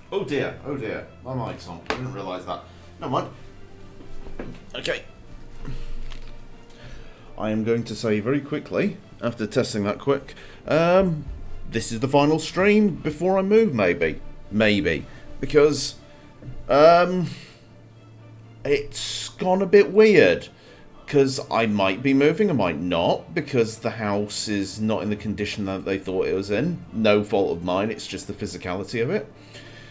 Oh dear, my mic's on. I didn't realise that. Never mind. Okay. I am going to say very quickly, after testing that quick, this is the final stream before I move, maybe. Maybe. Because, it's gone a bit weird. Because I might be moving, I might not, because the house is not in the condition that they thought it was in. No fault of mine, it's just the physicality of it.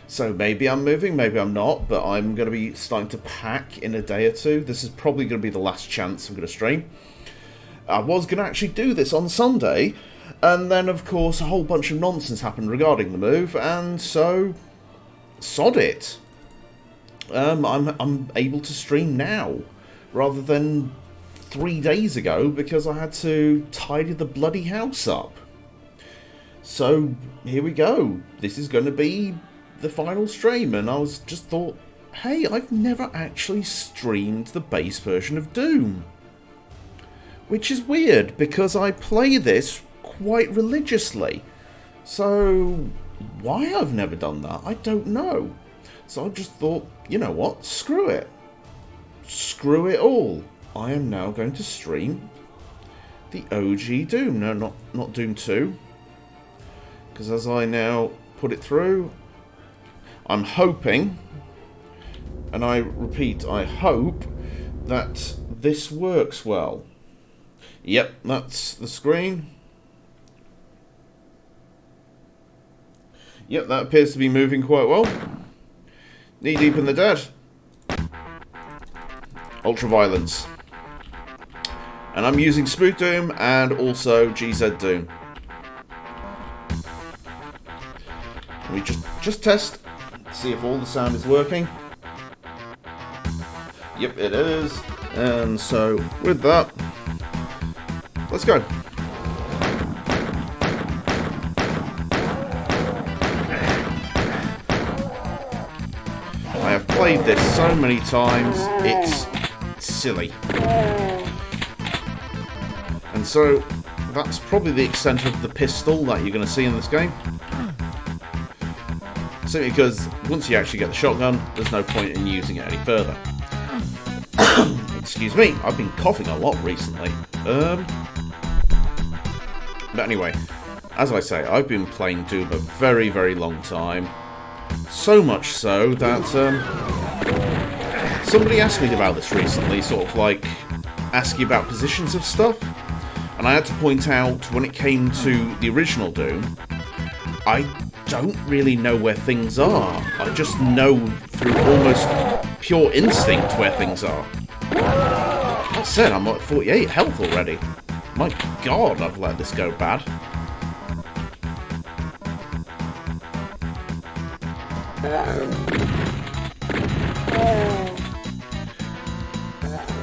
So maybe I'm moving, maybe I'm not, but I'm going to be starting to pack in a day or two. This is probably going to be the last chance I'm going to stream. I was going to actually do this on Sunday, and then of course a whole bunch of nonsense happened regarding the move, and so sod it. I'm able to stream now, rather than 3 days ago, because I had to tidy the bloody house up. So here we go. This is going to be the final stream, and I was just thought, hey, I've never actually streamed the base version of Doom. Which is weird, because I play this quite religiously. So why I've never done that, I don't know. So I just thought, you know what, screw it. Screw it all. I am now going to stream the OG Doom. No, not Doom 2. Because as I now put it through, I'm hoping, and I repeat, I hope that this works well. Yep, that's the screen. Yep, that appears to be moving quite well. Knee deep in the dead. Ultraviolence. And I'm using GZDoom and also GZDoom. We just test, see if all the sound is working. Yep, it is. And so with that, let's go. I have played this so many times, it's silly. And so, that's probably the extent of the pistol that you're going to see in this game. Simply because, once you actually get the shotgun, there's no point in using it any further. Excuse me, I've been coughing a lot recently. But anyway, as I say, I've been playing Doom a very, very long time. So much so that somebody asked me about this recently, sort of like asking about positions of stuff. And I had to point out, when it came to the original Doom, I don't really know where things are. I just know through almost pure instinct where things are. That said, I'm at 48 health already. My god, I've let this go bad.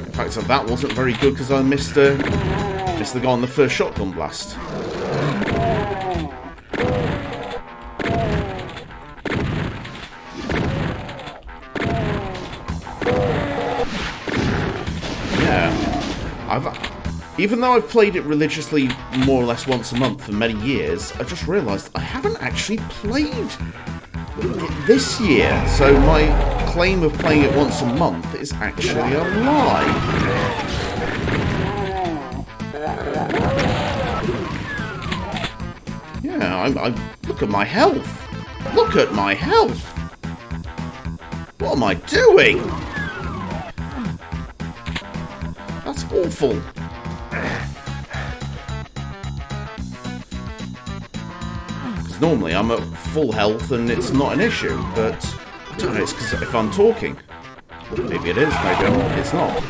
In fact, that wasn't very good because I missed the guy on the first shotgun blast. Even though I've played it religiously more or less once a month for many years, I just realised I haven't actually played it this year. So my claim of playing it once a month is actually a lie. Yeah, I look at my health. Look at my health. What am I doing? That's awful. Because normally I'm at full health and it's not an issue, but I don't know, it's because if I'm talking. Maybe it is, maybe it's not.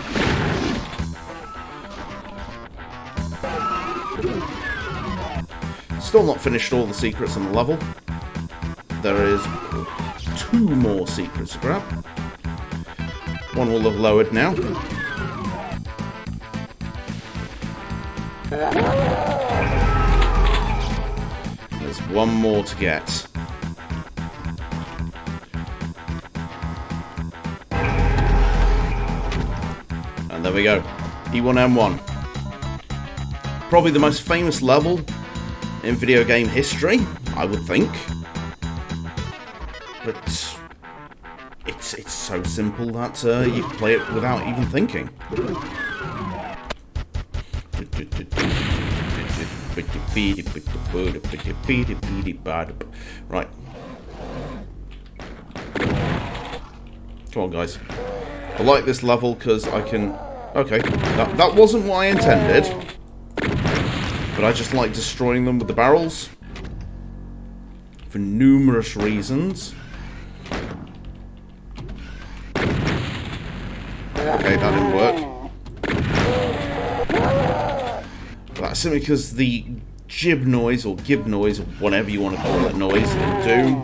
Still not finished all the secrets on the level. There is 2 more secrets to grab. One will have lowered now. There's 1 more to get. And there we go. E1M1. Probably the most famous level in video game history, I would think. but it's so simple that you can play it without even thinking. Right. Come on, guys. I like this level because I can... Okay, that wasn't what I intended. But I just like destroying them with the barrels. For numerous reasons. Okay, that didn't work. But that's simply because the jib noise, or gib noise, or whatever you want to call that noise in Doom,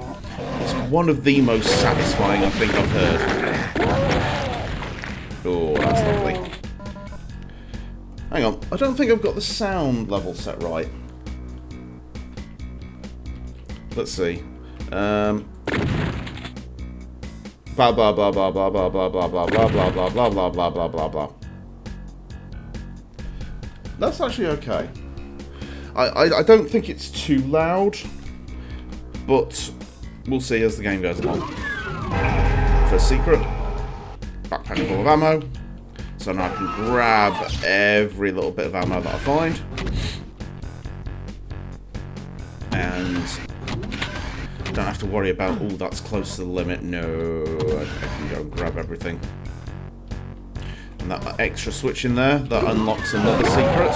is one of the most satisfying I think I've heard. Oh, that's lovely. Hang on, I don't think I've got the sound level set right. Let's see. Blah blah blah blah blah blah blah blah blah blah blah blah blah blah blah blah blah blah blah. That's actually okay. I don't think it's too loud, but we'll see as the game goes along. First secret. Backpack full of ammo. So now I can grab every little bit of ammo that I find. And don't have to worry about, oh, that's close to the limit. No, I can go and grab everything. And that extra switch in there, that unlocks another secret.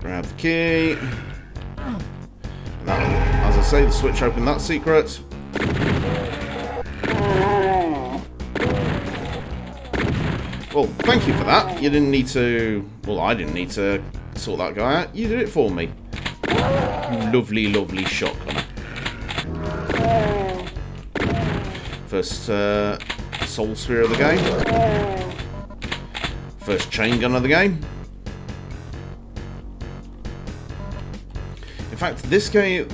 Grab the key. That, as I say, the switch opened that secret. Well, thank you for that. You didn't need to... Well, I didn't need to sort that guy out. You did it for me. Lovely, lovely shotgunner. First soul sphere of the game. First chain gun of the game. In fact, this game,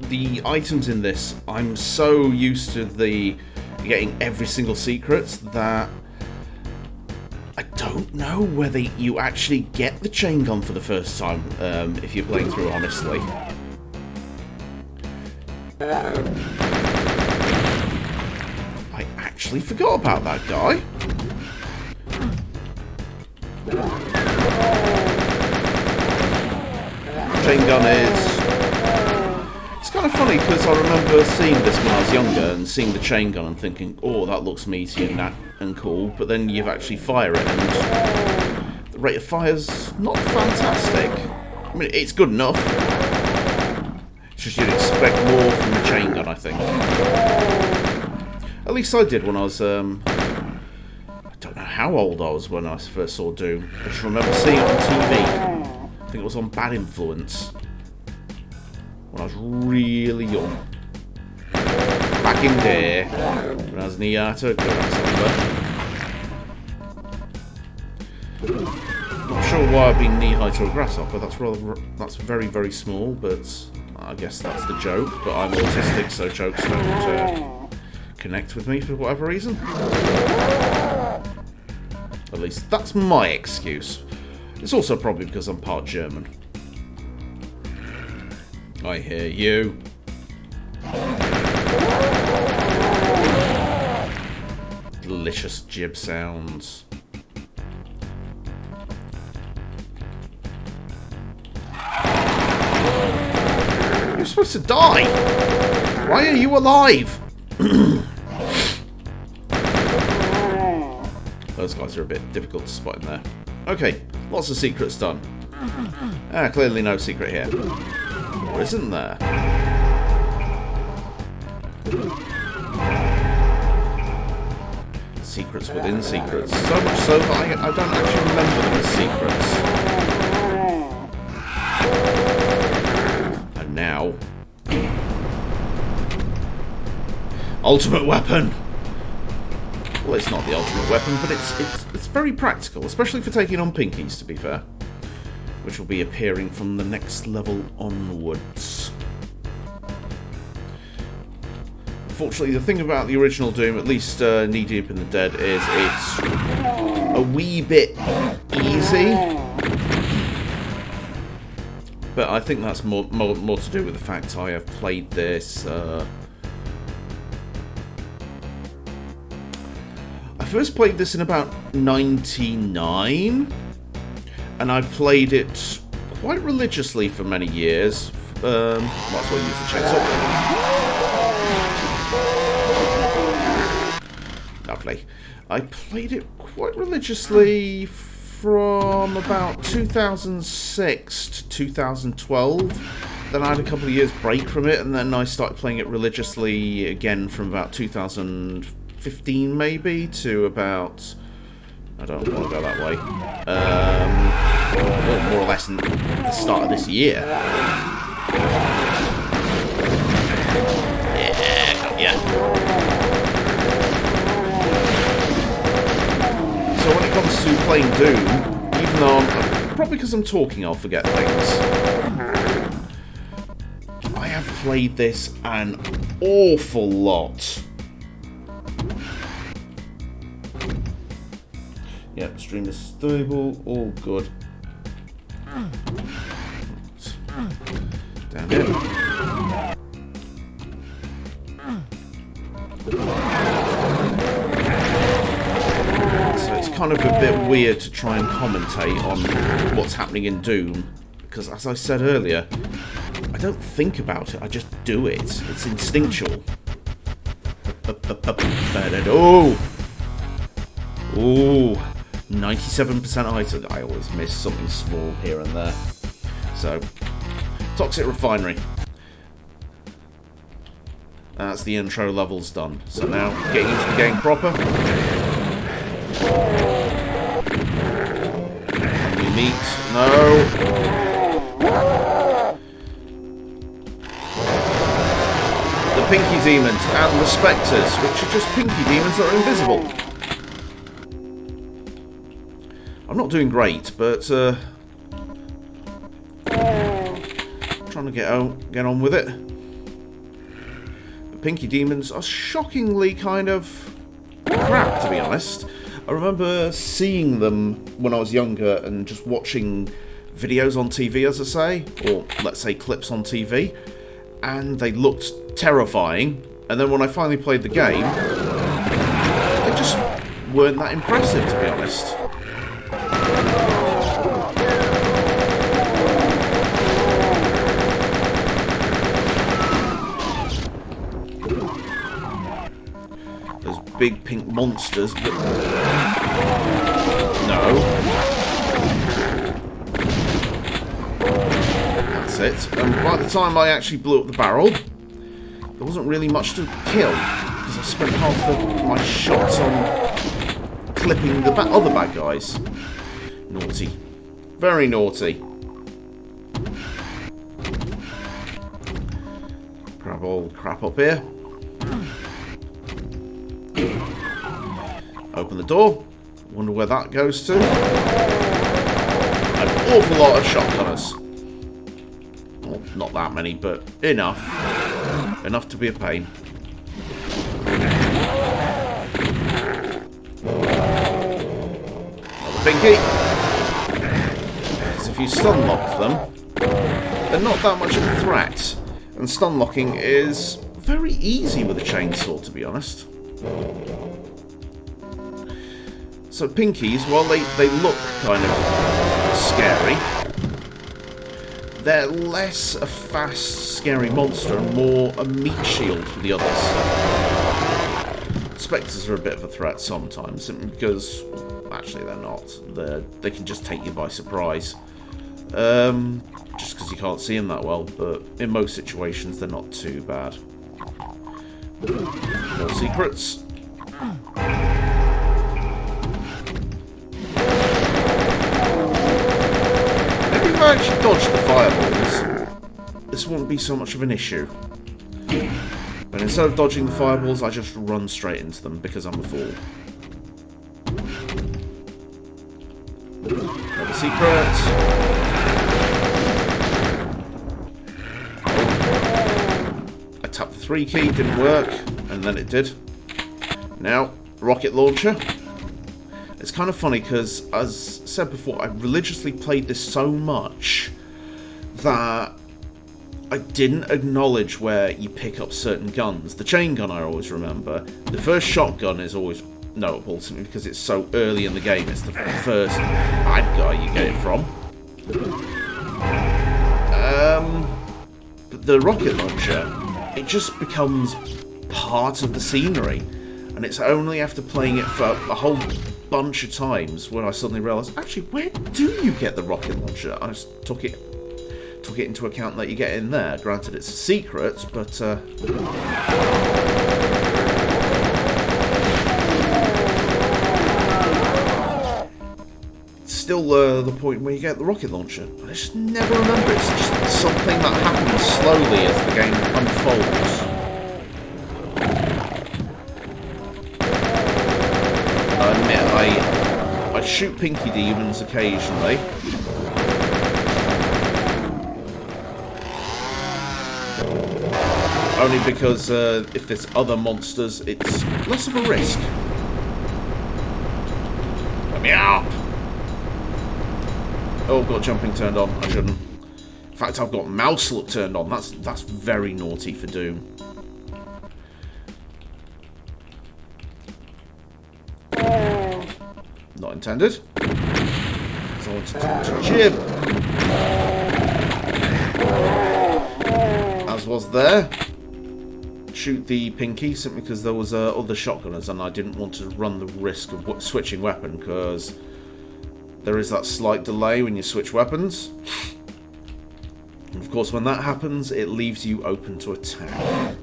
the items in this, I'm so used to getting every single secret that I don't know whether you actually get the chain gun for the first time if you're playing through honestly. I actually forgot about that guy. Chain gun is... It's kind of funny because I remember seeing this when I was younger and seeing the chain gun and thinking, oh, that looks meaty and cool, but then you actually fire it and the rate of fire's not fantastic. I mean, it's good enough. It's just you'd expect more from the chain gun, I think. At least I did when I was... I don't know how old I was when I first saw Doom. I just remember seeing it on TV. I think it was on Bad Influence. When I was really young. Back in there. When I was near to not sure why I've been knee-high to a grasshopper. That's very, very small, but I guess that's the joke. But I'm autistic, so jokes don't connect with me for whatever reason. At least that's my excuse. It's also probably because I'm part German. I hear you. Delicious jib sounds. You're supposed to die. Why are you alive? Those guys are a bit difficult to spot in there. Okay, lots of secrets done. Clearly no secret here. Or isn't there? Secrets within secrets. So much so that I don't actually remember them as secrets. And now... Ultimate weapon! Well, it's not the ultimate weapon, but it's very practical, especially for taking on pinkies, to be fair. Which will be appearing from the next level onwards. Unfortunately, the thing about the original Doom, at least Knee Deep in the Dead, is it's a wee bit easy. But I think that's more to do with the fact I have played this. I first played this in about 99, and I played it quite religiously for many years. That's why I use the chainsaw. Lovely. I played it quite religiously from about 2006 to 2012. Then I had a couple of years break from it, and then I started playing it religiously again from about 2015 maybe to about... I don't want to go that way. Well, more or less in the start of this year. Yeah, got ya. So when it comes to playing Doom, even though probably because I'm talking I'll forget things, I have played this an awful lot. Yep, stream is stable, all good. Down here. So it's kind of a bit weird to try and commentate on what's happening in Doom, because as I said earlier, I don't think about it, I just do it. It's instinctual. Oh! Ooh! 97% item. I always miss something small here and there. So, Toxic Refinery. That's the intro levels done. So now, getting into the game proper. We meet. No! The Pinky Demons and the Spectres, which are just Pinky Demons that are invisible. I'm not doing great, but trying to get on with it. The Pinky Demons are shockingly kind of crap, to be honest. I remember seeing them when I was younger and just watching videos on TV, as I say, or let's say clips on TV, and they looked terrifying. And then when I finally played the game, they just weren't that impressive, to be honest. Big pink monsters, but no. That's it. And by the time I actually blew up the barrel, there wasn't really much to kill, because I spent half my shots on clipping the other bad guys. Naughty. Very naughty. Grab all the crap up here. Open the door. Wonder where that goes to. An awful lot of shotgunners. Well, not that many, but enough. Enough to be a pain. Another Pinky. Because if you stun lock them, they're not that much of a threat. And stun locking is very easy with a chainsaw, to be honest. So Pinkies, while they look kind of scary, they're less a fast, scary monster and more a meat shield for the others. Spectres are a bit of a threat sometimes, simply because, actually they're not. They can just take you by surprise. Just because you can't see them that well, but in most situations they're not too bad. More secrets. If I actually dodged the fireballs, this wouldn't be so much of an issue. But instead of dodging the fireballs, I just run straight into them because I'm a fool. Another secret. I tapped the 3 key, didn't work, and then it did. Now, rocket launcher. It's kind of funny because, as said before, I religiously played this so much that I didn't acknowledge where you pick up certain guns. The chain gun I always remember. The first shotgun is always notable to me because it's so early in the game. It's the first bad guy you get it from. But the rocket launcher, it just becomes part of the scenery. And it's only after playing it for a whole bunch of times when I suddenly realised, actually, where do you get the rocket launcher? I just took it into account that you get in there. Granted, it's a secret, but still the point where you get the rocket launcher. I just never remember. It's just something that happens slowly as the game unfolds. I admit, I shoot Pinky Demons occasionally. Only because if there's other monsters, it's less of a risk. Let me up! Oh, I've got jumping turned on. I shouldn't. In fact, I've got mouse look turned on. That's very naughty for Doom. Not intended. So I wanted to jib. As was there. Shoot the Pinky simply because there was other shotgunners and I didn't want to run the risk of switching weapon because there is that slight delay when you switch weapons. And of course, when that happens, it leaves you open to attack.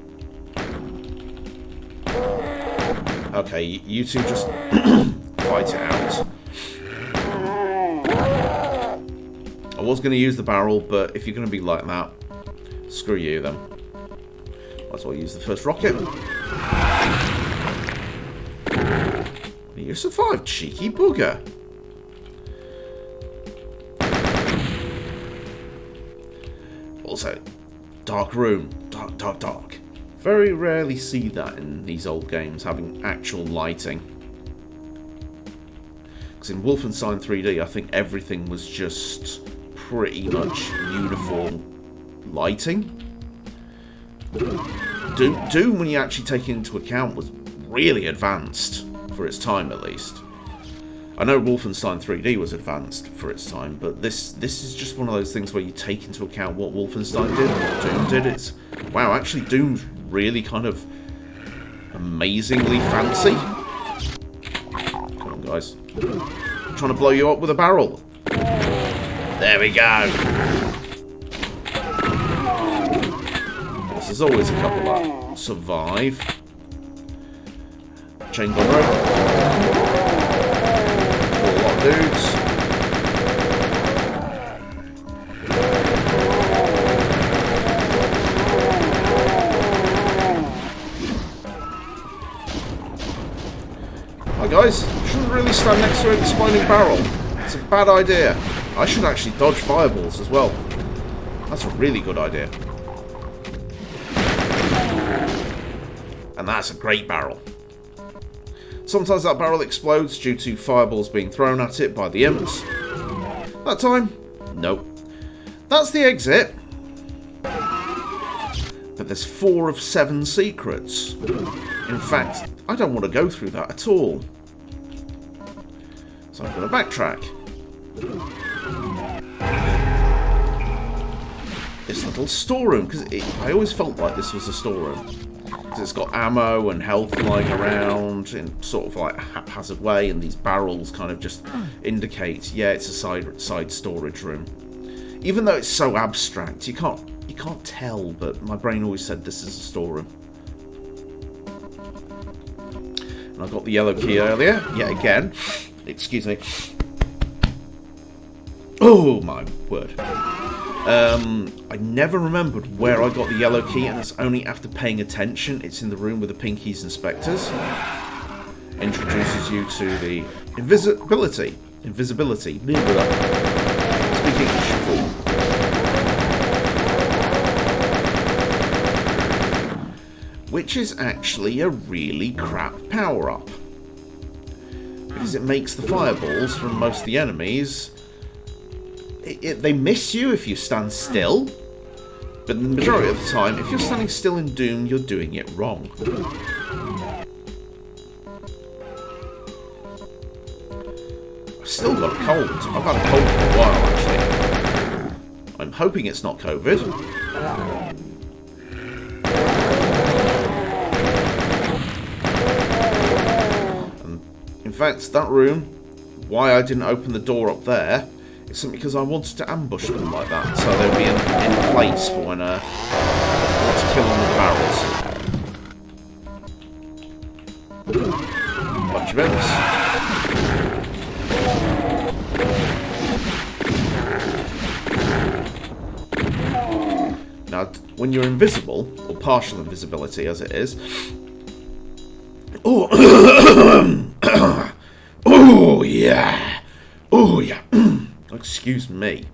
Okay, you two just fight it out. I was going to use the barrel, but if you're going to be like that, screw you then. Might as well use the first rocket. You survived, cheeky booger. Also, dark room. Dark. Very rarely see that in these old games, having actual lighting. Because in Wolfenstein 3D, I think everything was just pretty much uniform lighting. Doom, when you actually take it into account, was really advanced for its time, at least. I know Wolfenstein 3D was advanced for its time, but this is just one of those things where you take into account what Wolfenstein did and what Doom did. It's wow, actually Doom's really kind of amazingly fancy. Come on, guys. I'm trying to blow you up with a barrel. There we go. There's always a couple that survive. Chain gun rope. A lot of dudes. Hi guys, shouldn't really stand next to an exploding barrel. It's a bad idea. I should actually dodge fireballs as well. That's a really good idea. And that's a great barrel. Sometimes that barrel explodes due to fireballs being thrown at it by the imps. That time, nope. That's the exit. But there's 4 of 7 secrets. In fact, I don't want to go through that at all. So I'm going to backtrack. This little storeroom, because I always felt like this was a storeroom. It's got ammo and health lying around in sort of like a haphazard way, and these barrels kind of just indicate, yeah, it's a side storage room. Even though it's so abstract, you can't tell, but my brain always said this is a storeroom. And I got the yellow key earlier, yet again. Excuse me. Oh my word. I never rememred where I got the yellow key, and it's only after paying attention. It's in the room with the Pinkies and Spectres. Introduces you to the invisibility. Speaking English, fool. Which is actually a really crap power-up. because it makes the fireballs from most of the enemies. They miss you if you stand still, but the majority of the time, if you're standing still in Doom, you're doing it wrong. I've still got a cold. I've had a cold for a while, actually. I'm hoping it's not COVID. In fact, that room, why I didn't open the door up there, is simply because I wanted to ambush them like that, so they'll be in place for when I want to kill them with barrels. Bunch of imps. Now, when you're invisible, or partial invisibility as it is, oh, oh yeah, oh yeah. Excuse me.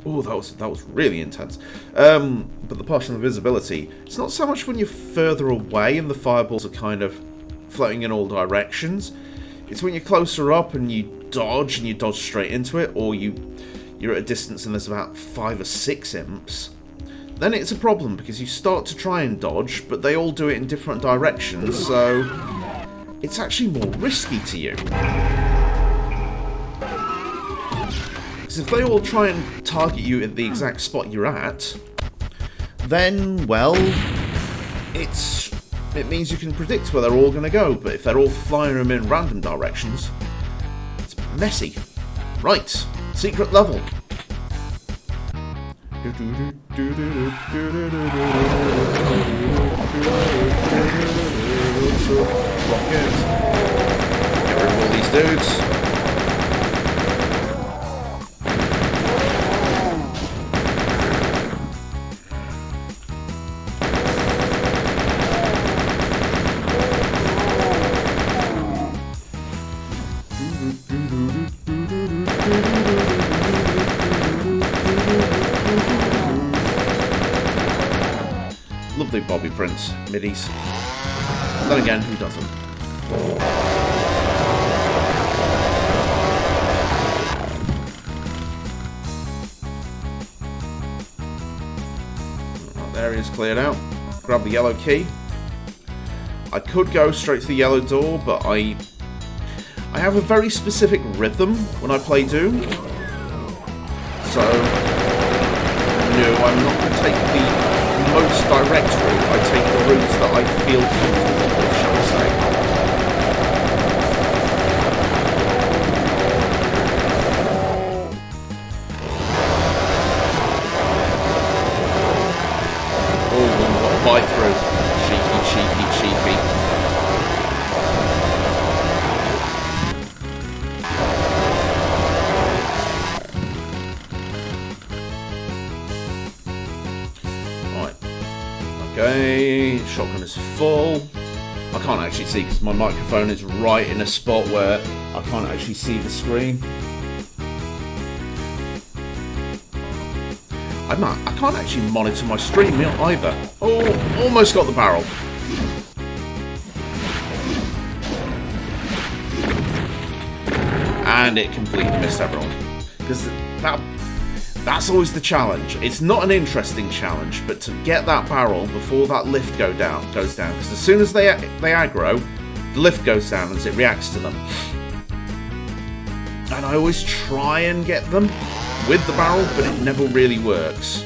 Oh, that was really intense. But the partial invisibility, it's not so much when you're further away and the fireballs are kind of floating in all directions. It's when you're closer up and you dodge straight into it, or you're at a distance and there's about 5 or 6 imps. Then it's a problem because you start to try and dodge, but they all do it in different directions, so it's actually more risky to you. Because if they all try and target you at the exact spot you're at, then, well, it means you can predict where they're all going to go, but if they're all flying them in random directions, it's messy. Right, secret level. Rocket. Get rid of all these dudes. Lovely Bobby Prince middies. Then again, who doesn't? Right, there he is, cleared out. Grab the yellow key. I could go straight to the yellow door, but I have a very specific rhythm when I play Doom. So, no, I'm not going to take the most direct route. I take the routes that I feel comfortable with, shall we say. Oh, one got a bite through. Cheeky, cheeky, cheeky. Okay, shotgun is full. I can't actually see because my microphone is right in a spot where I can't actually see the screen. I can't actually monitor my stream either. Oh, almost got the barrel. And it completely missed everyone. Because that's always the challenge. It's not an interesting challenge, but to get that barrel before that lift goes down. Because as soon as they aggro, the lift goes down as it reacts to them. And I always try and get them with the barrel, but it never really works.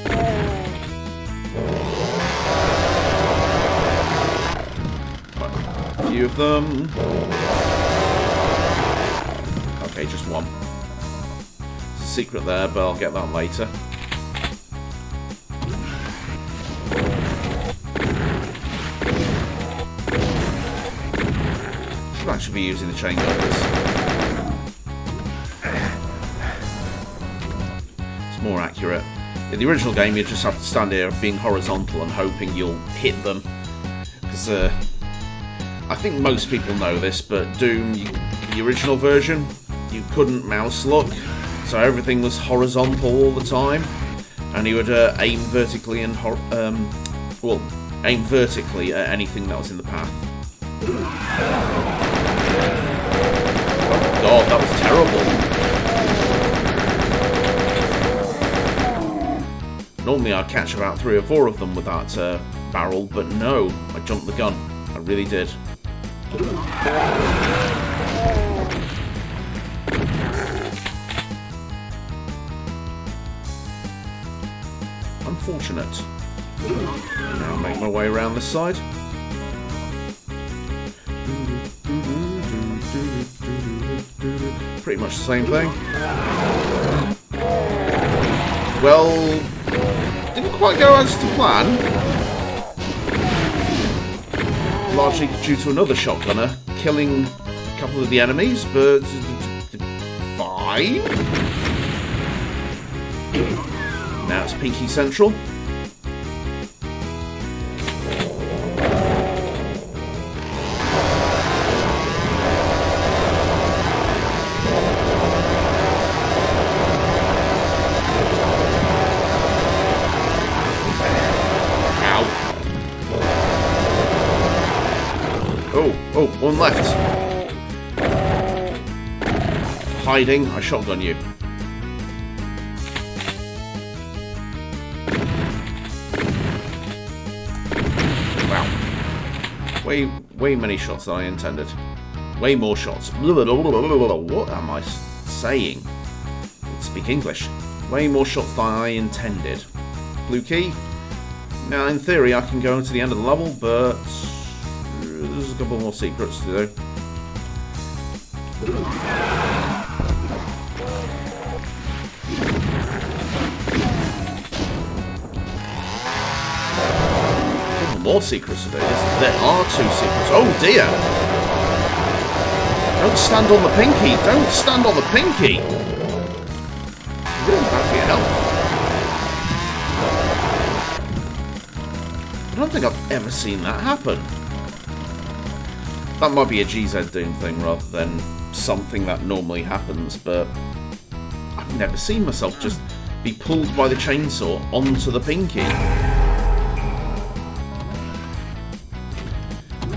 A few of them. Okay, just one. Secret there, but I'll get that later. Should actually be using the chain gunners. It's more accurate. In the original game, you just have to stand here being horizontal and hoping you'll hit them. Because I think most people know this, but Doom, the original version, you couldn't mouse look. So everything was horizontal all the time, and he would aim vertically and aim vertically at anything that was in the path. god, that was terrible. Normally I'd catch about 3 or 4 of them with that barrel, but no, I jumped the gun. I really did. Unfortunate. Now make my way around this side. Pretty much the same thing. Well, didn't quite go as to plan. Largely due to another shotgunner killing a couple of the enemies, but fine. Now it's Pinky Central. Oh, one left. Hiding, I shotgun you. Wow. Way many shots than I intended. Way more shots. What am I saying? Let's speak English. Way more shots than I intended. Blue key. Now, in theory, I can go into the end of the level, but there's a couple more secrets to do. More secrets to do. There are 2 secrets. Oh dear! Don't stand on the pinky! Don't stand on the pinky! It's really bad for your health. I don't think I've ever seen that happen. That might be a GZDoom thing rather than something that normally happens, but I've never seen myself just be pulled by the chainsaw onto the pinky.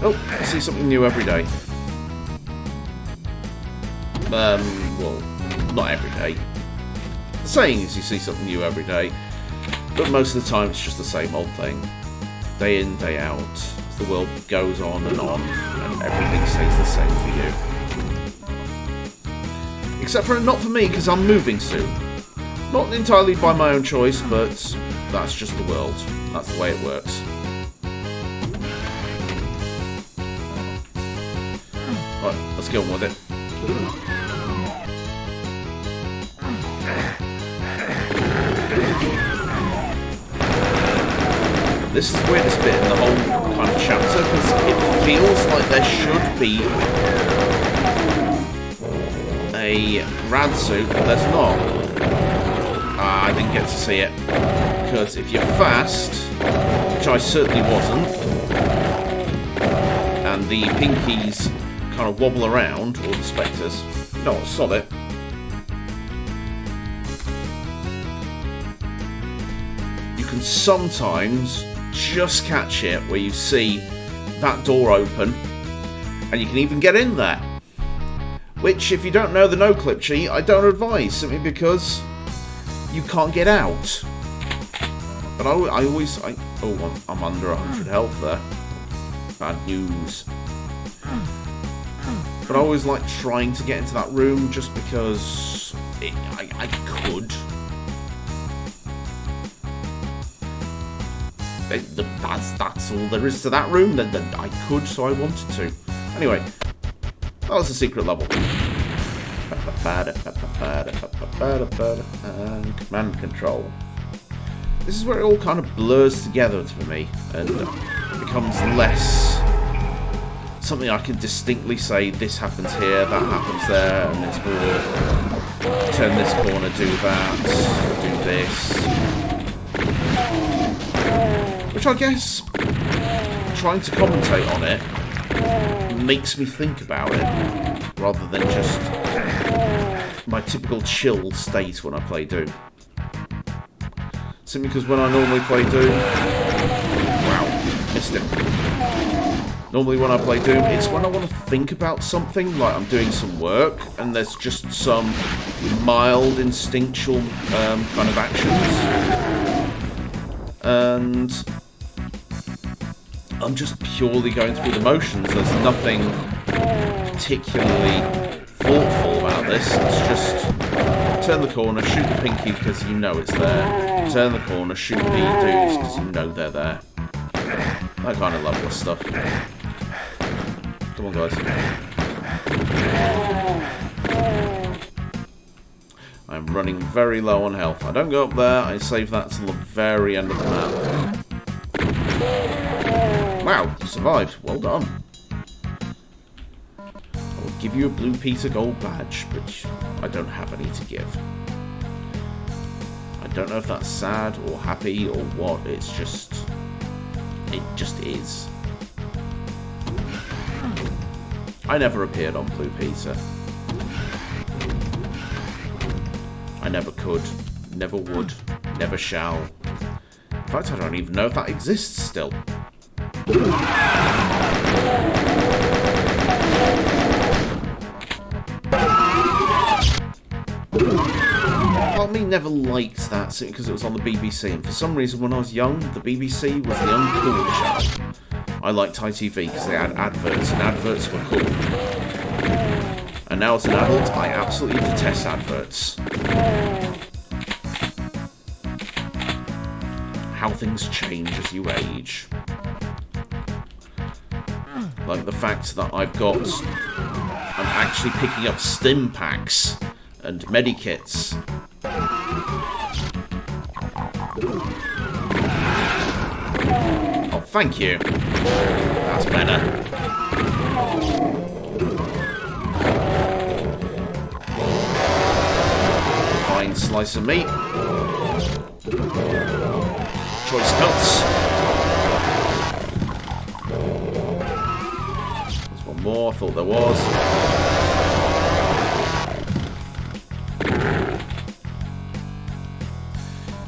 Oh, I see something new every day. Well, not every day. The saying is you see something new every day, but most of the time it's just the same old thing. Day in, day out, as the world goes on, and everything stays the same for you. Except for not for me, because I'm moving soon. Not entirely by my own choice, but that's just the world. That's the way it works. Right, let's get on with it. This is the weirdest bit in the whole kind of chapter, because it feels like there should be a rad suit, but there's not. I didn't get to see it, because if you're fast, which I certainly wasn't, and the pinkies kind of wobble around, or the spectres, no, sod it. You can sometimes just catch it where you see that door open, and you can even get in there. Which, if you don't know the no-clip cheat, I don't advise, simply because you can't get out. But I'm under 100 health there. Bad news. But I always like trying to get into that room just because I could. That's all there is to that room. Then I could, so I wanted to. Anyway, that was a secret level. And command control. This is where it all kind of blurs together for me and becomes less something I can distinctly say, this happens here, that happens there, and it's more turn this corner, do that, do this. Which I guess, trying to commentate on it makes me think about it, rather than just my typical chill state when I play Doom. Simply because when I normally play Doom... Wow, missed him. Normally when I play Doom, it's when I want to think about something, like I'm doing some work, and there's just some mild instinctual kind of actions. And I'm just purely going through the motions. There's nothing particularly thoughtful about this. It's just turn the corner, shoot the pinky because you know it's there. Turn the corner, shoot the dudes because you know they're there. That kind of loveless stuff. Come on, guys. I'm running very low on health. I don't go up there. I save that till the very end of the map. Wow, you survived. Well done. I will give you a Blue Peter Gold badge, but I don't have any to give. I don't know if that's sad or happy or what. It just is. I never appeared on Blue Peter. I never could, never would, never shall. In fact, I don't even know if that exists still. Part of me never liked that simply because it was on the BBC, and for some reason when I was young, the BBC was the uncool channel. I liked ITV because they had adverts, and adverts were cool. And now as an adult, I absolutely detest adverts. How things change as you age. Like the fact that I'm actually picking up stim packs and medikits. Oh, thank you. That's better. Fine slice of meat. Choice cuts. There's one more. I thought there was.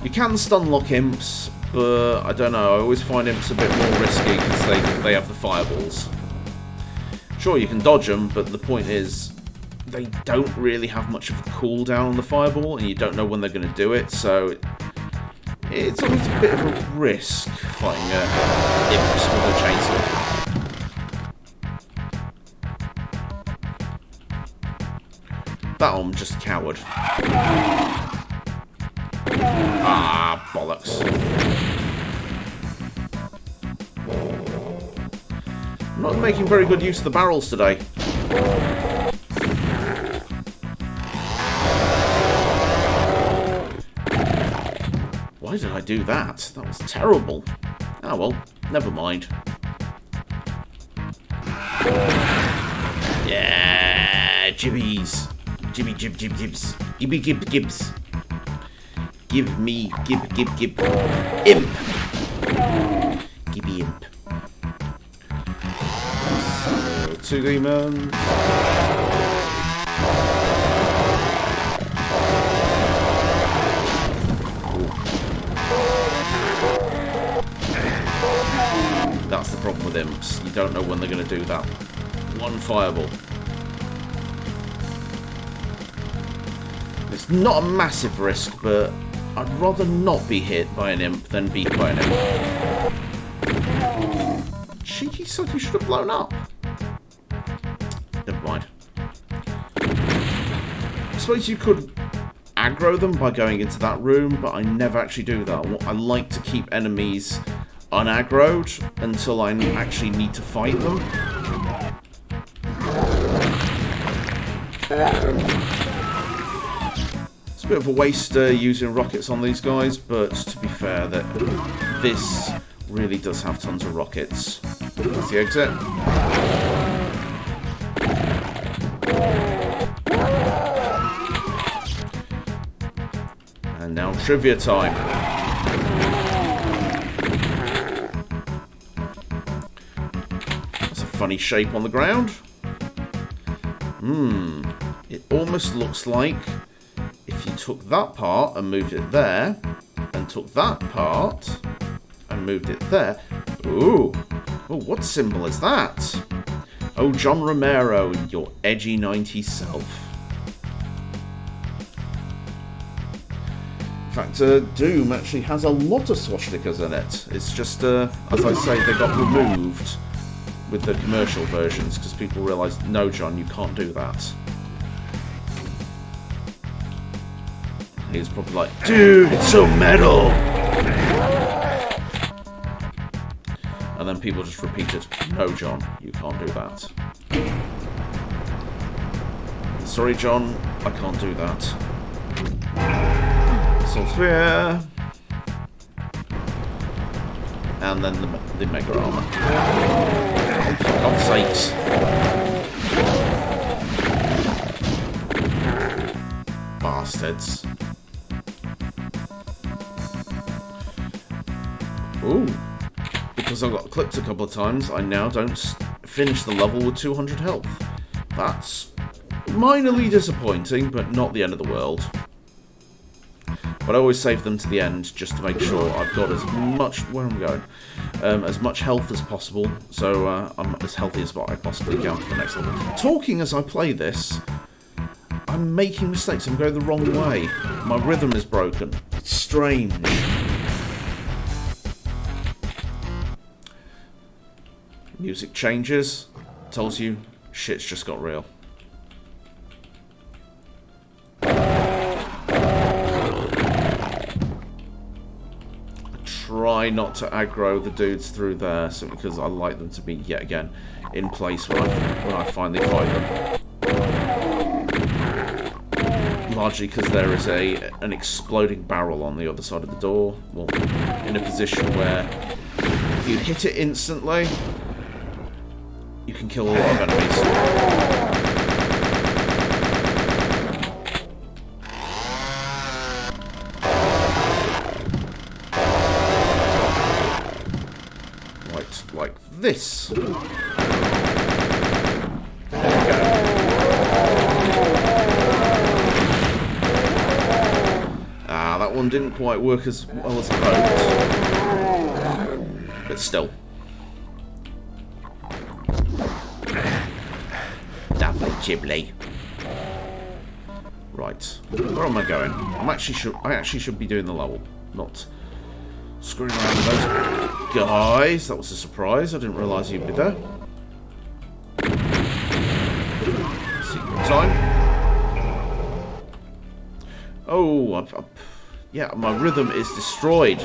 You can stun lock imps, but I don't know. I always find imps a bit more risky because they have the fireballs. Sure, you can dodge them, but the point is they don't really have much of a cooldown on the fireball, and you don't know when they're going to do it, so it's always a bit of a risk fighting imps with a chainsaw. That one just a coward. Ah, bollocks. I'm not making very good use of the barrels today. Why did I do that? That was terrible. Ah well, never mind. Yeah, jibbies. Jibby jib jib jibs. Gibby gib gibs. Give me gib imp. Gibby imp. So, 2 demons. That's the problem with imps. You don't know when they're going to do that. One fireball. It's not a massive risk, but I'd rather not be hit by an imp than be hit by an imp. Cheeky sod, you should have blown up. Never mind. I suppose you could aggro them by going into that room, but I never actually do that. I like to keep enemies unaggroed until I actually need to fight them. It's a bit of a waste using rockets on these guys, but to be fair, that this really does have tons of rockets. That's the exit. And now trivia time. That's a funny shape on the ground. It almost looks like if you took that part and moved it there, and took that part and moved it there. Ooh, Oh, what symbol is that? Oh, John Romero, your edgy 90s self. In fact, Doom actually has a lot of swastikas in it. It's just, as I say, they got removed with the commercial versions because people realised, no, John, you can't do that. He was probably like, dude, it's so metal! And then people just repeated, no, John, you can't do that. Sorry, John, I can't do that. Sphere. And then the Mega Armor. Oh, for God's sakes. Bastards. Ooh. Because I got clipped a couple of times, I now don't finish the level with 200 health. That's minorly disappointing, but not the end of the world. But I always save them to the end just to make sure I've got as much, where am I going? As much health as possible, so I'm as healthy as what I possibly can for the next level. Talking as I play this, I'm making mistakes. I'm going the wrong way. My rhythm is broken. It's strange. Music changes. Tells you shit's just got real. Try not to aggro the dudes through there, simply because I like them to be, yet again, in place when I finally fight them. Largely because there is an exploding barrel on the other side of the door. Well, in a position where if you hit it instantly, you can kill a lot of enemies. Like this. There we go. Ah, that one didn't quite work as well as I hoped. But still. Lovely Ghibli. Right. Where am I going? I actually should be doing the level, not screwing around with those guys. That was a surprise. I didn't realise you'd be there. Secret time. Oh, yeah, my rhythm is destroyed.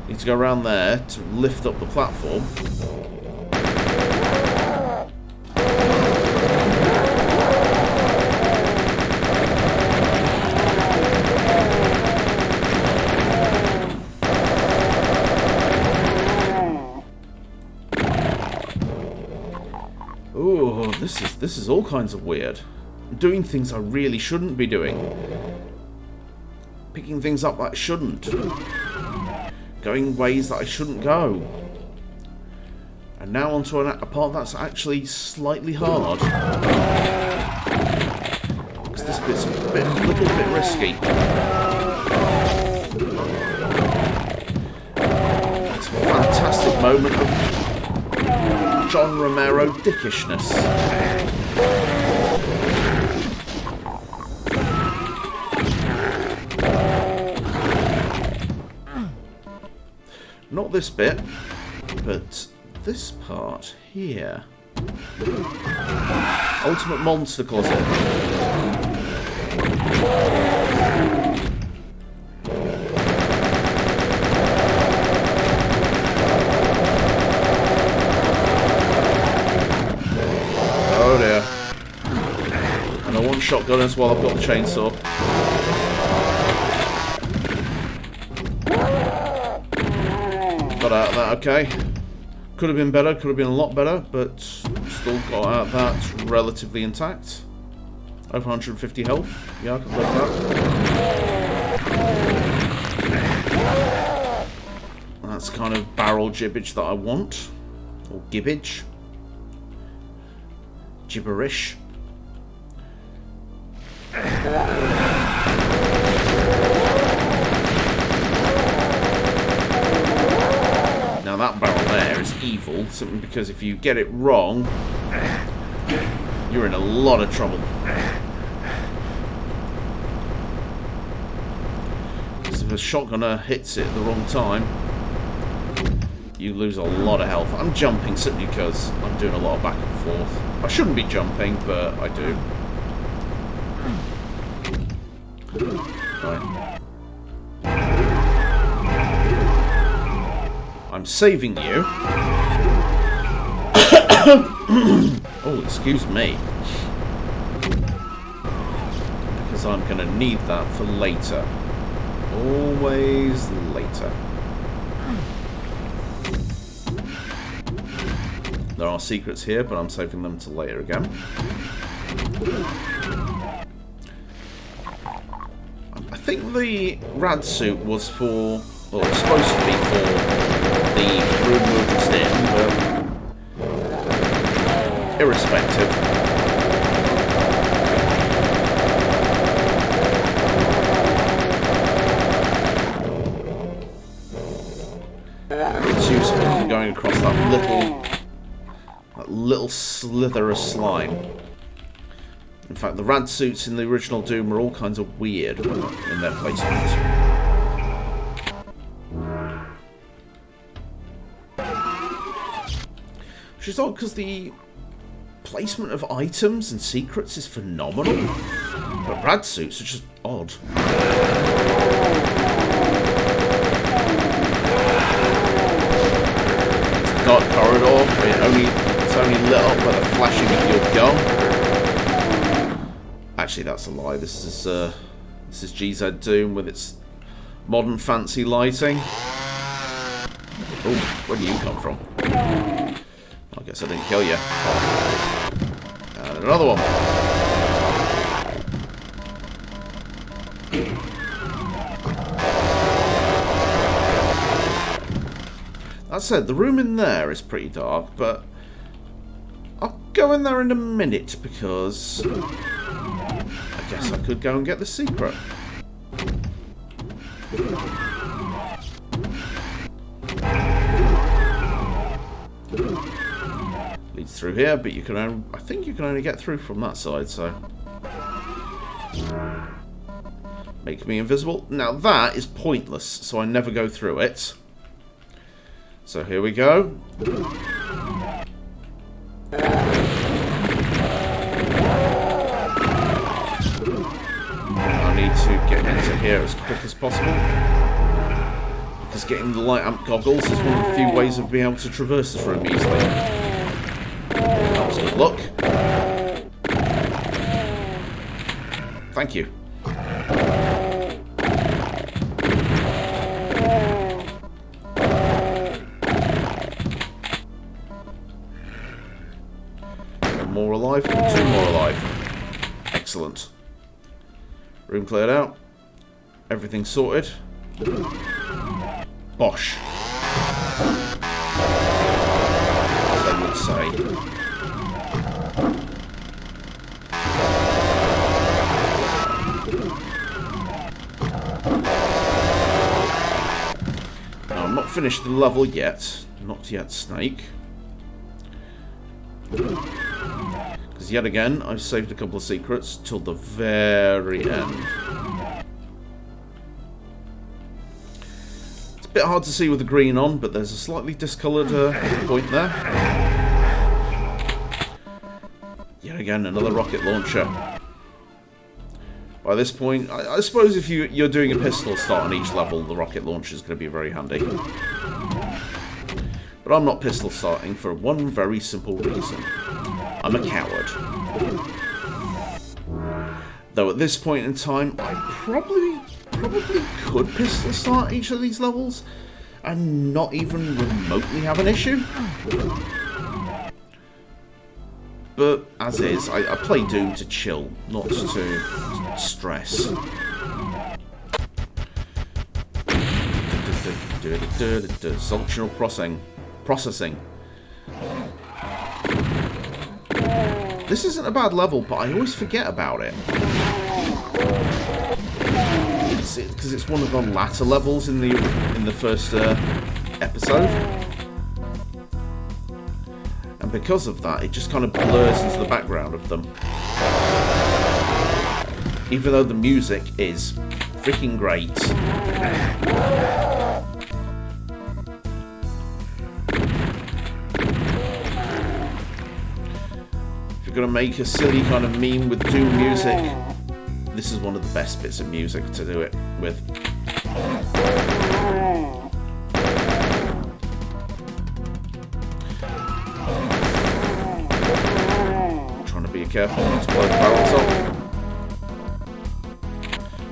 Need to go around there to lift up the platform. Ooh, this is all kinds of weird. I'm doing things I really shouldn't be doing. Picking things up that I shouldn't. Going ways that I shouldn't go. And now onto a part that's actually slightly hard. Because this bit's a little bit risky. It's a fantastic moment of John Romero dickishness. Not this bit, but this part here. Ultimate Monster Closet. Oh dear. And I want shotgun as well, I've got the chainsaw. Got out of that, okay. Could have been better, could have been a lot better, but still got out of that relatively intact. Over 150 health. Yeah, I can live that. That's kind of barrel gibbage that I want. Or gibbage. Gibberish. Now that barrel there evil, simply because if you get it wrong, you're in a lot of trouble. Because if a shotgunner hits it at the wrong time, you lose a lot of health. I'm jumping simply because I'm doing a lot of back and forth. I shouldn't be jumping, but I do. Right. I'm saving you. Oh, excuse me. Because I'm going to need that for later. Always later. There are secrets here, but I'm saving them till later again. I think the rad suit was for, well, it's supposed to be for the room we're just in, but irrespective. It's useful for going across that little slither of slime. In fact, the rad suits in the original Doom are all kinds of weird in their placement. Which is odd because the placement of items and secrets is phenomenal, but rad suits are just odd. It's a dark corridor, it's only lit up by the flashing of your gun. Actually, that's a lie. This is GZDoom with its modern fancy lighting. Oh, where do you come from? I guess I didn't kill you. And another one. That said, the room in there is pretty dark, but I'll go in there in a minute because I guess I could go and get the secret. Leads through here, but you can only, I think you can only get through from that side, so make me invisible. Now that is pointless, so I never go through it. So here we go. I need to get into here as quick as possible, because getting the light amp goggles is one of the few ways of being able to traverse this room easily. That was good luck. Thank you. One more alive, two more alive. Excellent. Room cleared out. Everything sorted. Bosh. As they would say. Now, I'm not finished the level yet. Not yet, Snake. Because yet again, I've saved a couple of secrets till the very end. It's a bit hard to see with the green on, but there's a slightly discoloured point there. Yet again, another rocket launcher. By this point, I suppose if you're doing a pistol start on each level, the rocket launcher is going to be very handy. But I'm not pistol starting for one very simple reason. I'm a coward. Though at this point in time, I probably could pistol start each of these levels and not even remotely have an issue. But as is, I play Doom to chill, not to stress. Functional processing. This isn't a bad level, but I always forget about it. Because it's one of the latter levels in the first episode. And because of that, it just kind of blurs into the background of them. Even though the music is freaking great. If you're going to make a silly kind of meme with Doom music, this is one of the best bits of music to do it with. Trying to be careful not to blow the barrels up.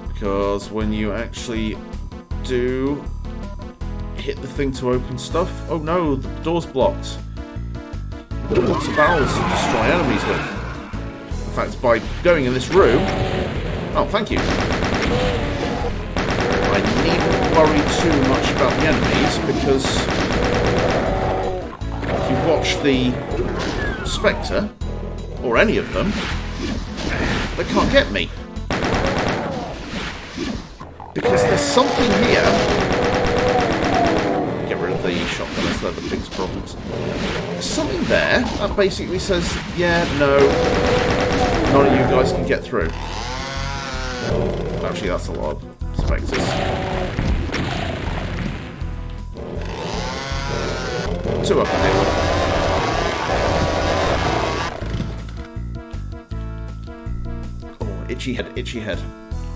Because when you actually do hit the thing to open stuff... Oh no, the door's blocked. You've got lots of barrels to destroy enemies with. In fact, by going in this room... Oh, thank you. I needn't worry too much about the enemies, because if you watch the Spectre, or any of them, they can't get me. Because there's something here. Get rid of the shotgunners, they're the biggest problems. There's something there that basically says, yeah, no, none of you guys can get through. Actually, that's a lot of spectres. Two I can deal with. Oh, itchy head, itchy head.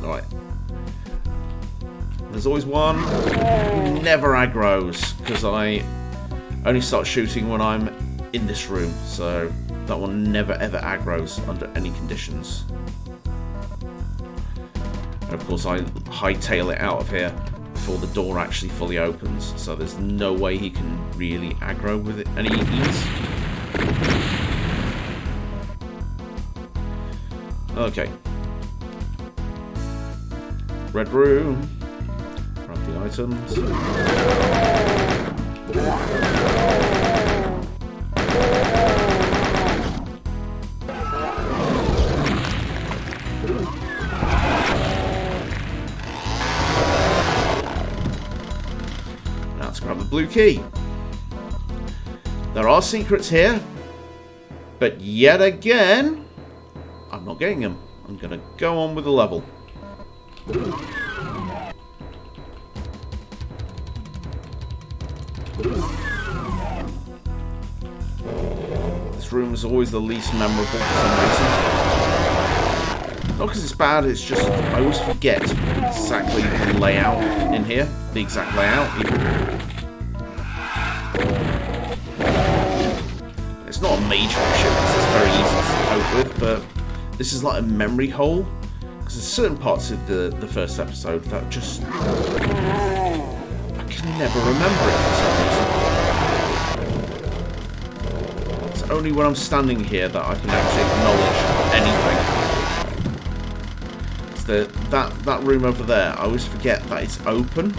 Alright. There's always one who never aggroes, because I only start shooting when I'm in this room, so that one never ever aggroes under any conditions. And of course I hightail it out of here before the door actually fully opens, so there's no way he can really aggro with it any ease. Okay. Red room. Grab the items. Now let's grab the blue key. There are secrets here, but yet again, I'm not getting them. I'm going to go on with the level. This room is always the least memorable for some reason. Not because it's bad, it's just I always forget exactly the layout in here. The exact layout, even. It's not a major issue because it's very easy to cope with, but this is like a memory hole. Because there's certain parts of the first episode that just... I can never remember it for some reason. It's only when I'm standing here that I can actually acknowledge anything. It's that room over there, I always forget that it's open.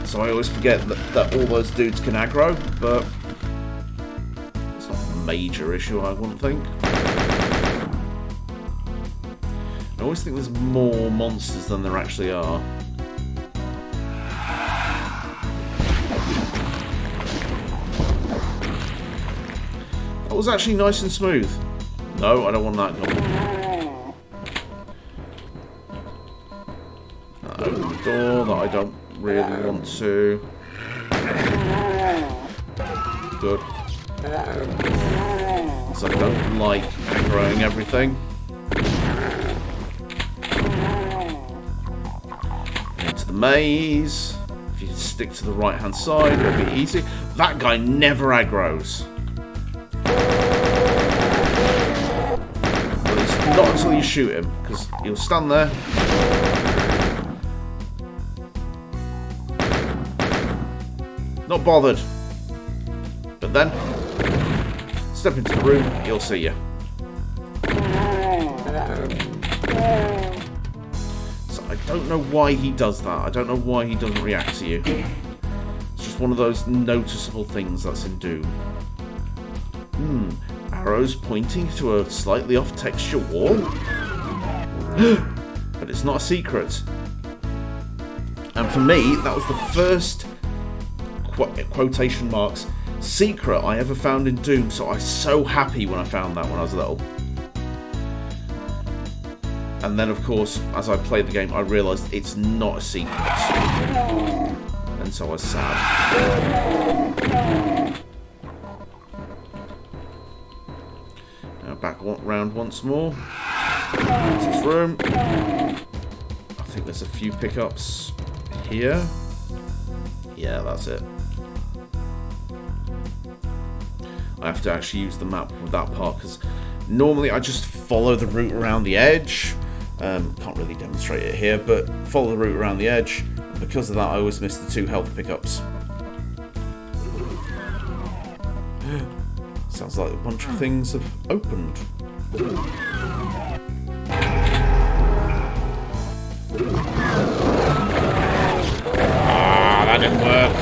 So I always forget that all those dudes can aggro, but... major issue, I wouldn't think. I always think there's more monsters than there actually are. That was actually nice and smooth. No, I don't want that gun. Open the door that I don't really want to. Good. So I don't like aggroing everything. Into the maze. If you stick to the right hand side, it'll be easy. That guy never aggros. At least not until you shoot him, because he'll stand there. Not bothered. But then, step into the room, he'll see you. So I don't know why he does that. I don't know why he doesn't react to you. It's just one of those noticeable things that's in Doom. Arrows pointing to a slightly off texture wall? But it's not a secret. And for me, that was the first, quotation marks, secret I ever found in Doom, so I was so happy when I found that when I was little. And then, of course, as I played the game, I realised it's not a secret. And so I was sad. Now back round once more. Into this room. I think there's a few pickups here. Yeah, that's it. I have to actually use the map with that part because normally I just follow the route around the edge. Can't really demonstrate it here, but follow the route around the edge. And because of that, I always miss the 2 health pickups. Sounds like a bunch of things have opened. Ah, that didn't work.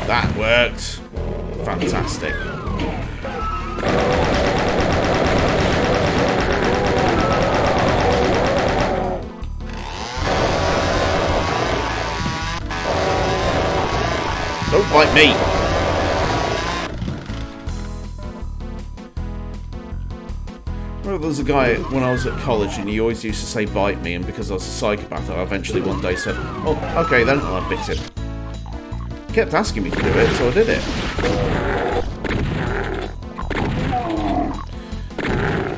That worked. Fantastic. Don't bite me! Well, there was a guy when I was at college and he always used to say bite me, and because I was a psychopath I eventually one day said, oh, okay then, and I bit him. He kept asking me to do it, so I did it.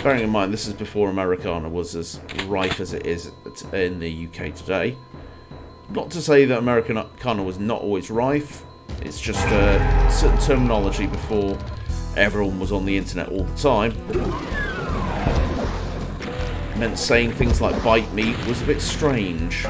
Bearing in mind, this is before Americana was as rife as it is in the UK today. Not to say that Americana was not always rife, it's just certain terminology before everyone was on the internet all the time. Meant saying things like bite me was a bit strange.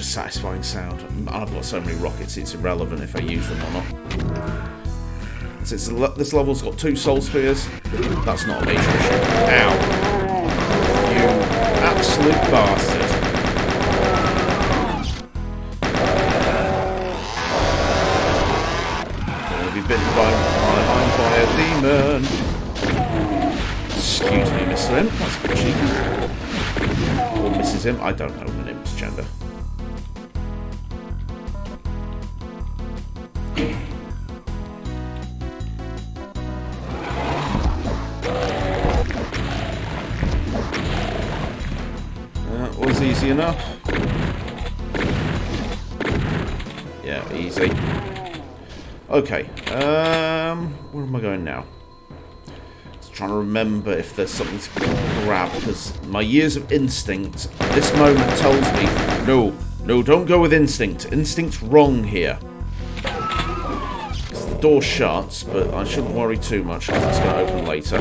Satisfying sound. I've got so many rockets, it's irrelevant if I use them or not. Since this level's got 2 soul spheres, that's not a major issue. Ow! You absolute bastard! I'm gonna be bitten by a demon. Excuse me, Mr. Imp. That's a bit cheeky. Or Mrs. Imp. I don't know the Imp's gender. Easy enough. Yeah, easy. Okay, where am I going now? Just trying to remember if there's something to grab, because my years of instinct, this moment tells me, no, don't go with instinct. Instinct's wrong here. Because the door shuts, but I shouldn't worry too much, because it's going to open later.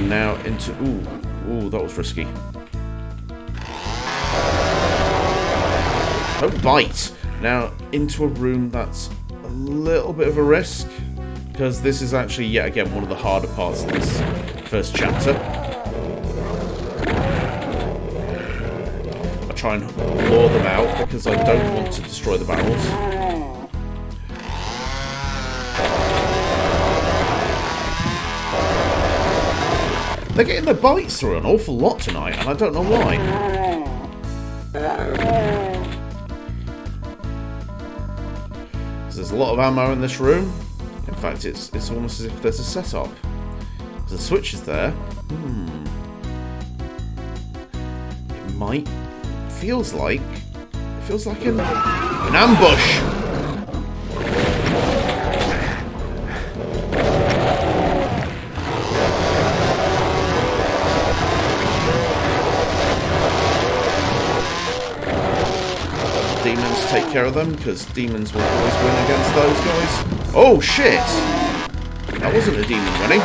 Now into... Ooh, that was risky. Don't bite! Now into a room that's a little bit of a risk, because this is actually, yet again, one of the harder parts of this first chapter. I try and lure them out, because I don't want to destroy the barrels. They're getting their bites through an awful lot tonight, and I don't know why. There's a lot of ammo in this room. In fact, it's almost as if there's a setup. The switch is there. It might... feels like an ambush. Demons take care of them, because demons will always win against those guys. Oh shit! That wasn't a demon winning.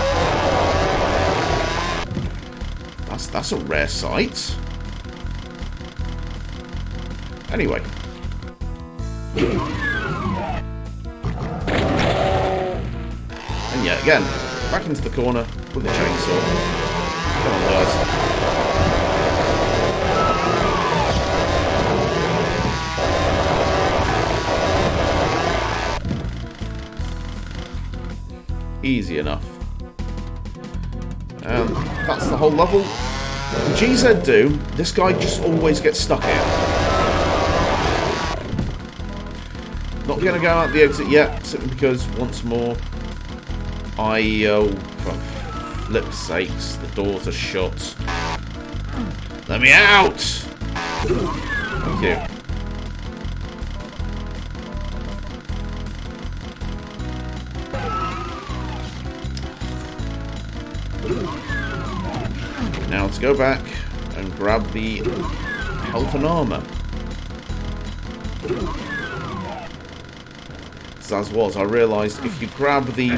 That's a rare sight. Anyway. And yet again, Back into the corner with the chainsaw. Come on, guys. Easy enough. And that's the whole level. GZDoom, this guy just always gets stuck here. Not going to go out the exit yet, simply because, once more, for flip's sakes, the doors are shut. Let me out! Thank you. Now let's go back and grab the health and armor. As I realised if you grab the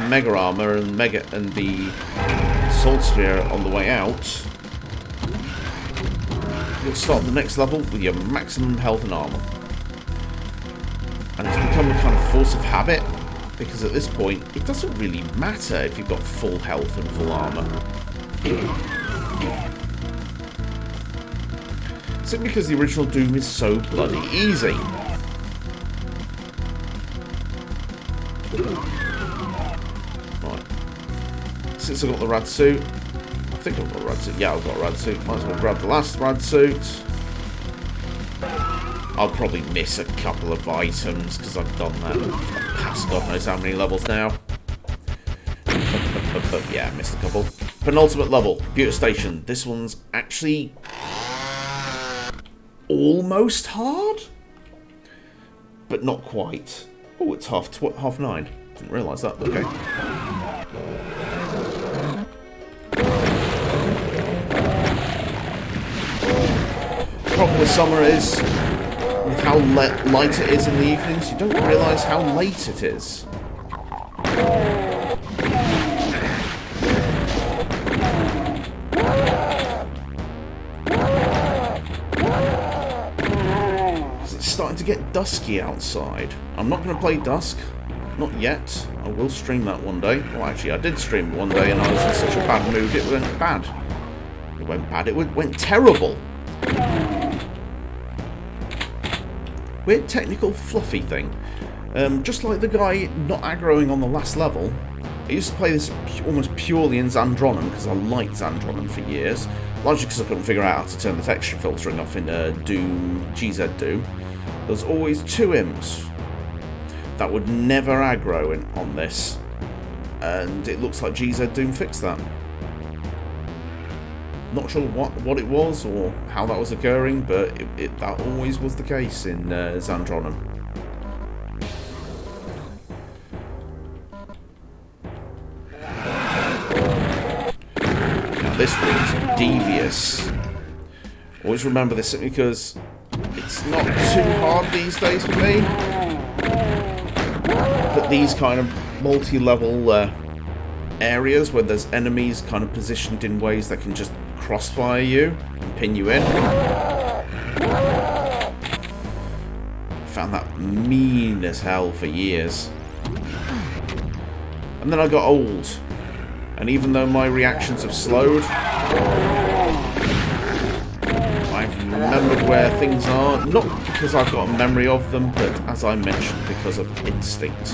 mega armor and the soul sphere on the way out, you'll start the next level with your maximum health and armor. And it's become a kind of force of habit, because at this point it doesn't really matter if you've got full health and full armor. Simply because the original Doom is so bloody easy. Right. Since I've got the rad suit, I think I've got a rad suit. Yeah, I've got a rad suit. Might as well grab the last rad suit. I'll probably miss a couple of items because I've done that past God knows how many levels now. Yeah, I missed a couple. Penultimate level, computer station. This one's actually almost hard, but not quite. Oh, it's half 9. Didn't realise that. Okay. The problem with summer is, with how light it is in the evenings, you don't realise how late it is. It's starting to get dusky outside. I'm not going to play dusk. Not yet. I will stream that one day. Well, actually, I did stream it one day and I was in such a bad mood it went bad. It went bad. It went terrible. Weird technical fluffy thing. Just like the guy not aggroing on the last level. I used to play this almost purely in Xandronum because I liked Xandronum for years. Largely because I couldn't figure out how to turn the texture filtering off in GZDoom. There was always 2 imps that would never aggro on this, and it looks like GZDoom fixed that. Not sure what it was or how that was occurring, but that always was the case in Xandronum. Now this room's devious. Always remember this because it's not too hard these days for me. But these kind of multi-level areas where there's enemies kind of positioned in ways that can just crossfire you and pin you in. Found that mean as hell for years. And then I got old. And even though my reactions have slowed, I've remembered where things are. Not because I've got a memory of them, but as I mentioned, because of instinct.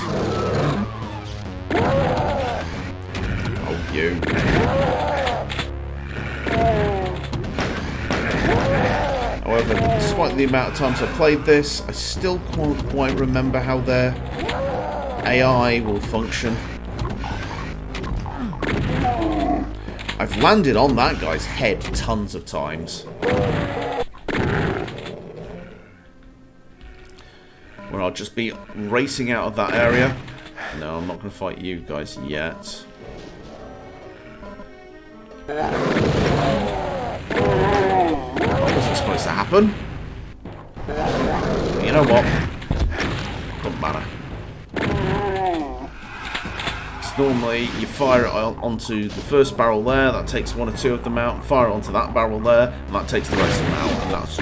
Oh, you. However, despite the amount of times I've played this, I still can't quite remember how their AI will function. I've landed on that guy's head tons of times. Where I'll just be racing out of that area. No, I'm not going to fight you guys yet. That wasn't supposed to happen. But you know what? Doesn't matter. Normally, you fire it onto the first barrel there, that takes 1 or 2 of them out, fire it onto that barrel there, and that takes the rest of them out, and that's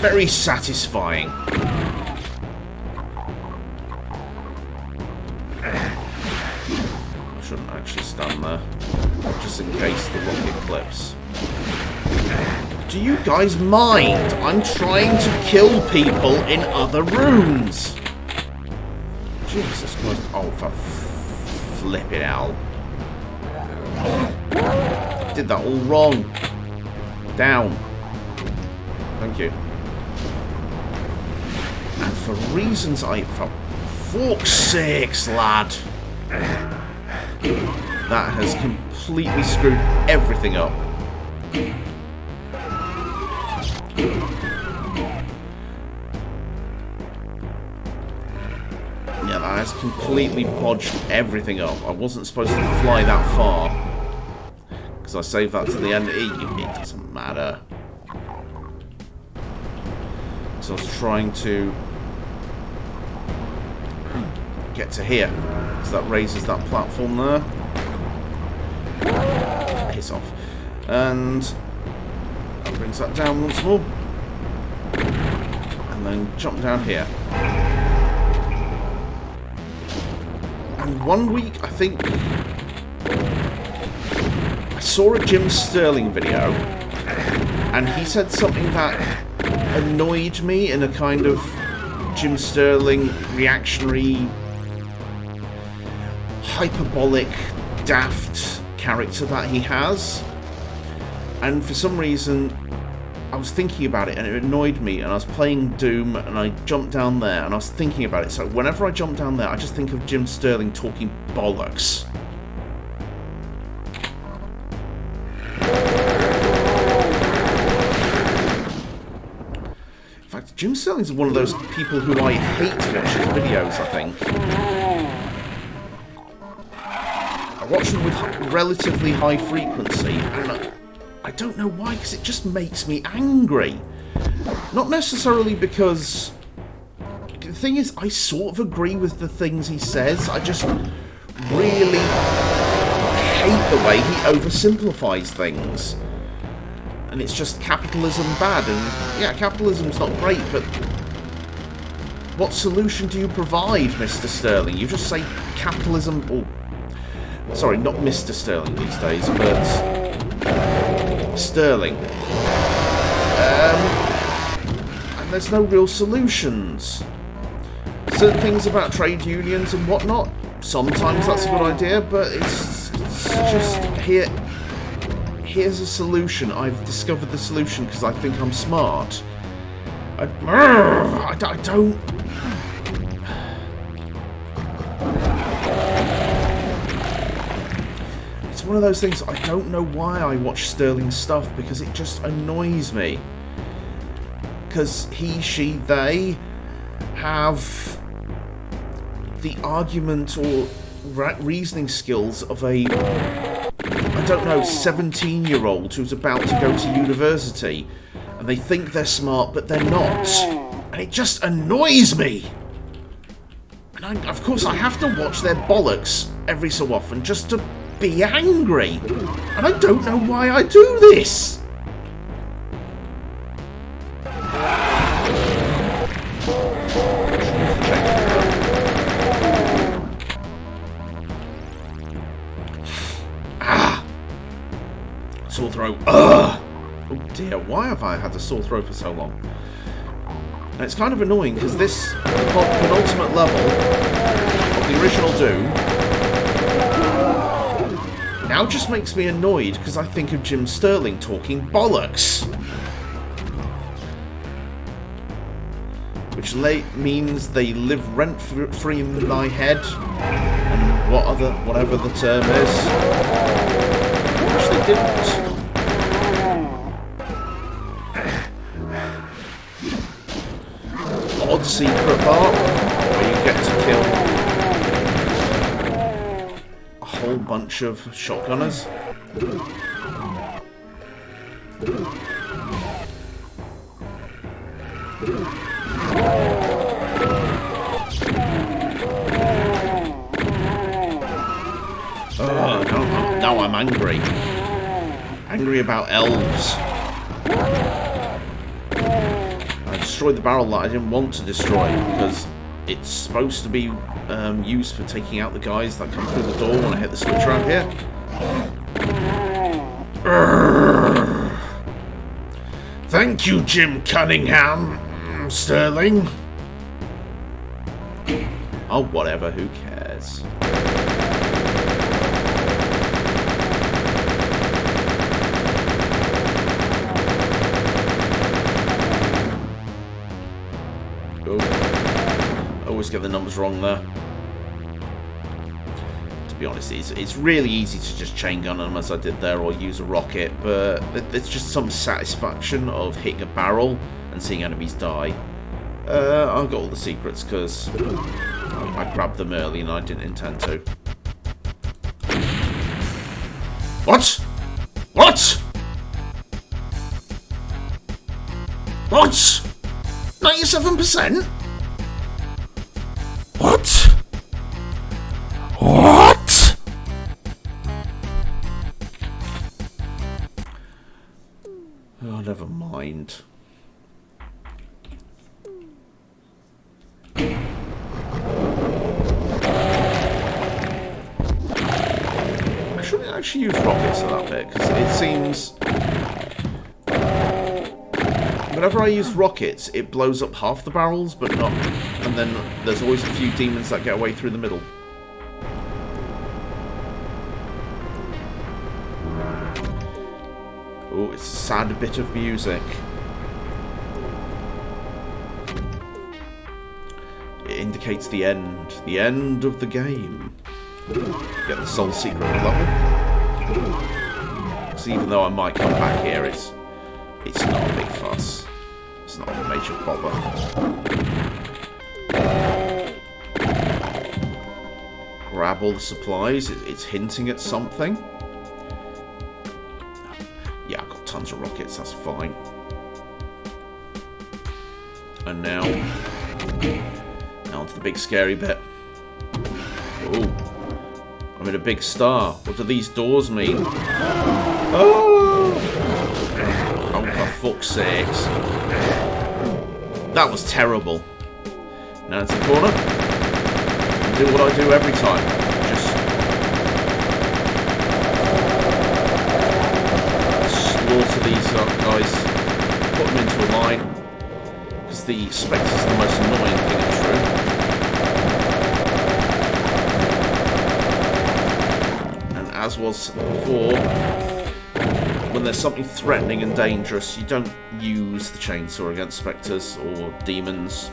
very satisfying. Shouldn't I? actually stand there, just in case the rocket clips. Do you guys mind? I'm trying to kill people in other rooms. Jesus Christ. Oh, for flipping hell. Did that all wrong. Down. Thank you. And for reasons for fork's sakes, lad. That has completely screwed everything up. Yeah, that has completely bodged everything up. I wasn't supposed to fly that far. Because I saved that to the end. It doesn't matter. So I was trying to get to here. So that raises that platform there. Piss off. And that brings that down once more. And then jump down here. And one week, I think, I saw a Jim Sterling video, and he said something that annoyed me in a kind of Jim Sterling reactionary, hyperbolic, daft character that he has. And for some reason, I was thinking about it and it annoyed me, and I was playing Doom and I jumped down there and I was thinking about it. So whenever I jump down there, I just think of Jim Sterling talking bollocks. In fact, Jim Sterling's one of those people who I hate to watch his videos, I think. I watch them with relatively high frequency, and I don't know why, because it just makes me angry. Not necessarily because... The thing is, I sort of agree with the things he says. I just really hate the way he oversimplifies things. And it's just capitalism bad. And yeah, capitalism's not great, but what solution do you provide, Mr. Sterling? You just say capitalism... or sorry, not Mr. Sterling these days, but... Sterling. And there's no real solutions. Certain things about trade unions and whatnot, sometimes that's a good idea, but it's just here's a solution. I've discovered the solution because I think I'm smart. I don't... It's one of those things, I don't know why I watch Sterling's stuff, because it just annoys me. Because he, she, they have the argument or reasoning skills of a, I don't know, 17-year-old who's about to go to university, and they think they're smart, but they're not. And it just annoys me. And of course I have to watch their bollocks every so often just to be angry, and I don't know why I do this. Sore throat. Ugh. Oh dear, why have I had a sore throat for so long? And it's kind of annoying because this penultimate level of the original Doom now just makes me annoyed because I think of Jim Sterling talking bollocks. Which means they live rent-free in my head, and whatever the term is. Which they didn't. Odd secret part where you get to kill a whole bunch of shotgunners. Now I'm angry. Angry about elves. I destroyed the barrel that I didn't want to destroy because it's supposed to be used for taking out the guys that come through the door when I hit the switch around here. Thank you, Jim Cunningham, Sterling. Oh, whatever, who cares? Oh, I always get the numbers wrong there. To be honest, it's really easy to just chain gun them as I did there, or use a rocket, but there's just some satisfaction of hitting a barrel and seeing enemies die. I've got all the secrets because I grabbed them early and I didn't intend to. What? What? What? 97%? What? What? Oh, never mind. I shouldn't actually use rockets at that bit, because it seems... Whenever I use rockets, it blows up half the barrels, but not... And then there's always a few demons that get away through the middle. Oh, it's a sad bit of music. It indicates the end of the game. Get the soul secret level. So even though I might come back here, it's not a big fuss. It's not a major bother. Grab all the supplies. It's hinting at something. Yeah, I've got tons of rockets. That's fine. And now onto the big scary bit. Oh, I'm in a big star. What do these doors mean? Oh, for fuck's sakes. That was terrible. Now into the corner. And do what I do every time. Just slaughter these guys. Put them into a line. Because the spectres are the most annoying thing in this room. And as was before, when there's something threatening and dangerous, you don't use the chainsaw against spectres or demons.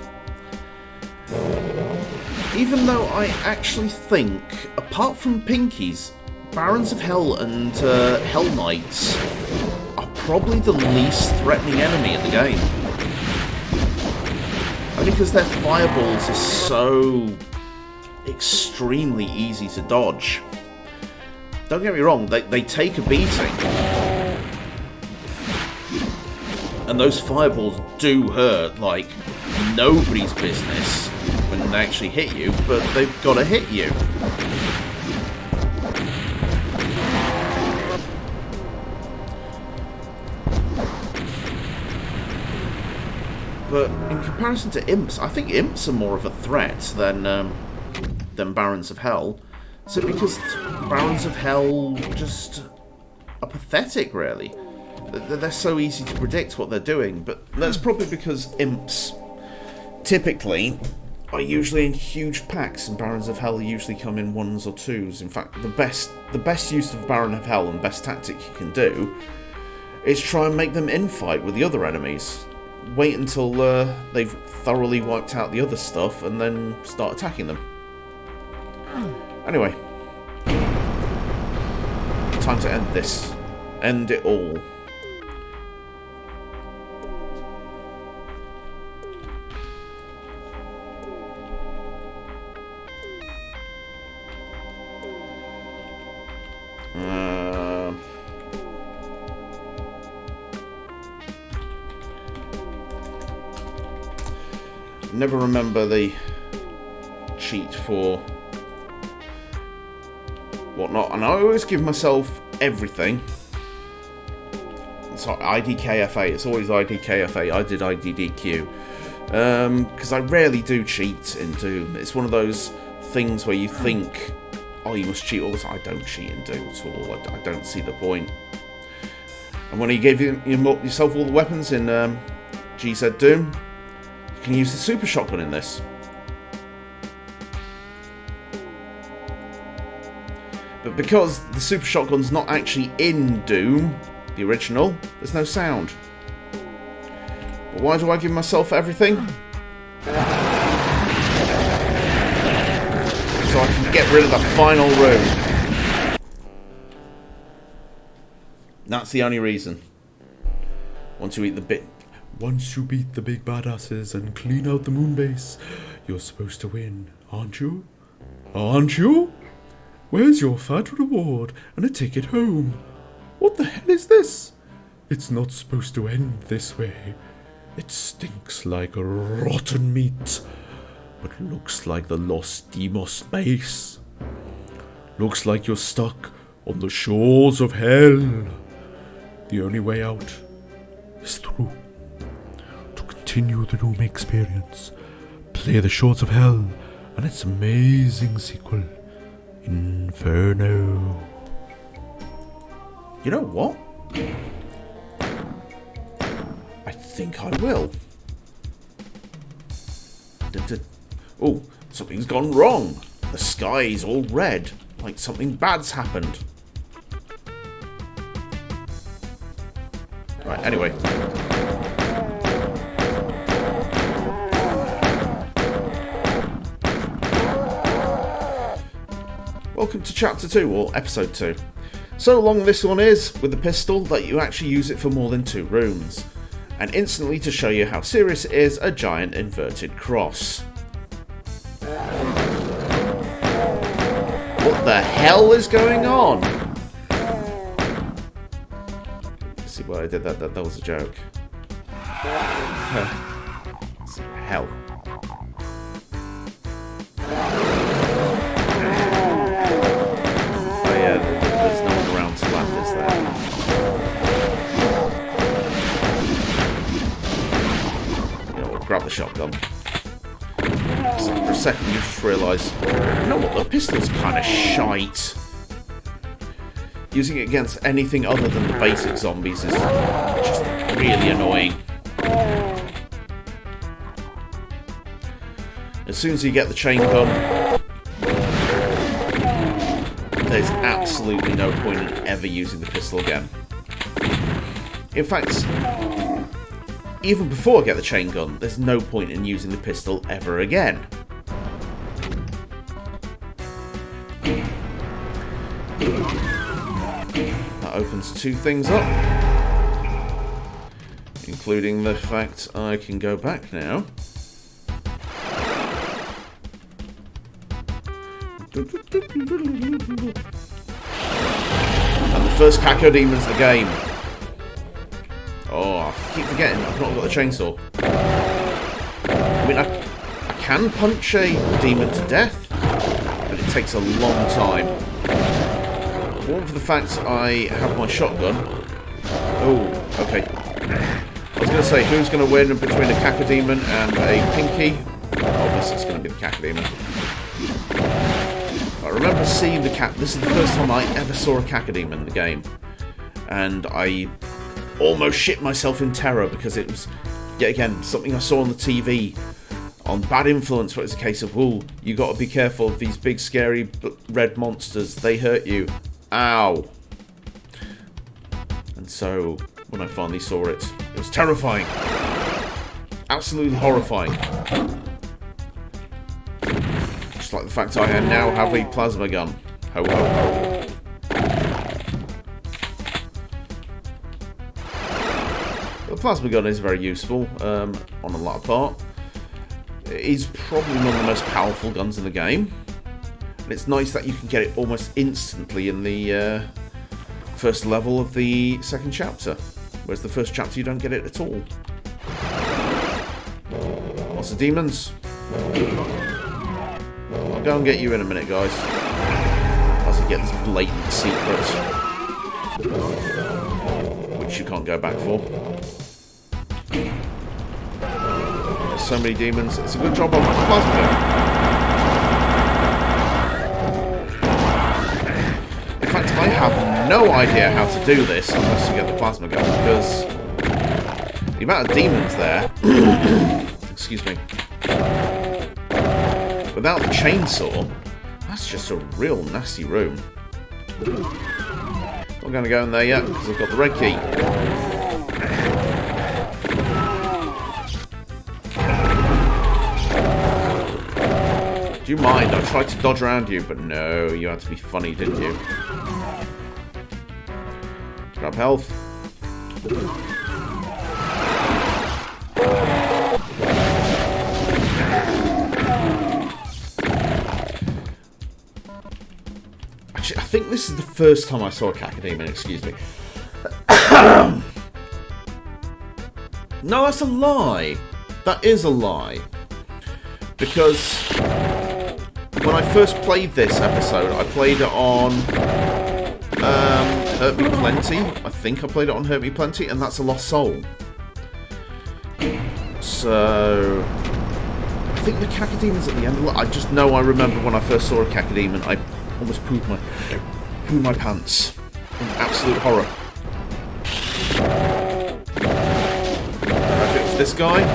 Even though I actually think, apart from Pinkies, Barons of Hell and Hell Knights are probably the least threatening enemy in the game. Only because their fireballs is so extremely easy to dodge. Don't get me wrong, they take a beating. And those fireballs do hurt like nobody's business when they actually hit you, but they've got to hit you. But in comparison to imps, I think imps are more of a threat than Barons of Hell. Simply because Barons of Hell just are pathetic, really. They're so easy to predict what they're doing, but that's probably because imps typically are usually in huge packs, and Barons of Hell usually come in ones or twos. In fact, the best use of Baron of Hell and best tactic you can do is try and make them infight with the other enemies. Wait until they've thoroughly wiped out the other stuff, and then start attacking them. Anyway, time to end this. End it all. Never remember the cheat for whatnot, and I always give myself everything. So IDKFA, it's always IDKFA. I did IDDQ. Because I rarely do cheat in Doom. It's one of those things where you think, oh, you must cheat all the time. I don't cheat in Doom at all. I don't see the point. And when you gave yourself all the weapons in GZDoom, you can use the super shotgun in this. But because the super shotgun's not actually in Doom, the original, there's no sound. But why do I give myself everything? So I can get rid of the final room. That's the only reason. Once you beat the big badasses and clean out the moon base, you're supposed to win, aren't you? Aren't you? Where's your fat reward and a ticket home? What the hell is this? It's not supposed to end this way. It stinks like rotten meat, but looks like the lost Demos base. Looks like you're stuck on the shores of hell. The only way out is through. To continue the Doom experience, play the Shores of Hell and its amazing sequel, Inferno. You know what? I think I will. Oh, something's gone wrong. The sky's all red, like something bad's happened. Right, anyway. Welcome to Chapter 2, or Episode 2. So long this one is, with the pistol, that you actually use it for more than 2 rooms. And instantly, to show you how serious it is, a giant inverted cross. What the hell is going on? See what I did? That was a joke. Hell. Oh yeah, there's no one around to laugh, is there? You know, grab the shotgun. So for a second you just realise, you know what, the pistol's kind of shite. Using it against anything other than the basic zombies is just really annoying. As soon as you get the chain gun, there's absolutely no point in ever using the pistol again. In fact, even before I get the chain gun, there's no point in using the pistol ever again. That opens 2 things up, including the fact I can go back now. And the first Caco Demon's the game. Oh, I keep forgetting I've not got the chainsaw. I mean, I can punch a demon to death, but it takes a long time. One for the fact I have my shotgun. Oh, okay. I was going to say, who's going to win between a Cacodemon and a Pinky? Obviously, it's going to be the Cacodemon. I remember seeing the cat. This is the first time I ever saw a Cacodemon in the game, and I almost shit myself in terror because it was, yet again, something I saw on the TV on Bad Influence, where it's a case of, oh, you got to be careful of these big scary red monsters. They hurt you. Ow. And so when I finally saw it, it was terrifying. Absolutely horrifying. Just like the fact I now have a plasma gun. Ho ho ho. The plasma gun is very useful on a lot of part. It is probably one of the most powerful guns in the game. And it's nice that you can get it almost instantly in the first level of the second chapter. Whereas the first chapter you don't get it at all. Lots of demons. I'll go and get you in a minute, guys. As I get this blatant secret, which you can't go back for. As so many demons. It's a good job of plasma gun. In fact, I have no idea how to do this unless you get the plasma gun, because the amount of demons there... excuse me. Without the chainsaw, that's just a real nasty room. Not going to go in there yet, because I've got the red key. Do you mind? I tried to dodge around you, but no, you had to be funny, didn't you? Grab health. Actually, I think this is the first time I saw a cacodemon, excuse me. No, that's a lie. That is a lie. Because when I first played this episode, I played it on Hurt Me Plenty. I think I played it on Hurt Me Plenty, and that's a lost soul. So I think the cacodemons at the end. I just know I remember when I first saw a cacodemon, I almost pooed my pants in absolute horror. I don't know if it was this guy.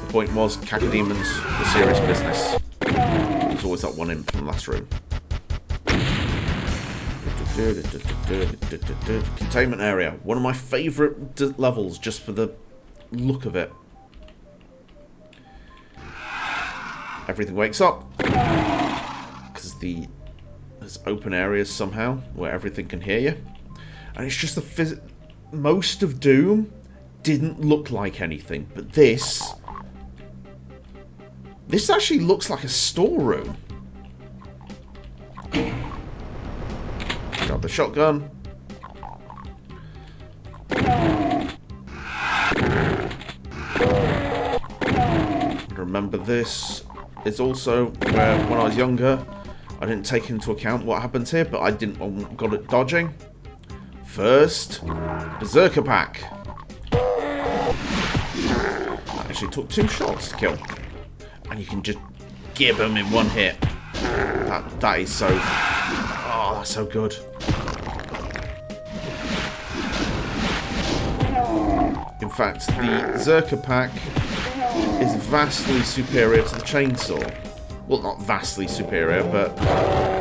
The point was, cacodemons were serious business. There's always that one in from the last room. Containment area. One of my favourite levels, just for the look of it. Everything wakes up. Because there's open areas somehow where everything can hear you. And it's just the most of Doom didn't look like anything. But this actually looks like a storeroom. Got the shotgun. Remember, this is also where, when I was younger, I didn't take into account what happens here, but I got it dodging. First, Berserker Pack. That actually took 2 shots to kill. And you can just gib them in one hit. That is so... Oh, that's so good. In fact, the Berserker Pack is vastly superior to the chainsaw. Well, not vastly superior, but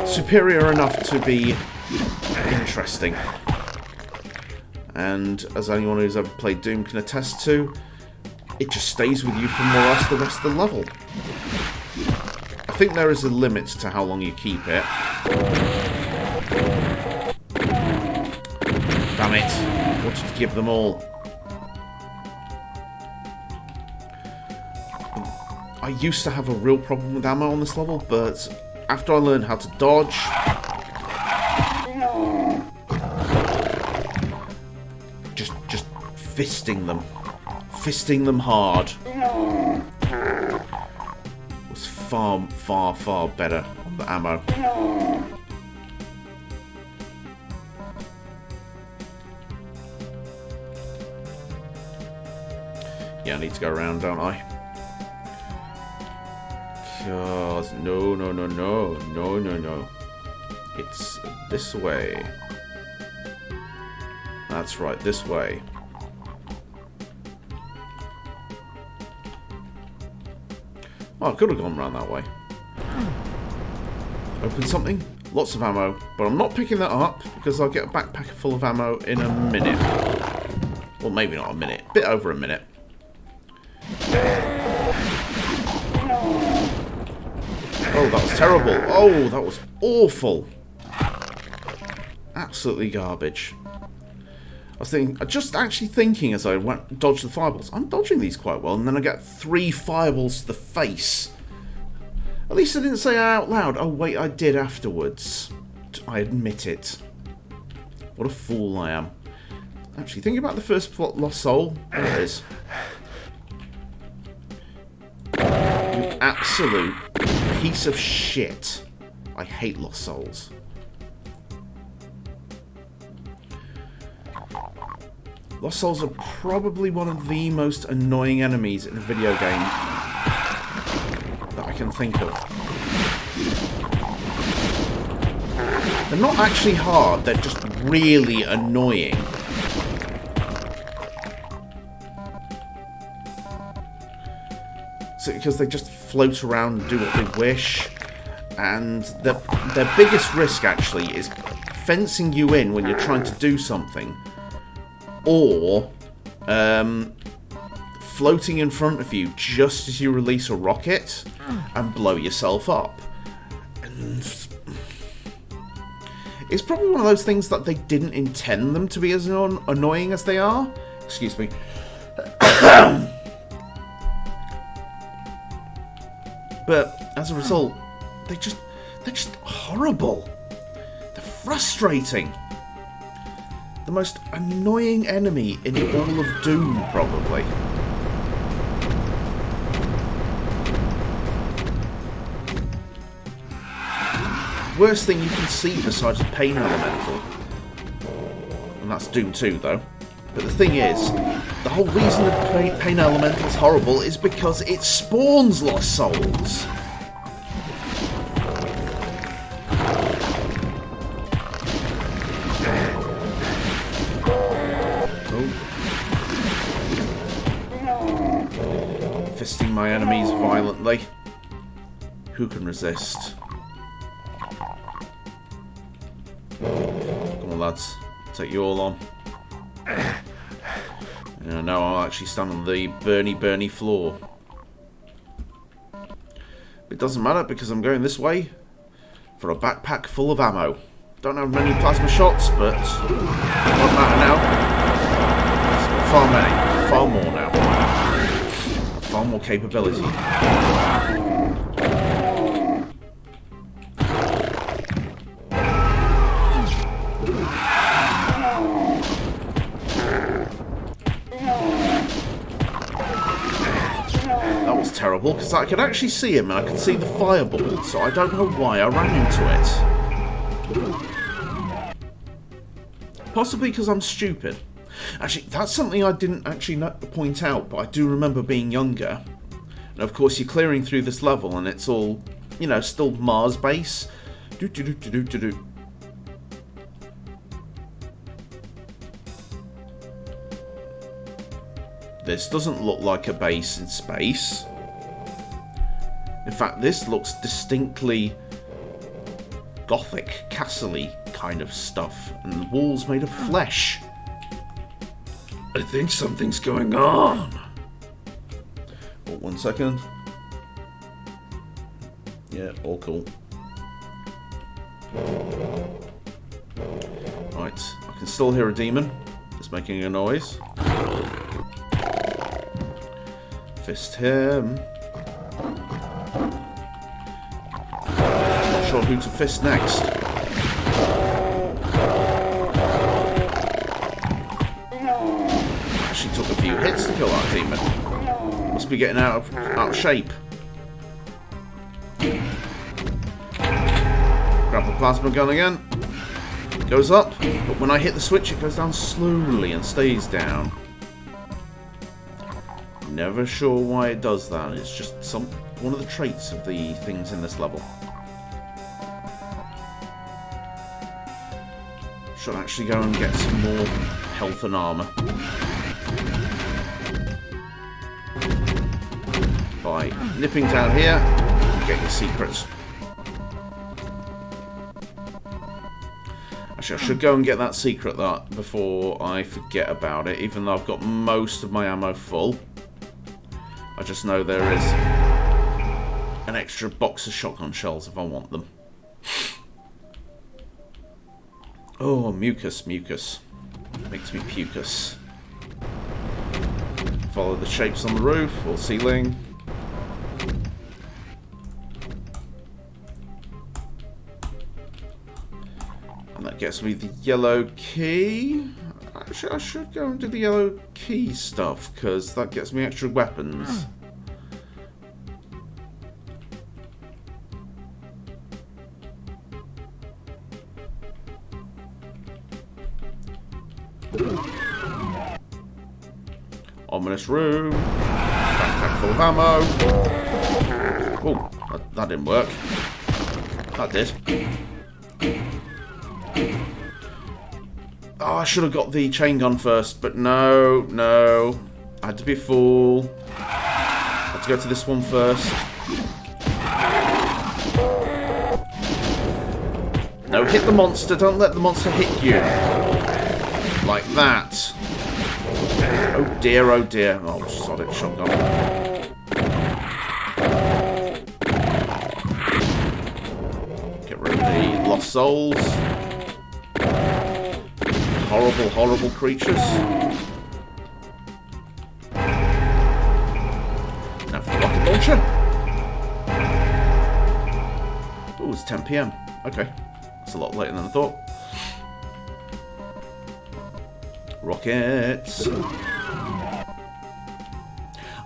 superior enough to be interesting. And as anyone who's ever played Doom can attest to, it just stays with you for more or less the rest of the level. I think there is a limit to how long you keep it. Damn it. I wanted to give them all. I used to have a real problem with ammo on this level, but after I learned how to dodge, just fisting them hard was far, far, far better on the ammo. Yeah, I need to go around, don't I? Because no. It's this way. That's right, this way. Oh, I could have gone around that way. Open something. Lots of ammo. But I'm not picking that up because I'll get a backpack full of ammo in a minute. Well, maybe not a minute. A bit over a minute. Oh, that was terrible. Oh, that was awful. Absolutely garbage. I was actually thinking as I dodged the fireballs, I'm dodging these quite well, and then I get 3 fireballs to the face. At least I didn't say it out loud. Oh wait, I did afterwards. I admit it. What a fool I am. Actually, think about the first lost soul. There it is. You absolute piece of shit. I hate lost souls. Lost Souls are probably one of the most annoying enemies in a video game that I can think of. They're not actually hard, they're just really annoying. So, because they just float around and do what they wish. And their biggest risk, actually, is fencing you in when you're trying to do something. Or floating in front of you just as you release a rocket and blow yourself up. And it's probably one of those things that they didn't intend them to be as annoying as they are. Excuse me. But as a result, they're just horrible. They're frustrating. The most annoying enemy in all of Doom, probably. Worst thing you can see besides the Pain Elemental. And that's Doom 2, though. But the thing is, the whole reason the Pain Elemental is horrible is because it spawns Lost Souls. Fisting my enemies violently. Who can resist? Come on, lads. Take you all on. Now I'll actually stand on the burny floor. It doesn't matter because I'm going this way for a backpack full of ammo. Don't have many plasma shots, but it doesn't matter now. Far more now. Far more capability. That was terrible because I could actually see him and I could see the fireball, so I don't know why I ran into it. Possibly because I'm stupid. Actually, that's something I didn't actually point out, but I do remember being younger. And of course, you're clearing through this level, and it's all, you know, still Mars base. This doesn't look like a base in space. In fact, this looks distinctly gothic, castle-y kind of stuff, and the walls made of flesh. I think something's going on. Oh, 1 second. Yeah, all cool. Right, I can still hear a demon. It's making a noise. Fist him. Not sure who to fist next. Actually took a few hits to kill that demon. Must be getting out of shape. Grab the plasma gun again. Goes up, but when I hit the switch it goes down slowly and stays down. Never sure why it does that. It's just one of the traits of the things in this level. Should actually go and get some more health and armor by nipping down here and getting secrets. Actually, I should go and get that secret before I forget about it, even though I've got most of my ammo full. I just know there is an extra box of shotgun shells if I want them. Oh, mucus. Makes me pucus. Follow the shapes on the roof or ceiling. And that gets me the yellow key. Actually, I should go and do the yellow key stuff, because that gets me extra weapons. Ominous room. Backpack full of ammo. Oh, that didn't work. That did. Oh, I should have got the chain gun first, but no. I had to be a fool. I had to go to this one first. No, hit the monster. Don't let the monster hit you. Like that. Oh dear, oh dear. Oh, sod it, shotgun. Get rid of the lost souls. Horrible, horrible creatures. Now for the rocket launcher. Oh, it's 10 PM. Okay. That's a lot later than I thought. Rockets.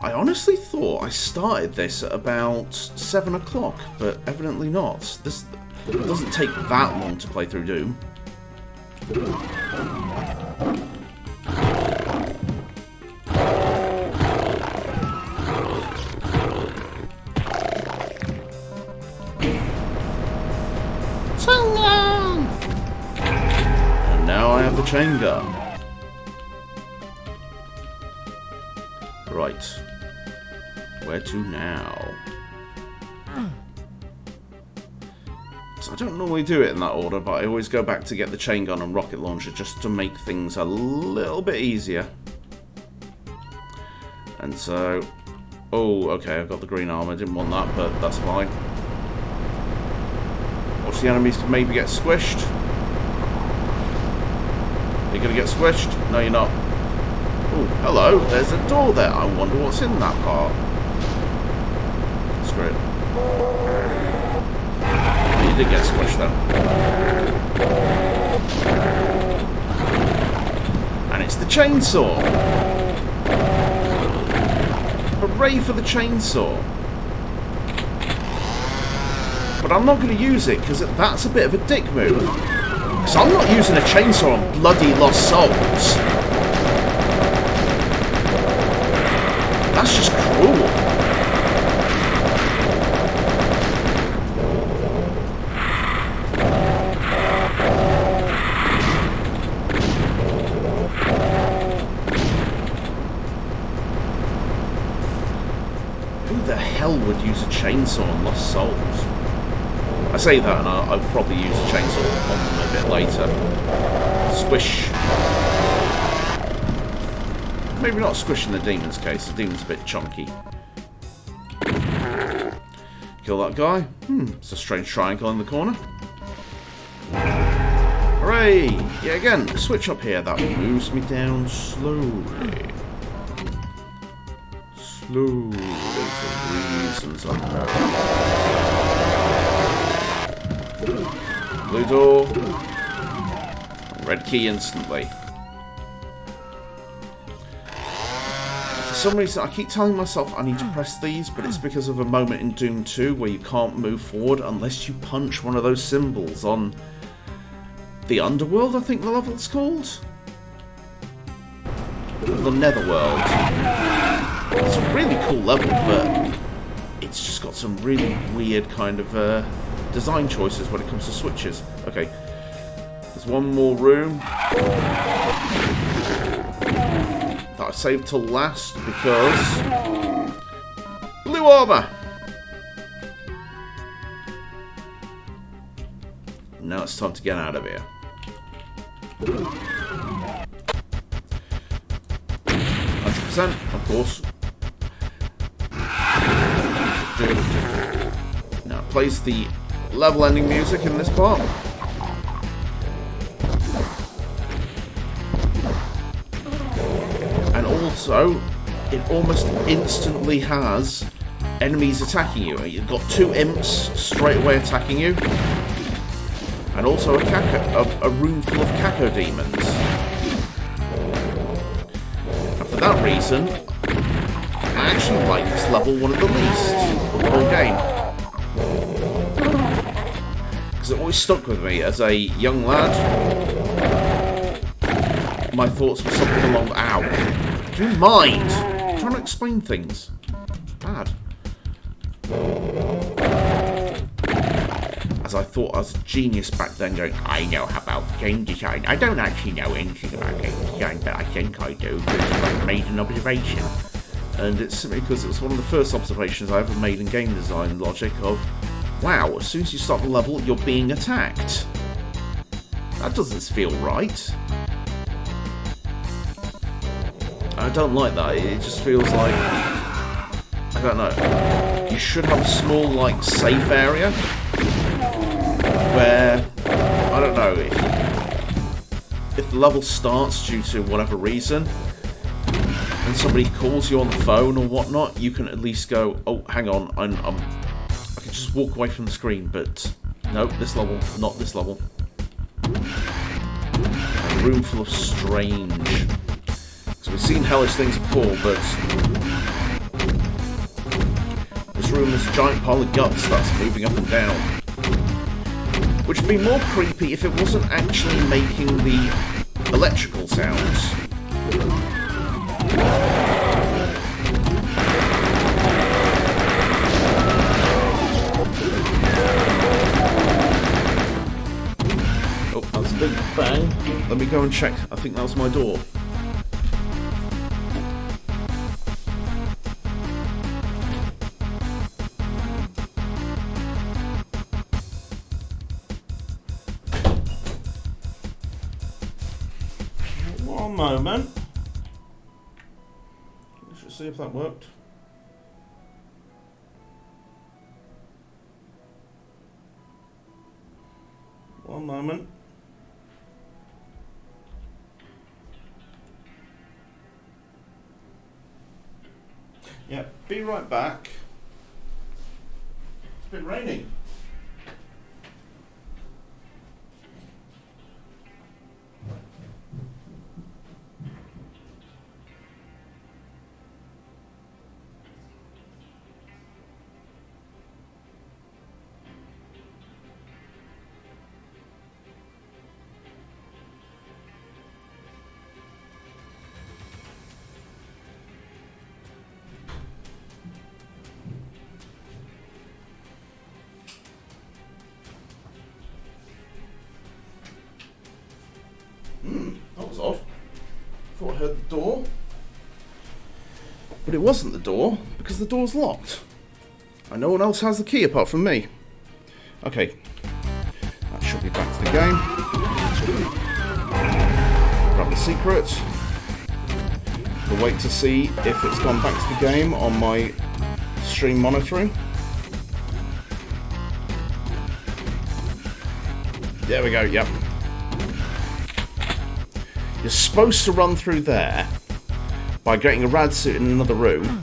I honestly thought I started this at about 7 o'clock, but evidently not. This doesn't take that long to play through Doom. And now I have the chain gun. Right. Where to now? So I don't normally do it in that order, but I always go back to get the chain gun and rocket launcher just to make things a little bit easier. And so... Oh, okay, I've got the green armor. Didn't want that, but that's fine. Watch the enemies can maybe get squished. Are you going to get squished? No, you're not. Oh, hello. There's a door there. I wonder what's in that part. Screw it. You did get squished though. And it's the chainsaw. Hooray for the chainsaw. But I'm not going to use it because that's a bit of a dick move. So I'm not using a chainsaw on bloody lost souls. That's just cruel. Who the hell would use a chainsaw on lost souls? I say that and I'll probably use a chainsaw on them a bit later. Squish. Maybe not squish in the demon's case. The demon's a bit chunky. Kill that guy. It's a strange triangle in the corner. Hooray! Yeah, again, a switch up here that moves me down slowly. Slowly for reasons unknown. Blue door. Red key instantly. For some reason, I keep telling myself I need to press these, but it's because of a moment in Doom 2 where you can't move forward unless you punch one of those symbols on the Underworld, I think the level's called? The Netherworld. It's a really cool level, but it's just got some really weird kind of design choices when it comes to switches. Okay, there's one more room that I saved till last because blue armor. Now it's time to get out of here. 100%, of course. Now it plays the level ending music in this part. And also, it almost instantly has enemies attacking you. You've got two imps straight away attacking you. And also a room full of caco demons. And for that reason, I actually like this level one of the least of the whole game. Because it always stuck with me as a young lad. My thoughts were something along... Ow. Do you mind? I'm trying to explain things. Bad. As I thought I was a genius back then, going, I know about game design. I don't actually know anything about game design, but I think I do because I made an observation. And it's simply because it was one of the first observations I ever made in game design logic of, wow, as soon as you start the level, you're being attacked. That doesn't feel right. I don't like that. It just feels like, I don't know. You should have a small, like, safe area where, I don't know, if the level starts due to whatever reason, and somebody calls you on the phone or whatnot, you can at least go, oh, hang on, I can just walk away from the screen, but no, this level, not this level. A room full of strange. So we've seen hellish things before, but this room is a giant pile of guts that's moving up and down. Which would be more creepy if it wasn't actually making the electrical sounds. Oh, that was a big bang. Let me go and check. I think that was my door. One moment. Let's see if that worked. One moment. Yeah, be right back. It's been raining. That was odd. Thought I heard the door. But it wasn't the door, because the door's locked. And no one else has the key apart from me. Okay. That should be back to the game. Grab the secret. We'll wait to see if it's gone back to the game on my stream monitoring. There we go, yep. You're supposed to run through there by getting a rad suit in another room,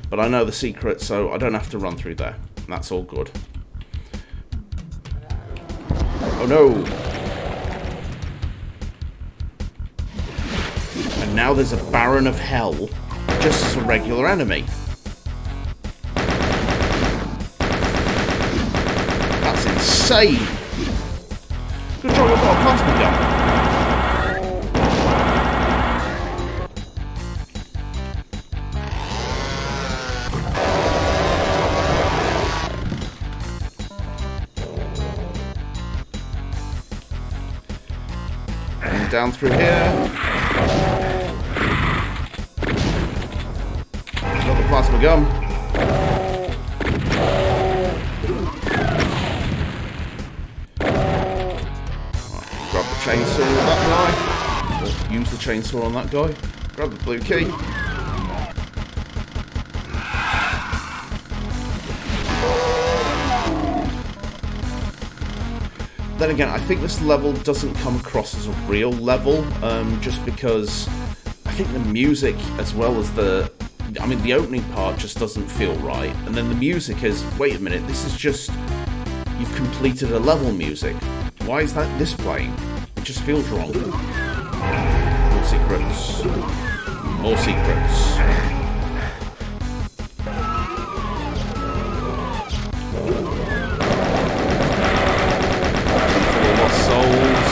but I know the secret, so I don't have to run through there. That's all good. Oh no! And now there's a Baron of Hell, just as a regular enemy. That's insane! Good job I've got a plasma gun. Down through here. Another plasma gun. Grab the chainsaw on that guy. Or use the chainsaw on that guy. Grab the blue key. Then again, I think this level doesn't come across as a real level, just because I think the music, as well as the opening part just doesn't feel right. And then the music is, wait a minute, this is just, you've completed a level music. Why is that this playing? It just feels wrong. More secrets. More secrets. Souls.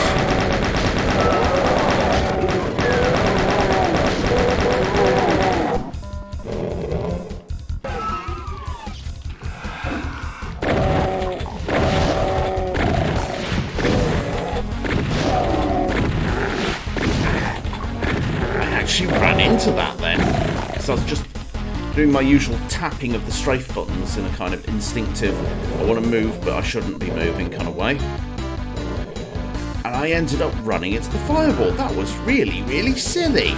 ran into that then, because I was just doing my usual tapping of the strafe buttons in a kind of instinctive, I want to move but I shouldn't be moving kind of way. And I ended up running into the fireball. That was really, really silly.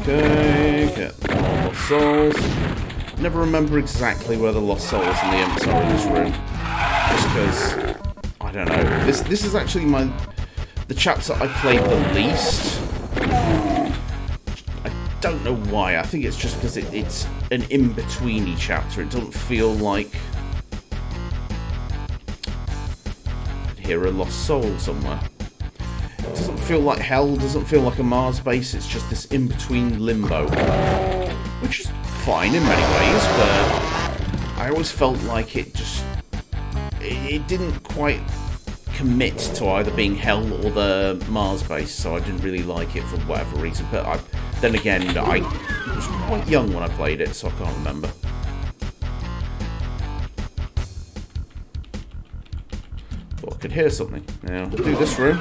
Okay, get the lost souls. Never remember exactly where the lost souls and the imps are in this room. Just because, I don't know. This is actually the chapter I played the least. I don't know why. I think it's just because it's an in-betweeny chapter. It doesn't feel like I can hear a lost soul somewhere. It doesn't feel like hell, doesn't feel like a Mars base, it's just this in-between limbo. Which is fine in many ways, but I always felt like it didn't quite commit to either being hell or the Mars base, so I didn't really like it for whatever reason. But then again, I was quite young when I played it, so I can't remember. Thought I could hear something. Now, I'll do this room.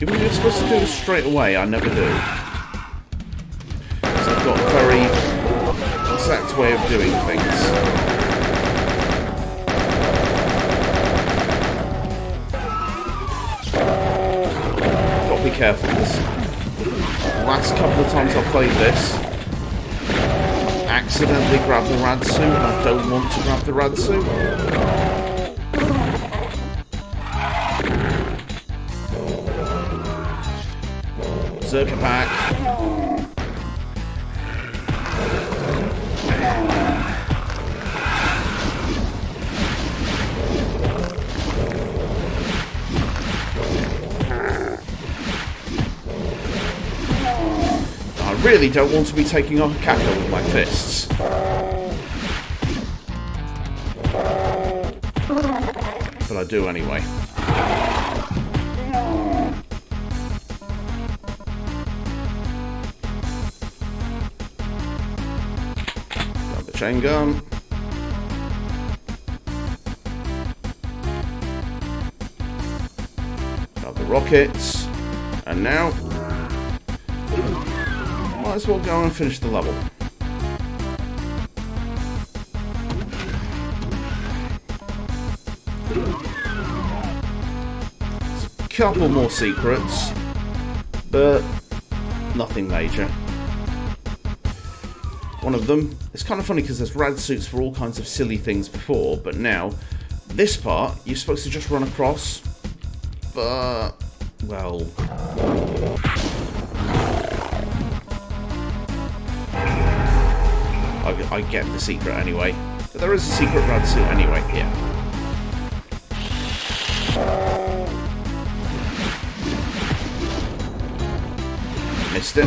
Even if you're supposed to do this straight away, I never do. So I've got a very exact way of doing things. Got to be careful, because the last couple of times I've played this, I've accidentally grabbed the rad suit, and I don't want to grab the rad suit. Berserker back. I really don't want to be taking on Kaka with my fists. But I do anyway. Chain gun. Got the rockets. And now, might as well go and finish the level. There's a couple more secrets, but nothing major. One of them, it's kind of funny because there's rad suits for all kinds of silly things before, but now, this part, you're supposed to just run across, but, well... I get the secret anyway. But there is a secret rad suit anyway, yeah. Missed it.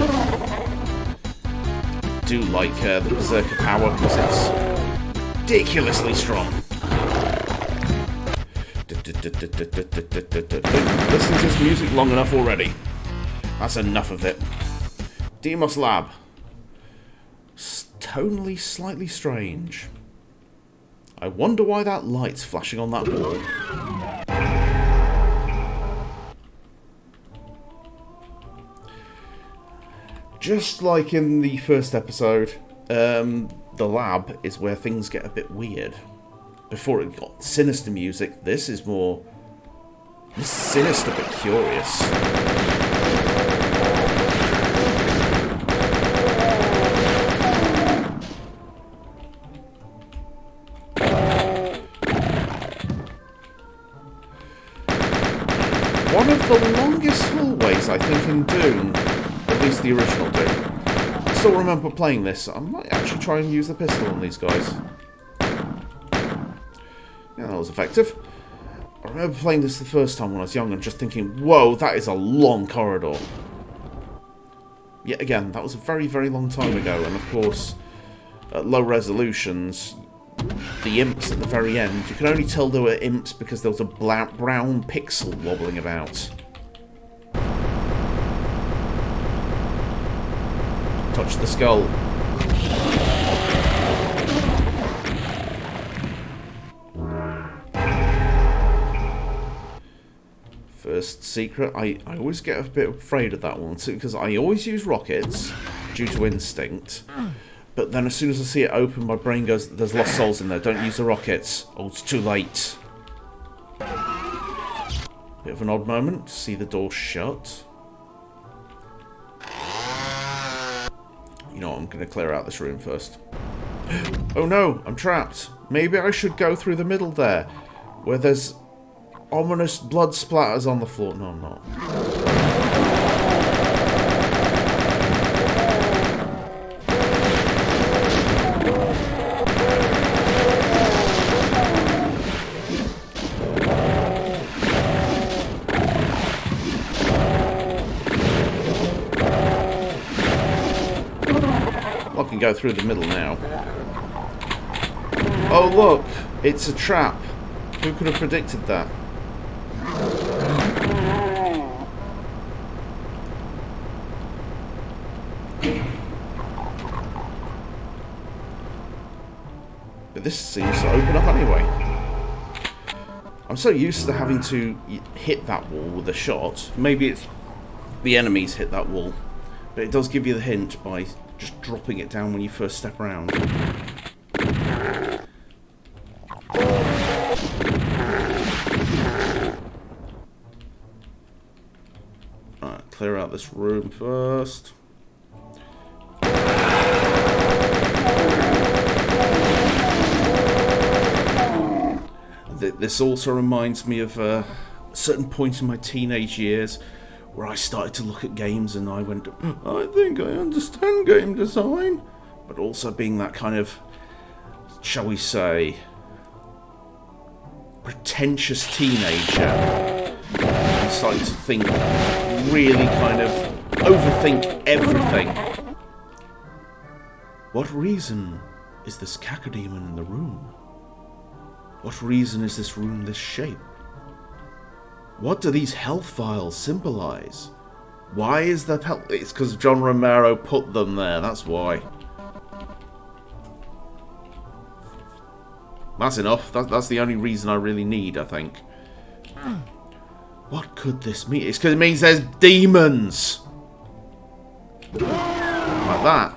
Do like the Berserker power because it's ridiculously strong. Listen to this music long enough already. That's enough of it. Demos Lab. Tonally slightly strange. I wonder why that light's flashing on that wall. Just like in the first episode, the lab is where things get a bit weird. Before it got sinister music, this is sinister but curious. One of the longest hallways, I think, in Doom. At least the original Doom. I still remember playing this. I might actually try and use the pistol on these guys. Yeah, that was effective. I remember playing this the first time when I was young and just thinking, whoa, that is a long corridor. Yet again, that was a very, very long time ago. And of course, at low resolutions, the imps at the very end, you can only tell they were imps because there was a brown pixel wobbling about. touch the skull. First secret. I always get a bit afraid of that one because I always use rockets due to instinct. But then as soon as I see it open, my brain goes, there's lost souls in there. Don't use the rockets. Oh, it's too late. Bit of an odd moment. See the door shut. You know what? I'm going to clear out this room first. Oh no, I'm trapped. Maybe I should go through the middle there, where there's ominous blood splatters on the floor. No, I'm not. I can go through the middle now. Oh look, it's a trap. Who could have predicted that? But this seems to open up anyway. I'm so used to having to hit that wall with a shot. Maybe it's the enemies hit that wall. But it does give you the hint by just dropping it down when you first step around. Alright, clear out this room first. This also reminds me of a certain point in my teenage years where I started to look at games and I went, I think I understand game design. But also being that kind of, shall we say, pretentious teenager. I'm starting to think, really kind of overthink everything. What reason is this cacodemon in the room? What reason is this room this shape? What do these health files symbolize? Why is that health? It's because John Romero put them there, that's why. That's enough. That's the only reason I really need, I think. What could this mean? It's because it means there's demons! Like that.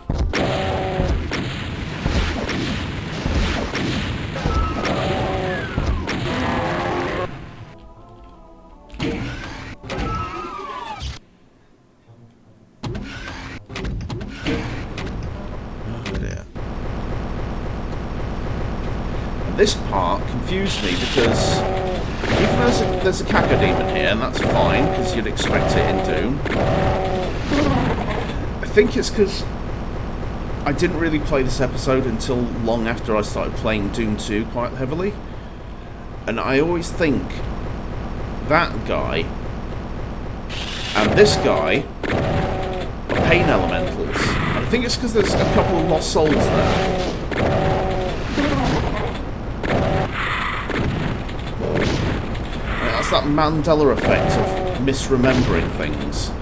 This part confused me because even though there's a cacodemon here, and that's fine because you'd expect it in Doom, I think it's because I didn't really play this episode until long after I started playing Doom 2 quite heavily, and I always think that guy and this guy are pain elementals. And I think it's because there's a couple of lost souls there. That Mandela effect of misremembering things,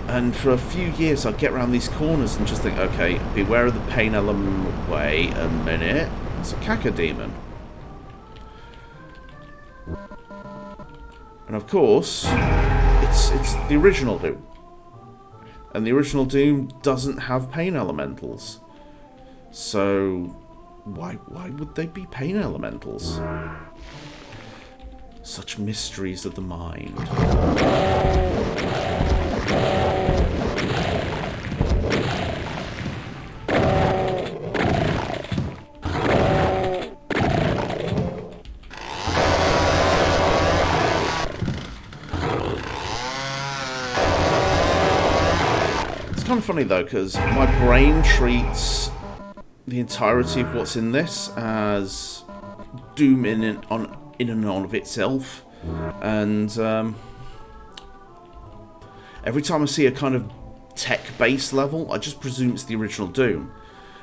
and for a few years I'd get around these corners and just think, okay, beware of the pain element. Wait a minute, it's a cacodemon. And of course it's the original Doom, and the original Doom doesn't have pain elementals, so why would they be pain elementals? Such mysteries of the mind. It's kind of funny though, because my brain treats the entirety of what's in this as Doom in and of itself, and every time I see a kind of tech-based level, I just presume it's the original Doom.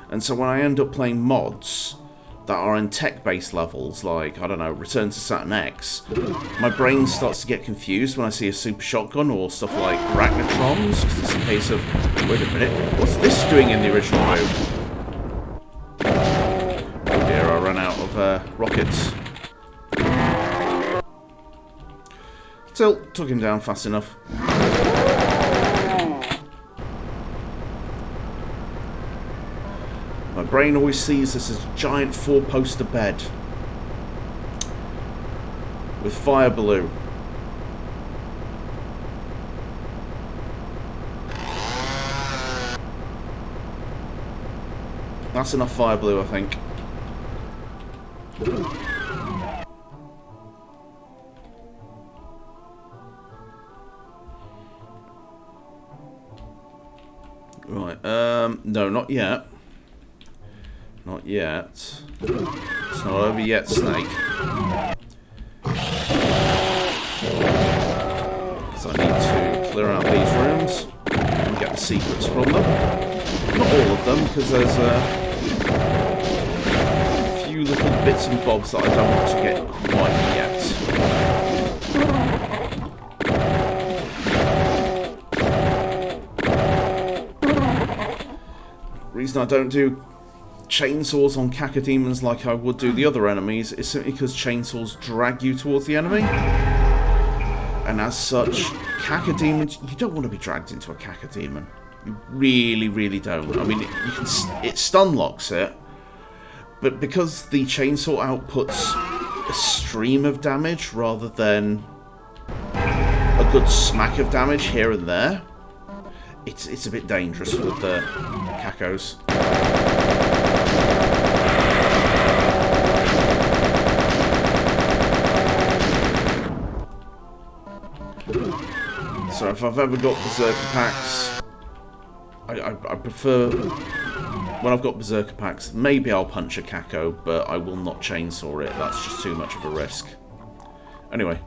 And so when I end up playing mods that are in tech-based levels, like, I don't know, Return to Saturn X, my brain starts to get confused when I see a super shotgun or stuff like Ragnatrons, because it's a case of, wait a minute, what's this doing in the original Doom? Oh dear, I ran out of rockets. Still, took him down fast enough. My brain always sees this as a giant 4-poster bed with fire blue. That's enough fire blue, I think. Right, no, not yet. Not yet. It's not over yet, Snake. Because I need to clear out these rooms and get the secrets from them. Not all of them, because there's a few little bits and bobs that I don't want to get quite yet. The reason I don't do chainsaws on cacodemons like I would do the other enemies is simply because chainsaws drag you towards the enemy. And as such, cacodemons, you don't want to be dragged into a cacodemon. You really, really don't. I mean, it stun locks it, but because the chainsaw outputs a stream of damage rather than a good smack of damage here and there, it's a bit dangerous with the cacos. So if I've ever got Berserker packs, I prefer, when I've got Berserker packs, maybe I'll punch a caco, but I will not chainsaw it. That's just too much of a risk. Anyway,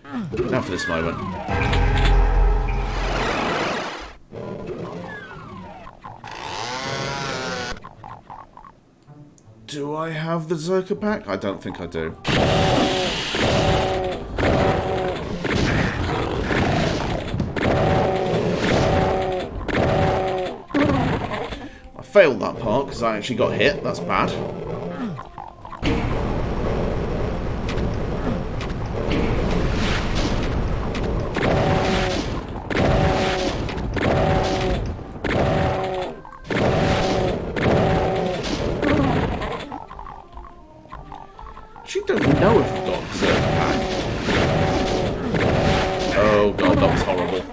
now for this moment. Do I have the Berserker pack? I don't think I do. Failed that part because I actually got hit. That's bad. Actually, don't know if I've got a Berserker pack. Oh god, that was horrible.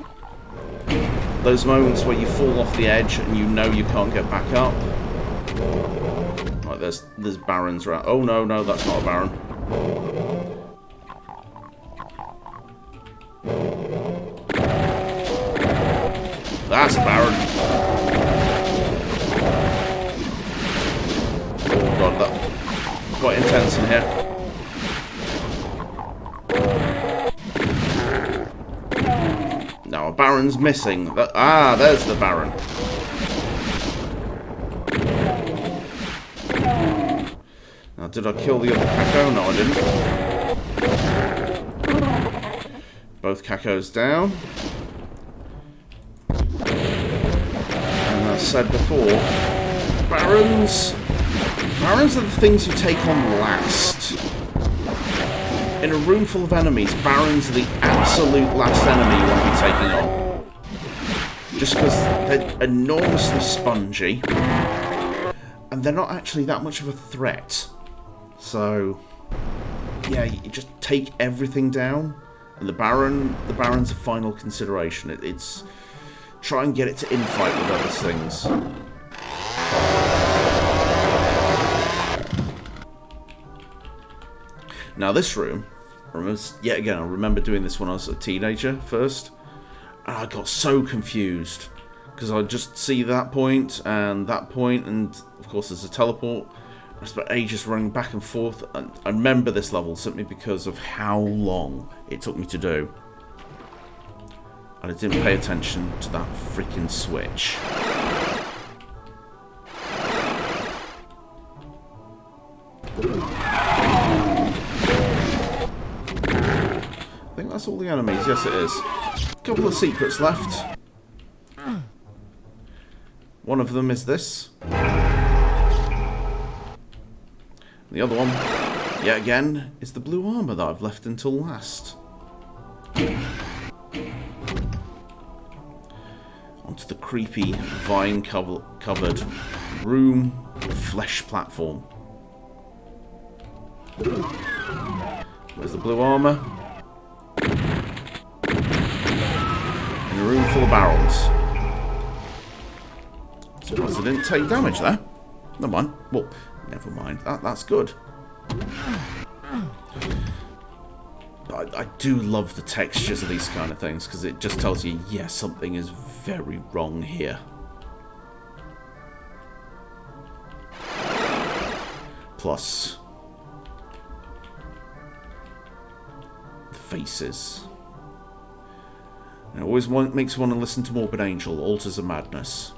Those moments where you fall off the edge and you know you can't get back up. Right, there's barons around. Oh no, that's not a baron. That's a baron. Oh god, that's quite intense in here. Now, a baron's missing. There's the baron. Now, did I kill the other caco? No, I didn't. Both cacos down. And as I said before, barons are the things you take on last. In a room full of enemies, barons are the absolute last enemy you want to be taking on. Just because they're enormously spongy, and they're not actually that much of a threat. So, yeah, you just take everything down, and the baron's a final consideration. It's try and get it to infight with other things. Now this room, yet again, I remember doing this when I was a teenager first, and I got so confused because I'd just see that point, and of course there's a teleport. I spent ages running back and forth, and I remember this level simply because of how long it took me to do. And I didn't pay attention to that freaking switch. I think that's all the enemies. Yes, it is. A couple of secrets left. One of them is this. The other one, yet again, is the blue armour that I've left until last. Onto the creepy, vine-covered room flesh platform. Where's the blue armour? In a room full of barrels. Surprised I didn't take damage there. Never mind. Well, never mind. That's good. I do love the textures of these kind of things, because it just tells you, yeah, something is very wrong here. Plus, the faces. It always makes one want to listen to Morbid Angel, Altars of Madness.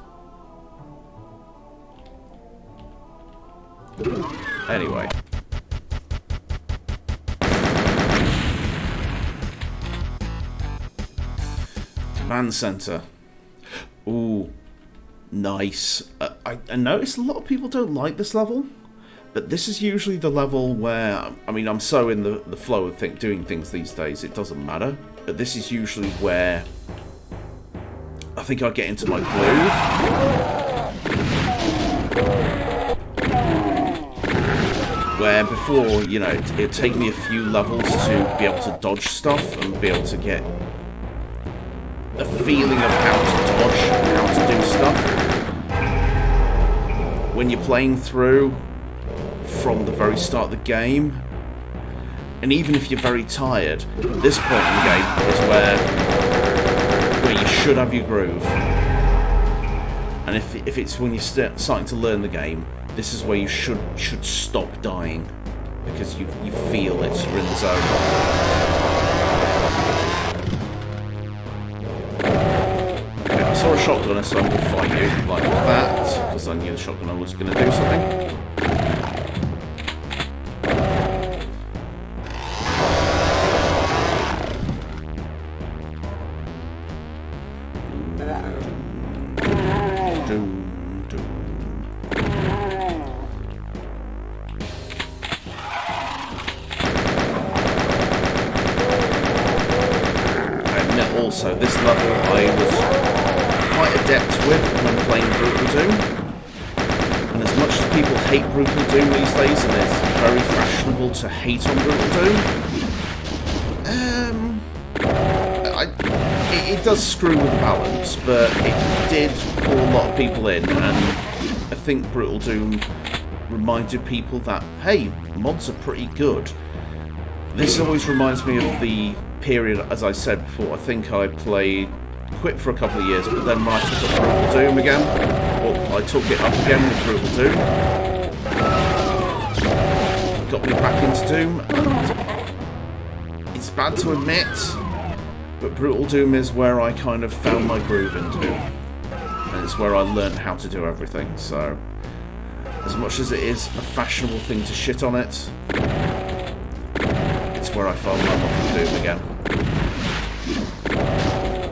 Anyway. Command Center. Ooh, nice. I noticed a lot of people don't like this level, but this is usually the level where, I mean, I'm so in the flow of doing things these days, it doesn't matter, but this is usually where I think I get into my groove. Where before, you know, it'd take me a few levels to be able to dodge stuff and be able to get a feeling of how to dodge and how to do stuff. When you're playing through from the very start of the game, and even if you're very tired, this point in the game is where you should have your groove. And if it's when you're starting to learn the game, this is where you should stop dying, because you feel it, you're in the zone. Okay, I saw a shotgunner, so I'm going to fight you like that, because I knew the shotgunner was going to do something. Also, this level I was quite adept with when playing Brutal Doom. And as much as people hate Brutal Doom these days, and it's very fashionable to hate on Brutal Doom, it does screw with the balance, but it did pull a lot of people in, and I think Brutal Doom reminded people that, hey, mods are pretty good. This always reminds me of the period, as I said before, I think I quit for a couple of years, but then when I took up Brutal Doom again, well, I took it up again with Brutal Doom, got me back into Doom, and it's bad to admit, but Brutal Doom is where I kind of found my groove in Doom, and it's where I learned how to do everything. So as much as it is a fashionable thing to shit on it, it's where I fell in love with Doom again.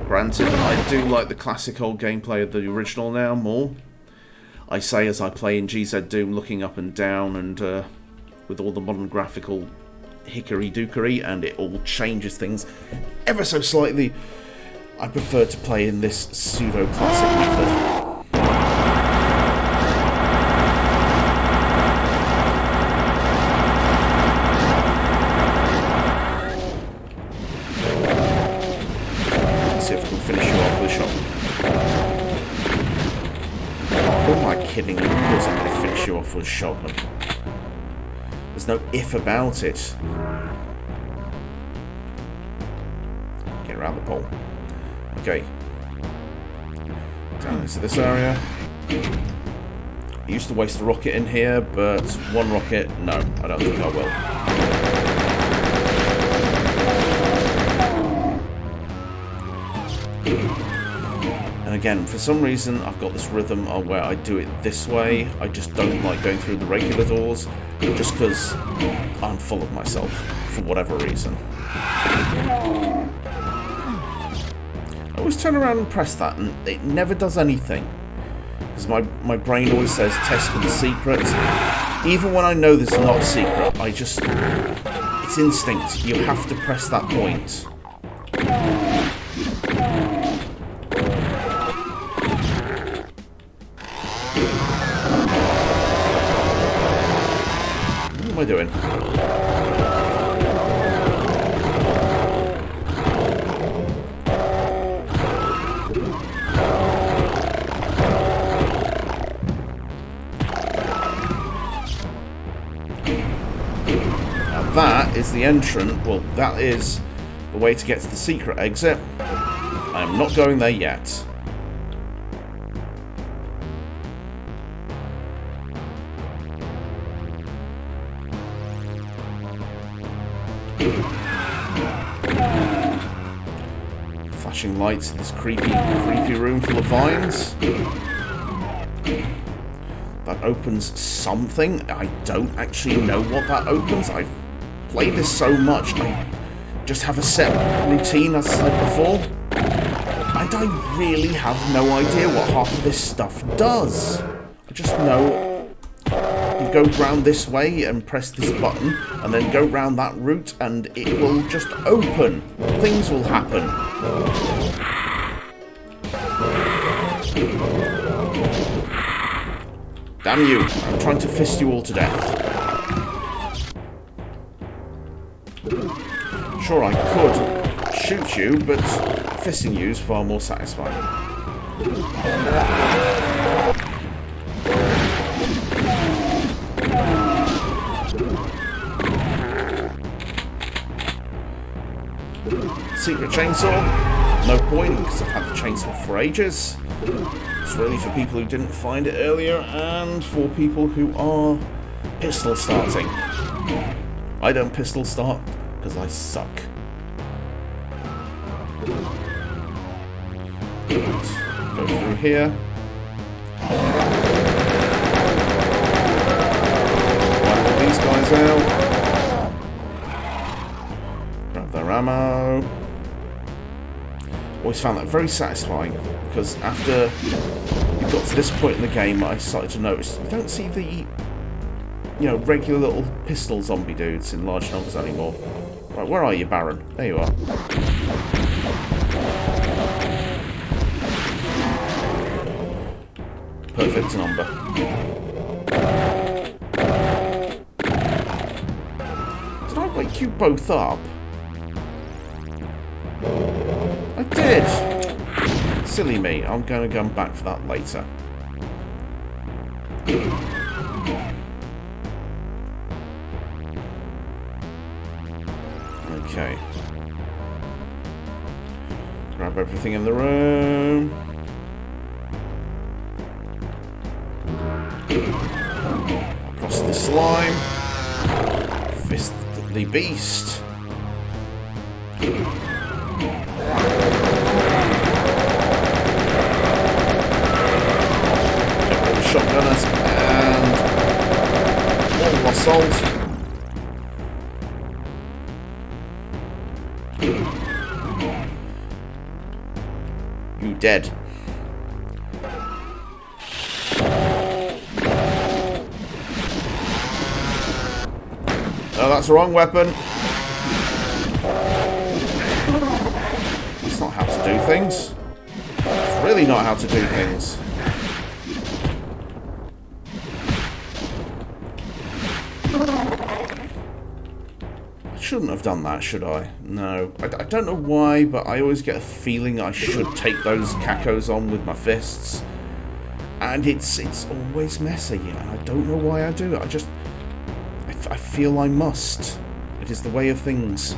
Granted, I do like the classic old gameplay of the original now more. I say as I play in GZDoom, looking up and down, and with all the modern graphical hickory-dookery, and it all changes things ever so slightly, I prefer to play in this pseudo-classic method. Kidding you, of course I'm going to finish you off with shotgun. There's no if about it. Get around the pole. Okay. Down into this area. I used to waste a rocket in here, but one rocket, no, I don't think I will. And again, for some reason, I've got this rhythm of where I do it this way. I just don't like going through the regular doors, just because I'm full of myself, for whatever reason. I always turn around and press that, and it never does anything. Because my brain always says, test for the secret. Even when I know there's not a secret, it's instinct. You have to press that point. What am I doing? That is the entrance. Well, that is the way to get to the secret exit. I am not going there yet. Flashing lights in this creepy room full of vines. That opens something. I don't actually know what that opens. I've played this so much, I just have a set routine, as I said before, and I really have no idea what half of this stuff does. I just know you go round this way and press this button, and then go round that route, and it will just open. Things will happen. Damn you, I'm trying to fist you all to death. Sure, I could shoot you, but fisting you is far more satisfying. Secret chainsaw? No point, because I've had the chainsaw for ages. It's really for people who didn't find it earlier, and for people who are pistol starting. I don't pistol start, because I suck. Let's go through here. Wipe all these guys out. Grab their ammo. Always found that very satisfying, because after we got to this point in the game, I started to notice you don't see the, regular little pistol zombie dudes in large numbers anymore. Right, where are you, Baron? There you are. Perfect number. Did I wake you both up? I did! Silly me. I'm going to come back for that later. Okay. Grab everything in the room. Across the slime. Fist the beast. Shotgunners and all assault. You dead. Oh, that's the wrong weapon. It's not how to do things. It's really not how to do things. Shouldn't have done that, should I? No. I don't know why, but I always get a feeling I should take those cacos on with my fists. And it's always messy, and I don't know why I do it. I feel I must. It is the way of things.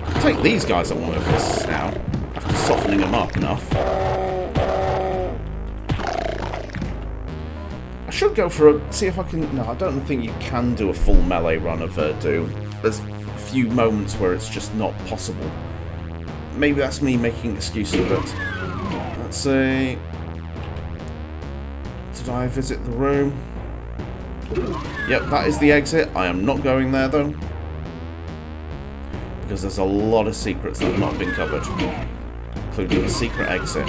I'll take these guys on one of fists now, after softening them up enough. I should go for see if I can... No, I don't think you can do a full melee run of Doom. There's a few moments where it's just not possible. Maybe that's me making excuses, but... Let's see... Did I visit the room? Yep, that is the exit. I am not going there, though. Because there's a lot of secrets that have not been covered. Including the secret exit.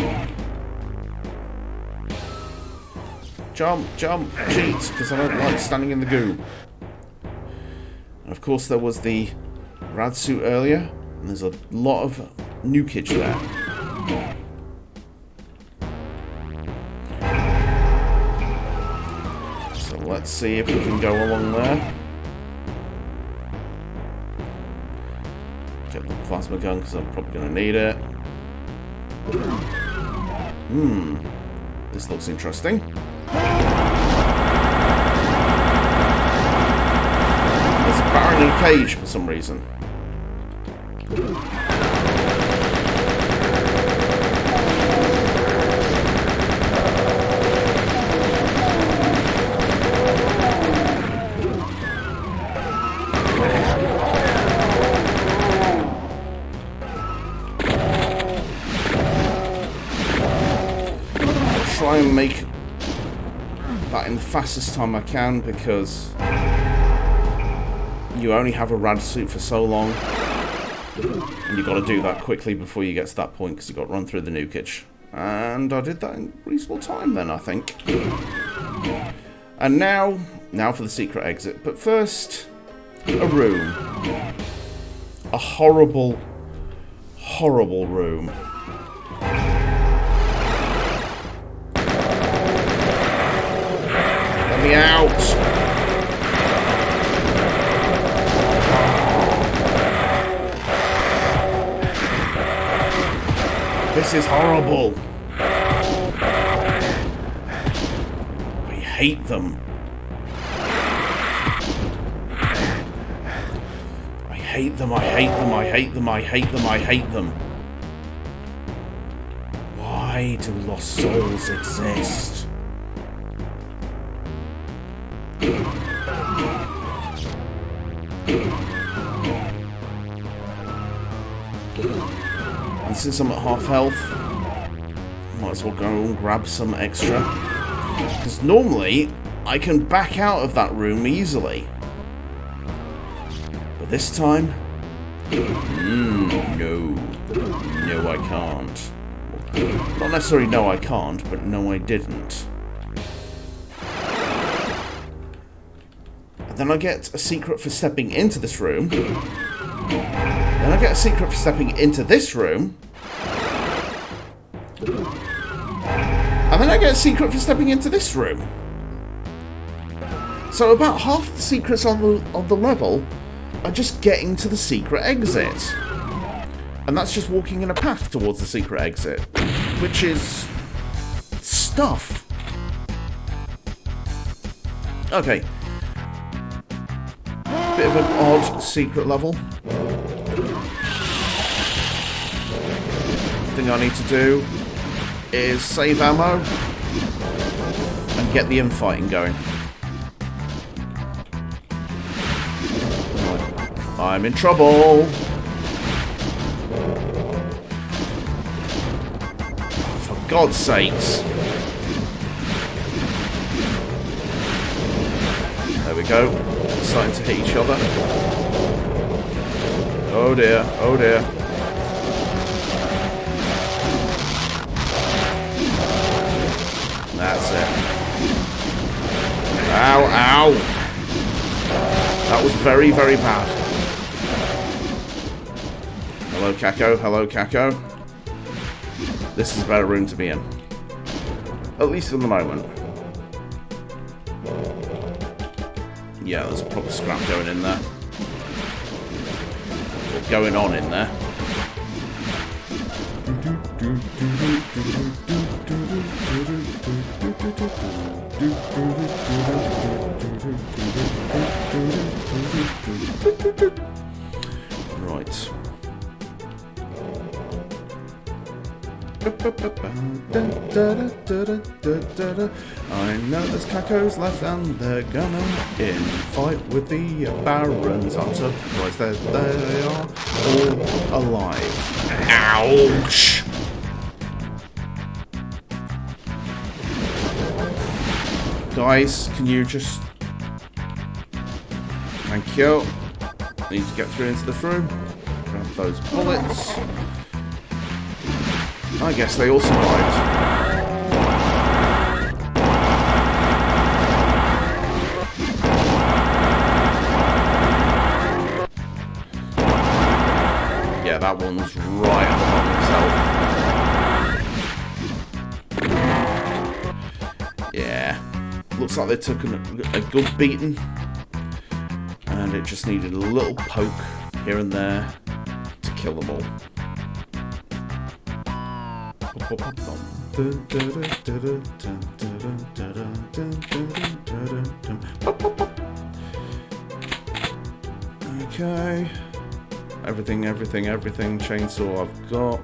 Jump, jump, cheat, because I don't like standing in the goo. And of course there was the rad suit earlier, and there's a lot of nukage there. So let's see if we can go along there. Get the plasma gun, because I'm probably going to need it. This looks interesting. There's a barren cage for some reason. I'll try and make that in the fastest time I can, because you only have a rad suit for so long, and you've got to do that quickly before you get to that point, because you've got to run through the nukage. And I did that in reasonable time then, I think. And now for the secret exit. But first, a room. A horrible, horrible room. Let me out! This is horrible. I hate them. I hate them, I hate them, I hate them, I hate them, I hate them. Why do lost souls exist? And since I'm at half health, might as well go and grab some extra. Because normally, I can back out of that room easily. But this time, no. No, I can't. Not necessarily no, I can't, but no, I didn't. And then I get a secret for stepping into this room. Then I get a secret for stepping into this room. And then I get a secret for stepping into this room. So about half the secrets on the level are just getting to the secret exit. And that's just walking in a path towards the secret exit. Which is... stuff. Okay. Bit of an odd secret level. Thing I need to do is save ammo and get the infighting going. I'm in trouble. For God's sakes. There we go. Starting to hit each other. Oh dear, oh dear. That's it. Ow, ow. That was very, very bad. Hello, Kako. Hello, Kako. This is a better room to be in. At least for the moment. Yeah, there's a proper scrap going in there. Or going on in there. Right. I know there's cacos left and they're gonna fight with the barons. I'm surprised that they are all alive. Ouch! Guys, can you just... Thank you. Need to get through into this room. Grab those bullets. I guess they all survived. Yeah, that one's right at the bottom itself. Yeah. Looks like they took a good beating. And it just needed a little poke here and there to kill them all. Okay. Everything. Chainsaw I've got.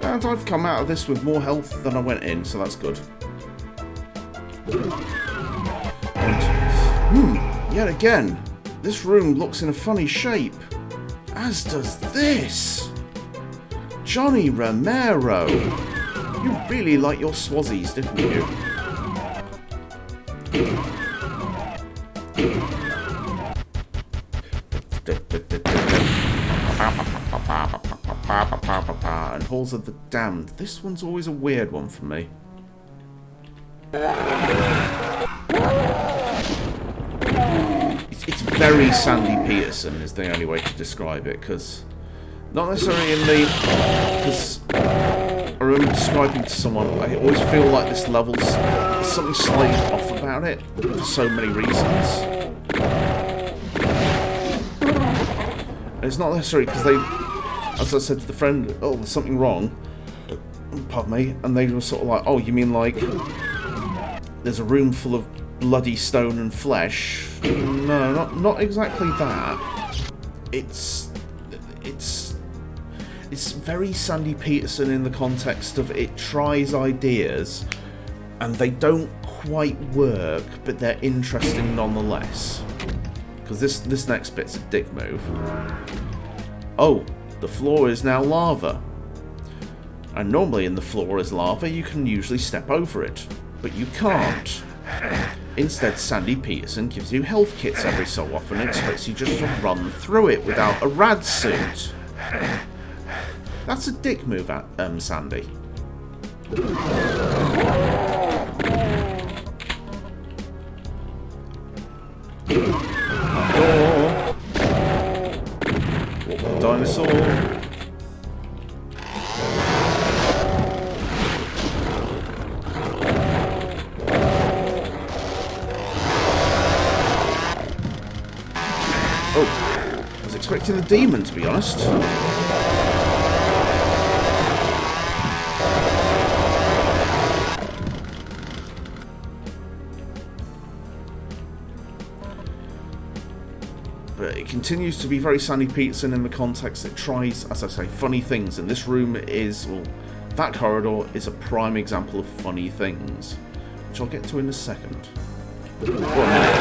And I've come out of this with more health than I went in, so that's good. And, yet again, this room looks in a funny shape. As does this. Johnny Romero. You really like your Swazies, didn't you? And Halls of the Damned. This one's always a weird one for me. It's very Sandy Peterson is the only way to describe it, because not necessarily in the... Because I remember describing to someone, I always feel like this level's something slightly off about it for so many reasons. And it's not necessarily because they, as I said to the friend, oh, there's something wrong. Pardon me. And they were sort of like, oh, you mean like there's a room full of bloody stone and flesh? No, not exactly that. It's very Sandy Peterson in the context of it tries ideas and they don't quite work, but they're interesting nonetheless. Because this next bit's a dick move. Oh, the floor is now lava. And normally in the floor is lava, you can usually step over it. But you can't. Instead, Sandy Peterson gives you health kits every so often and expects you just to run through it without a rad suit. That's a dick move, Sandy. Door. Dinosaur. Oh, I was expecting the demon, to be honest. But it continues to be very Sandy Peterson in the context it tries, as I say, funny things. And this room is, well, that corridor is a prime example of funny things, which I'll get to in a second. For a minute.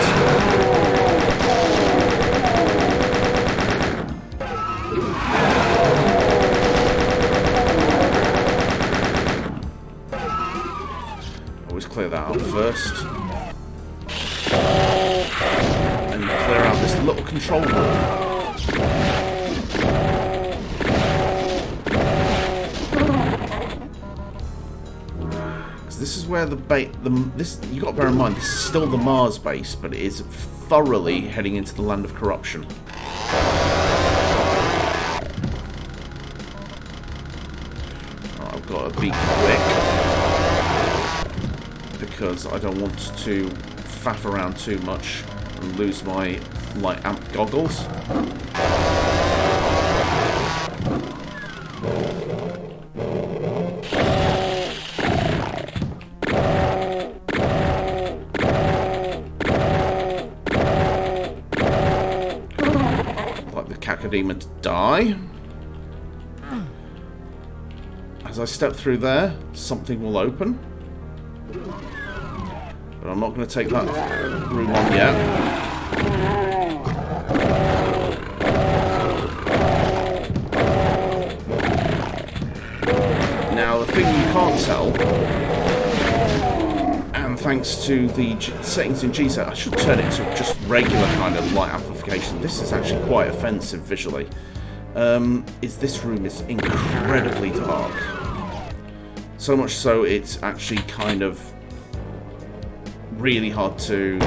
Always clear that out first. And clear out this little control room. This is where this you got to bear in mind, this is still the Mars base, but it is thoroughly heading into the land of corruption. Right, I've got to be quick because I don't want to faff around too much and lose my light amp goggles. Cacodemon to die. As I step through there, something will open. But I'm not going to take that room on yet. Now, the thing you can't tell, and thanks to the settings in GZ, I should turn it to just regular kind of light amplification. This is actually quite offensive visually. Is this room is incredibly dark. So much so it's actually kind of really hard to do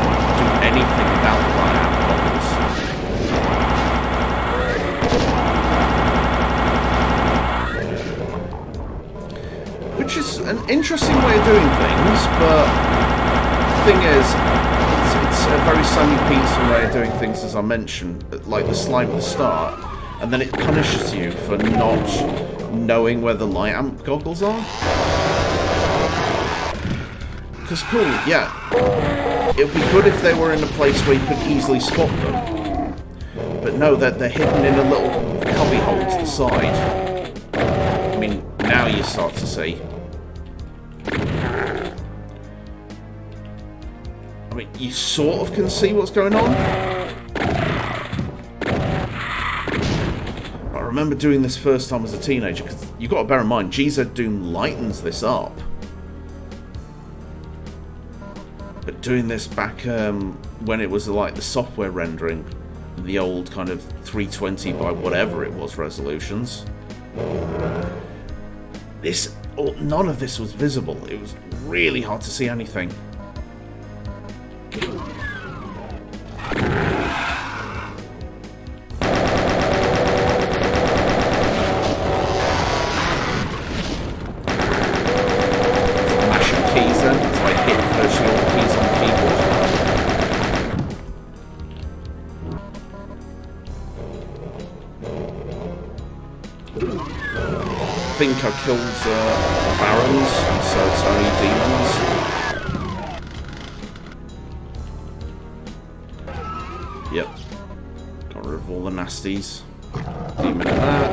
anything without the light amp goggles. Which is an interesting way of doing things, but the thing is, it's a very Sammy Peterson way of doing things, as I mentioned, like the slime at the start, and then it punishes you for not knowing where the light amp goggles are. Because cool, yeah, it would be good if they were in a place where you could easily spot them. But no, they're hidden in a little cubby hole to the side. I mean, now you start to see. I mean, you sort of can see what's going on. I remember doing this first time as a teenager, because you've got to bear in mind, GZDoom lightens this up. But doing this back when it was like the software rendering, the old kind of 320 by whatever it was resolutions, none of this was visible. It was really hard to see anything. I think I killed barons, so it's only demons. Yep. Got rid of all the nasties. Demon in that.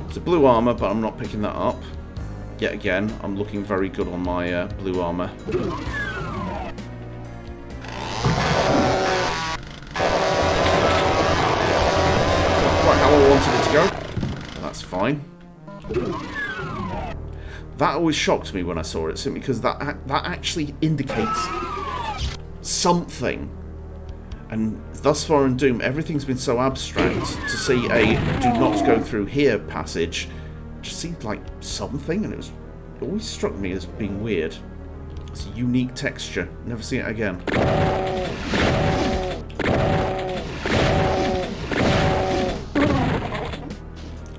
It's a blue armor, but I'm not picking that up. Yet again, I'm looking very good on my blue armor. Quite how I wanted it to go. That's fine. That always shocked me when I saw it, simply because that actually indicates something. And thus far in Doom, everything's been so abstract. To see a "do not go through here" passage just seemed like something, and it always struck me as being weird. It's a unique texture. Never seen it again.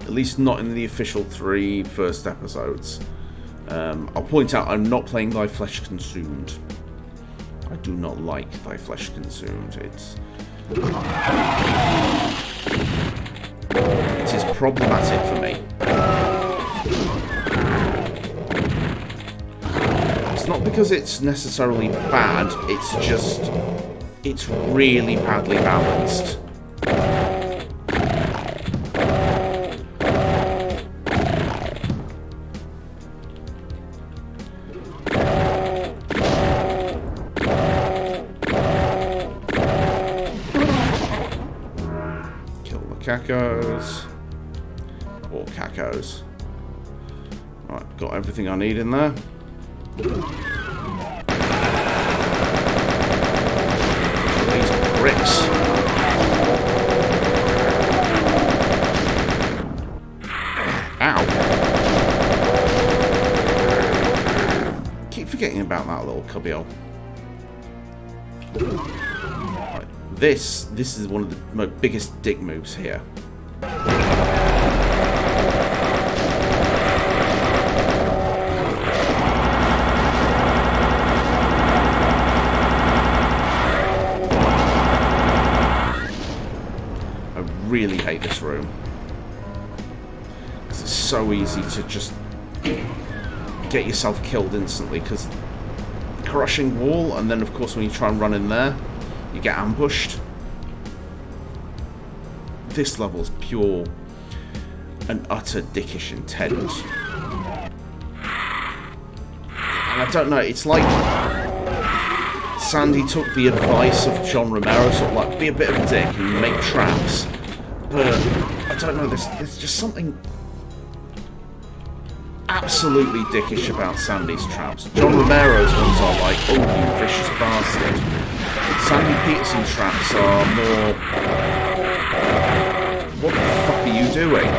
At least not in the official 3 first episodes. I'll point out I'm not playing Thy Flesh Consumed. I do not like Thy Flesh Consumed. It is problematic for me. It's not because it's necessarily bad, it's really badly balanced. Cacos. Or cacos. Right, got everything I need in there. These bricks. Ow. Keep forgetting about that little cubbyhole. Right, this is one of the biggest dick moves here. I really hate this room. It's so easy to just get yourself killed instantly, because crushing wall, and then of course when you try and run in there, you get ambushed. this level is pure and utter dickish intent. And I don't know, it's like Sandy took the advice of John Romero, sort of like, be a bit of a dick and make traps. But, I don't know, there's just something absolutely dickish about Sandy's traps. John Romero's ones are like, oh, you vicious bastard. Sandy Peterson traps are more, what the fuck are you doing?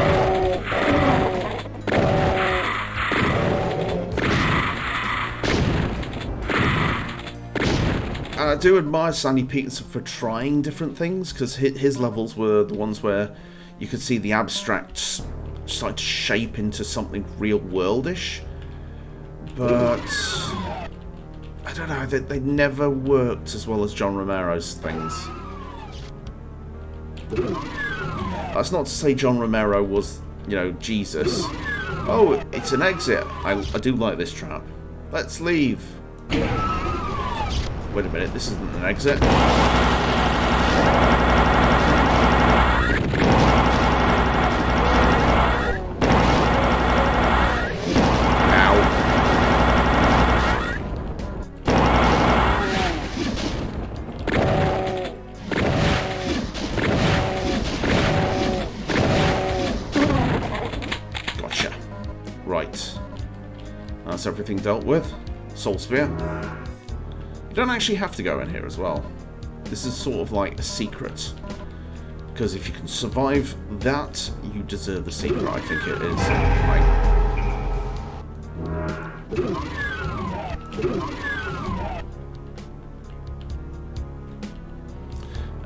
And I do admire Sandy Peterson for trying different things, because his levels were the ones where you could see the abstract start to shape into something real worldish. But I don't know, they never worked as well as John Romero's things. That's not to say John Romero was, you know, Jesus. Oh, it's an exit. I do like this trap. Let's leave. Wait a minute, this isn't an exit. That's everything dealt with. Soul Sphere. You don't actually have to go in here as well. This is sort of like a secret. Because if you can survive that, you deserve the secret, I think it is.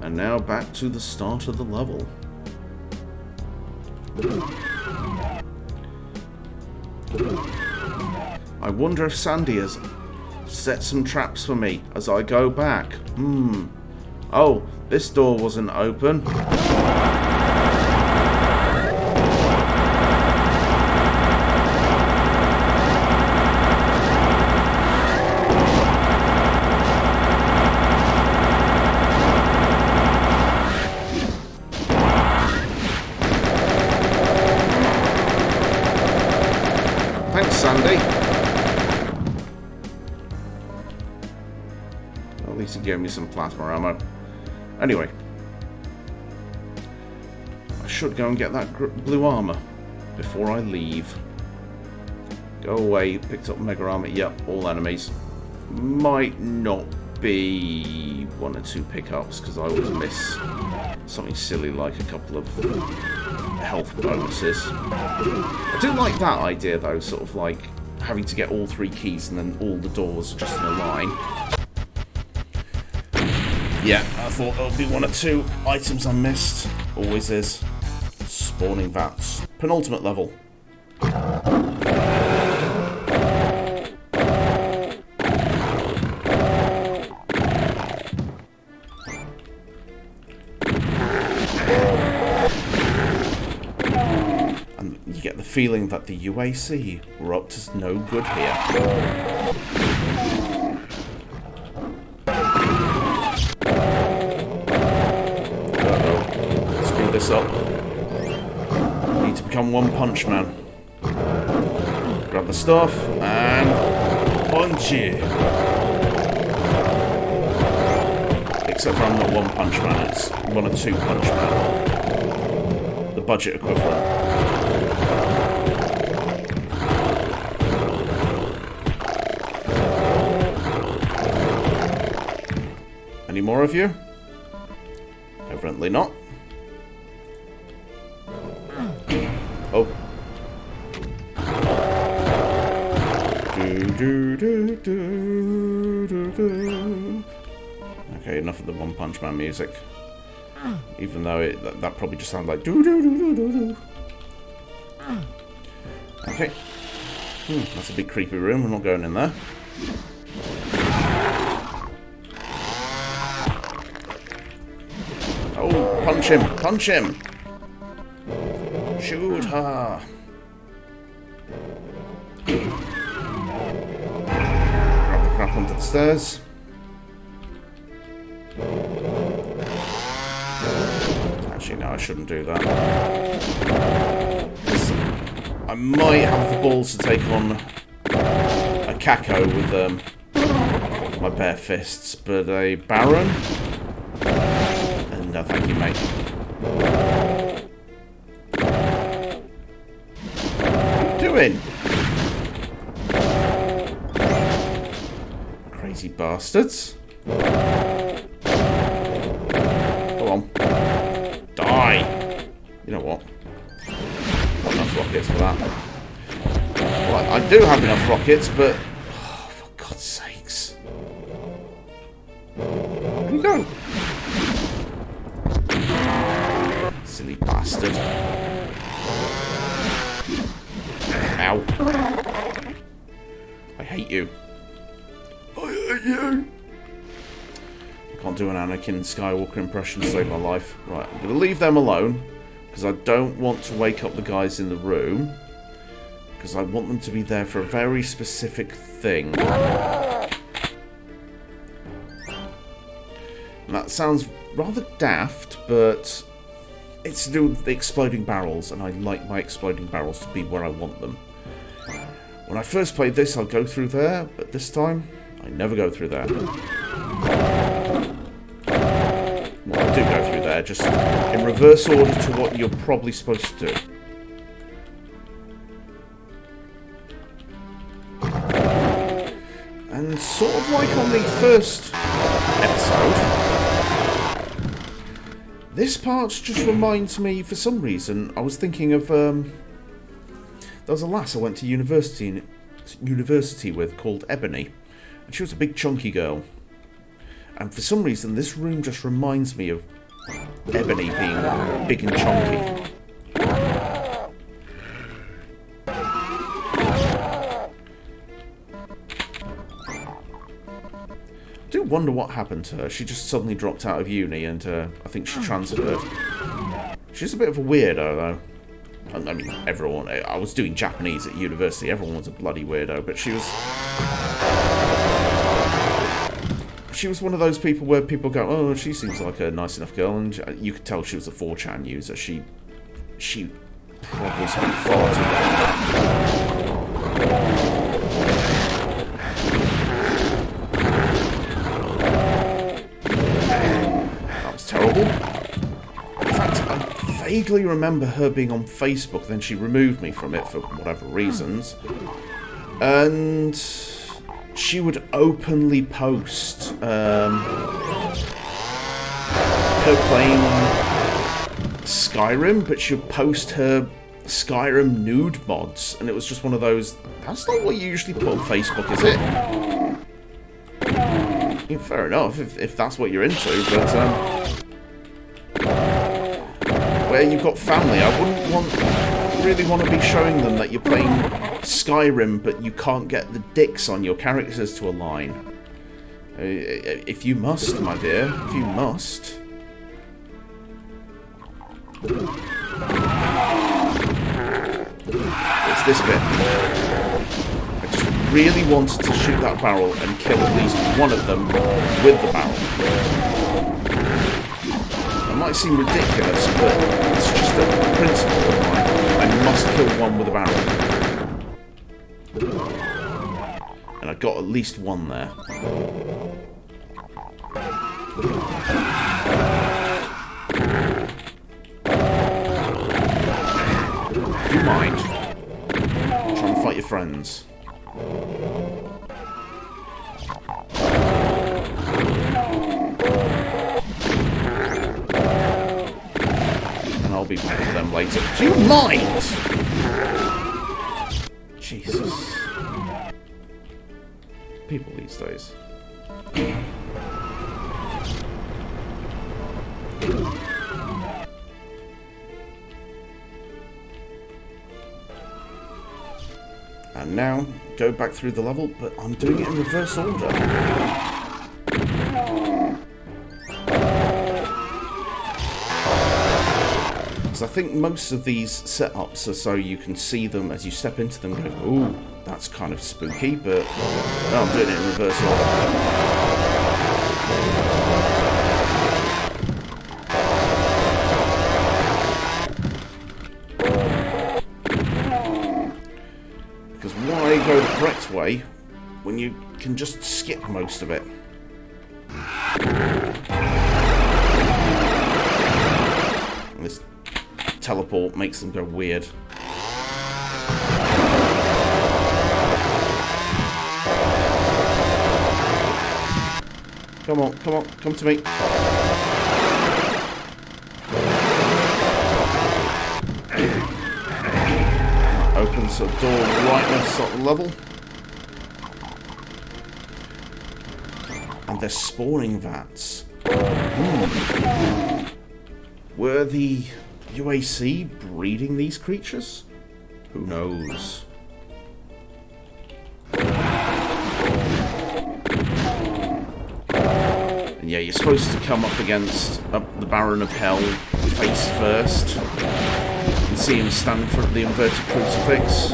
And now back to the start of the level. I wonder if Sandy has set some traps for me as I go back. Oh, this door wasn't open. Thanks, Sandy. At least he gave me some plasma ammo. Anyway, I should go and get that blue armor before I leave. Go away, picked up mega armor. Yep, all enemies. Might not be one or two pickups because I always miss something silly like a couple of health bonuses. I do like that idea though, sort of like having to get all 3 keys and then all the doors just in a line. Yeah, I thought there would be 1 or 2 items I missed. Always is. Spawning vats. Penultimate level. And you get the feeling that the UAC were up to no good here. This up. Need to become One Punch Man. Grab the stuff and punch it. Except for I'm not One Punch Man, it's 1 or 2 Punch Man. The budget equivalent. Any more of you? Evidently not. Oh. Okay, enough of the One Punch Man music. Even though that probably just sounds like do do do do do do. Okay. That's a big creepy room. We're not going in there. Oh, punch him! Punch him! Shoot her! Grab the crap onto the stairs. Actually, no, I shouldn't do that. I might have the balls to take on a Kako with my bare fists, but a Baron? And no thank you, mate. What are you doing? Crazy bastards. Come on. Die! You know what? Not enough rockets for that. Well, I do have enough rockets, but... Oh, for God's sakes. Where you go? Silly bastard. Ow. I hate you. I hate you! I can't do an Anakin Skywalker impression to save my life. Right, I'm going to leave them alone, because I don't want to wake up the guys in the room, because I want them to be there for a very specific thing. And that sounds rather daft, but it's to do with the exploding barrels, and I like my exploding barrels to be where I want them. When I first played this, I'll go through there, but this time, I never go through there. Well, I do go through there, just in reverse order to what you're probably supposed to do. And sort of like on the first episode, this part just reminds me, for some reason, I was thinking of, there was a lass I went to university with called Ebony. And she was a big chunky girl. And for some reason, this room just reminds me of Ebony being big and chunky. I do wonder what happened to her. She just suddenly dropped out of uni and I think she transferred. She's a bit of a weirdo, though. I mean, everyone... I was doing Japanese at university. Everyone was a bloody weirdo, but she was... She was one of those people where people go, oh, she seems like a nice enough girl, and you could tell she was a 4chan user. She probably spent far too long. That was terrible. In fact, I vaguely remember her being on Facebook, then she removed me from it for whatever reasons. And... she would openly post her playing Skyrim, but she would post her Skyrim nude mods, and it was just one of those, that's not what you usually put on Facebook, is it? I mean, fair enough, if that's what you're into, but where you've got family, I wouldn't really want to be showing them that you're playing Skyrim, but you can't get the dicks on your characters to align. If you must, my dear, if you must. It's this bit. I just really wanted to shoot that barrel and kill at least one of them with the barrel. It might seem ridiculous, but it's just a principle of mine. I must kill one with a barrel. And I got at least one there. Do you mind? Try and fight your friends. And I'll be back to them later. Do you mind? Jesus. People these days. And now, go back through the level, but I'm doing it in reverse order. Because I think most of these setups are so you can see them as you step into them going, ooh, that's kind of spooky, but no, I'm doing it in reverse order. way when you can just skip most of it. And this teleport makes them go weird. Come on, come on, come to me. Opens a door right next to the level. And they're spawning vats. Were the UAC breeding these creatures? Who knows? And yeah, you're supposed to come up against the Baron of Hell face first. And see him stand in front of the inverted crucifix.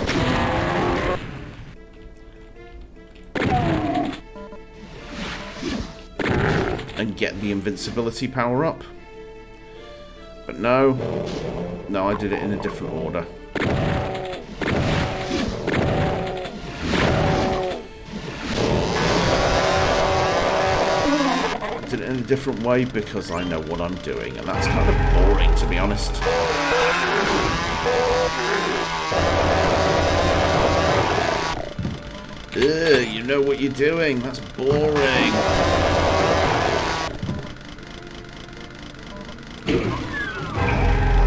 And get the invincibility power up. But no, I did it in a different order. I did it in a different way because I know what I'm doing, and that's kind of boring, to be honest. Ugh, you know what you're doing. That's boring.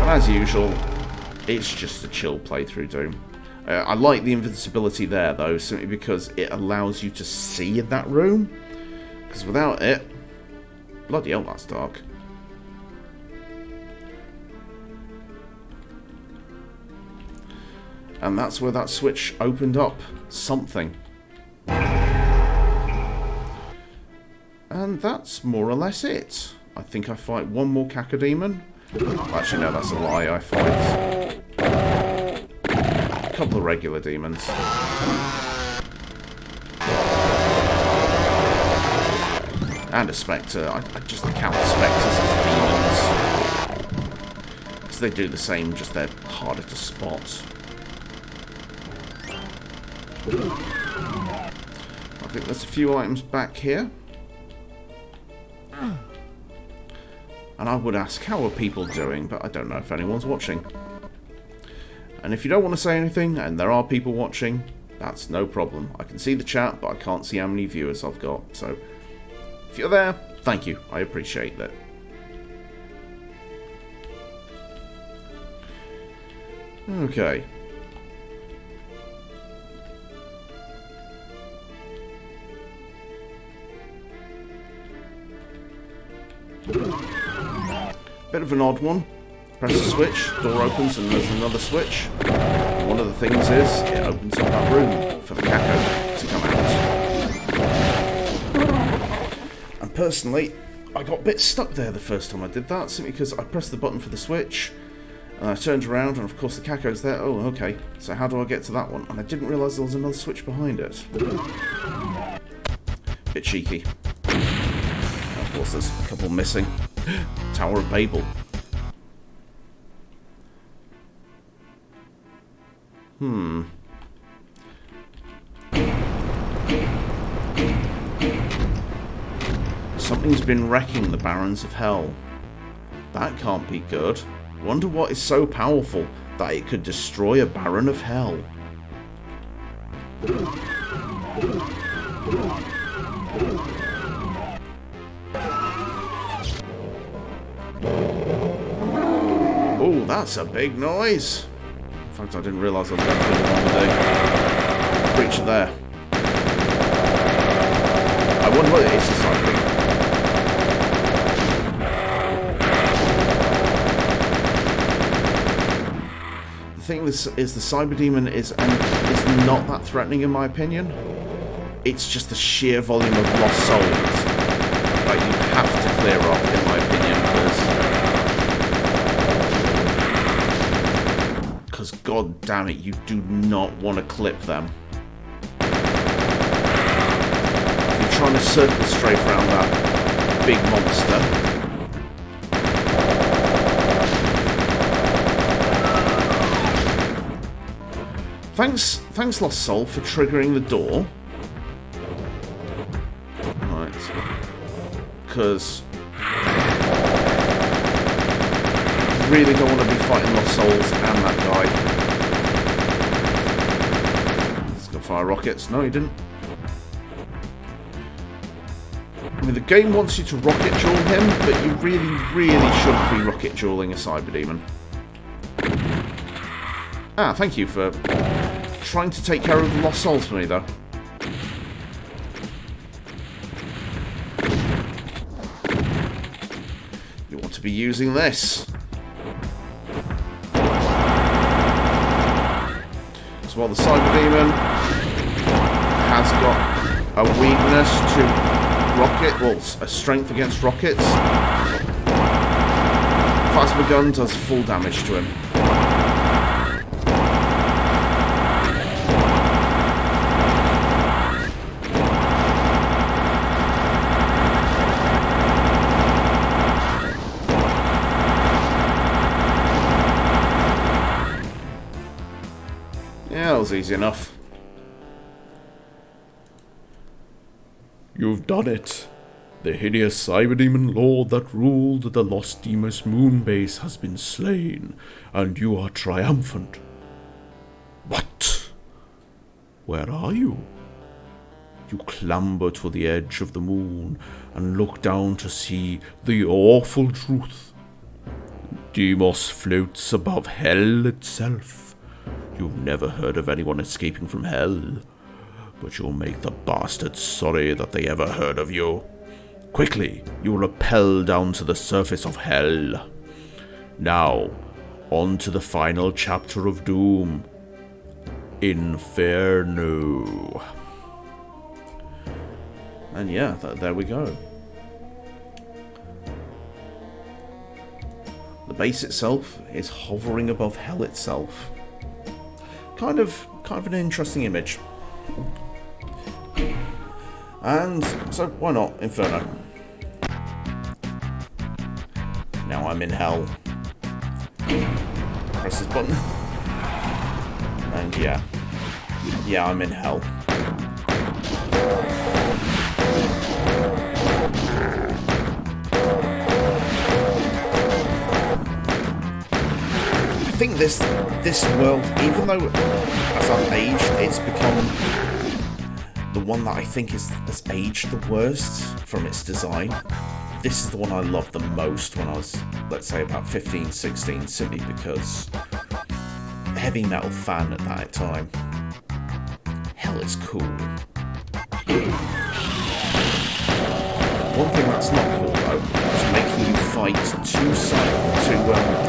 As usual, it's just a chill playthrough, Doom. I like the invincibility there, though, simply because it allows you to see in that room. Because without it, bloody hell, that's dark. And that's where that switch opened up something. And that's more or less it. I think I fight one more cacodemon. Actually, no, that's a lie. I fight a couple of regular demons. And a spectre. I just count spectres as demons. Because they do the same, just they're harder to spot. I think there's a few items back here. And I would ask, how are people doing? But I don't know if anyone's watching. And if you don't want to say anything, and there are people watching, that's no problem. I can see the chat, but I can't see how many viewers I've got. So, if you're there, thank you. I appreciate that. Okay. Bit of an odd one. Press the switch, door opens, and there's another switch. One of the things is, it opens up that room for the caco to come out. And personally, I got a bit stuck there the first time I did that, simply because I pressed the button for the switch, and I turned around, and of course the caco's there. Oh, okay, so how do I get to that one? And I didn't realise there was another switch behind it. Bit cheeky. Of course, there's a couple missing. Tower of Babel. Something's been wrecking the Barons of Hell. That can't be good. Wonder what is so powerful that it could destroy a Baron of Hell. Oh, that's a big noise. In fact, I didn't realise I was going through the wrong day. Creature there. I wonder what it is this time. The thing is the Cyber Demon is not that threatening in my opinion. It's just the sheer volume of lost souls that you have to clear up, in my opinion, because god damn it, you do not want to clip them. If you're trying to circle strafe around that big monster, Thanks, Lost Soul, for triggering the door. Right. Because really don't want to be fighting Lost Souls and that guy. He's gonna fire rockets. No, he didn't. I mean, the game wants you to rocket duel him, but you really, really shouldn't be rocket dueling a cyber demon. Ah, thank you for trying to take care of the Lost Souls for me, though. You want to be using this. So while the cyber demon has got a weakness to rocket, well, a strength against rockets, plasma gun does full damage to him. Yeah, that was easy enough. You've done it. The hideous cyberdemon lord that ruled the Lost Deimos moon base has been slain, and you are triumphant. What? Where are you? You clamber to the edge of the moon and look down to see the awful truth. Deimos floats above hell itself. You've never heard of anyone escaping from hell, but you'll make the bastards sorry that they ever heard of you. Quickly, you rappel down to the surface of hell. Now, on to the final chapter of Doom. Inferno. And yeah, there we go. The base itself is hovering above hell itself. Kind of an interesting image. And so why not Inferno? Now I'm in hell. Press this button. And yeah, I'm in hell. I think this world, even though as I've aged, it's become the one that I think has aged the worst from its design. This is the one I loved the most when I was, let's say, about 15, 16, simply because heavy metal fan at that time. Hell, it's cool. One thing that's not cool though is making you fight two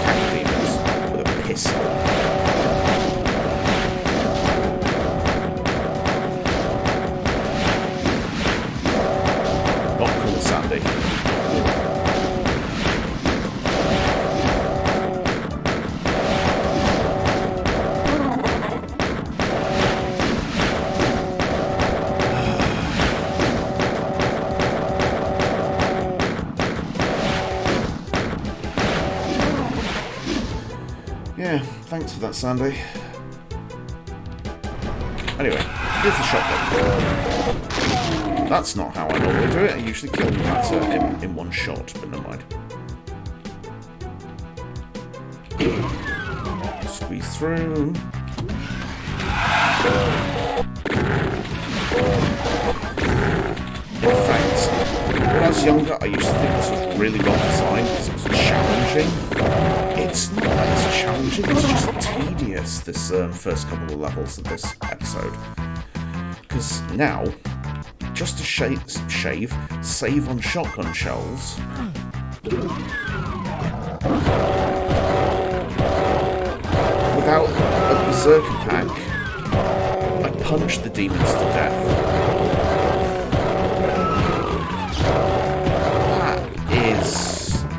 cat demons with a pistol. Sandy. Yeah, thanks for that, Sandy. Anyway, here's the shotgun. That's not how I normally do it. I usually kill that in one shot, but never mind. Squeeze through. In fact, when I was younger, I used to think this was really well designed because it was challenging. It's not that it's challenging, it's just tedious, this first couple of levels of this episode. Because now, just to save on shotgun shells. Without a berserker pack, I punch the demons to death. That is...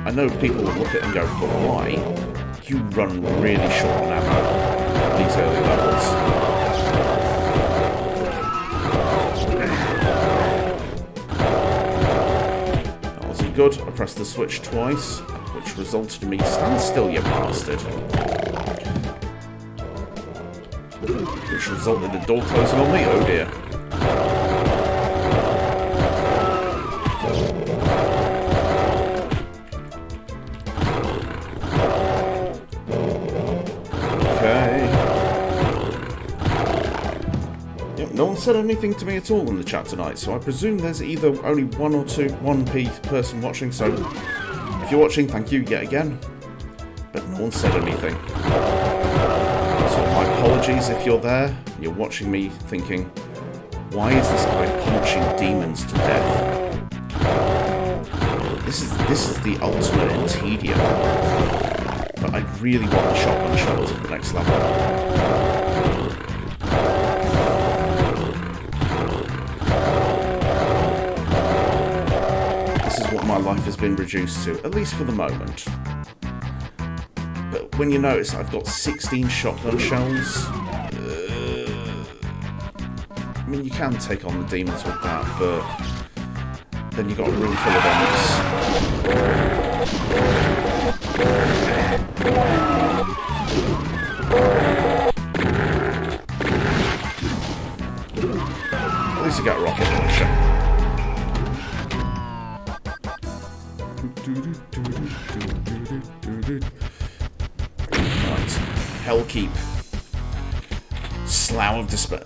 I know people will look at it and go, but why? You run really short on ammo at these early levels. Good, I pressed the switch twice, which resulted in me stand still, you bastard. which resulted in the door closing on me. Oh dear. No one said anything to me at all in the chat tonight, so I presume there's either only one person watching, so if you're watching, thank you yet again. But no one said anything. So my apologies if you're there, and you're watching me thinking, why is this guy punching demons to death? This is the ultimate in tedium. But I really want the shotgun shells at the next level. My life has been reduced to, at least for the moment. But when you notice I've got 16 shotgun shells, I mean, you can take on the demons with that, but then you've got a room full of enemies. At least you got a rocket launcher. Right. Hellkeep. Slough of Despair.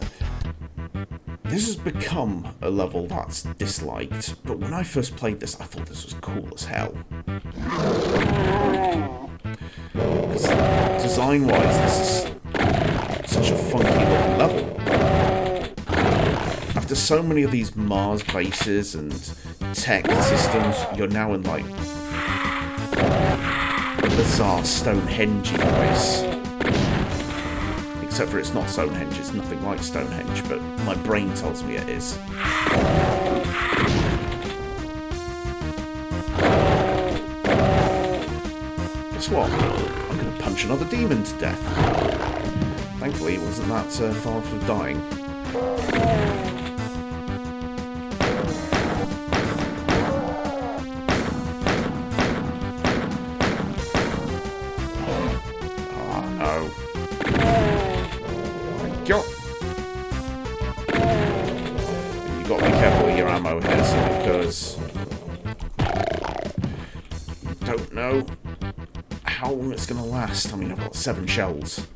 This has become a level that's disliked, but when I first played this, I thought this was cool as hell. Because design-wise, this is such a funky looking level. After so many of these Mars bases and tech systems, you're now in like a bizarre Stonehenge place. Except for it's not Stonehenge, it's nothing like Stonehenge, but my brain tells me it is. Guess what? I'm going to punch another demon to death. Thankfully it wasn't that far from dying. You've got to be careful with your ammo here, because you don't know how long it's going to last. I mean, I've got 7 shells.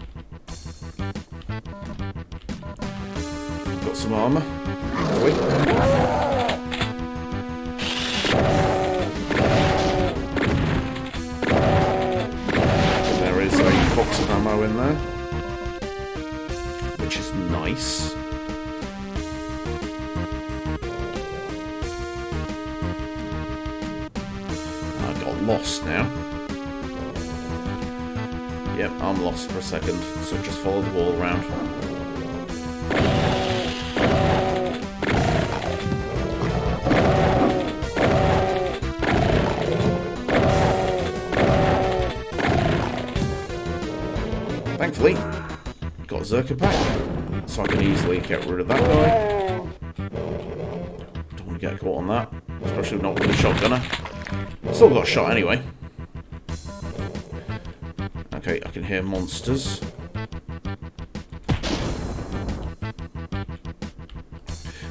Got some armour. There is a box of ammo in there, which is nice. I got lost now. Yep, I'm lost for a second, so just follow the wall around. Thankfully, got Zerka back, so I can easily get rid of that guy. Don't want to get caught on that, especially not with a shotgunner. Still got a shot anyway. Okay, I can hear monsters.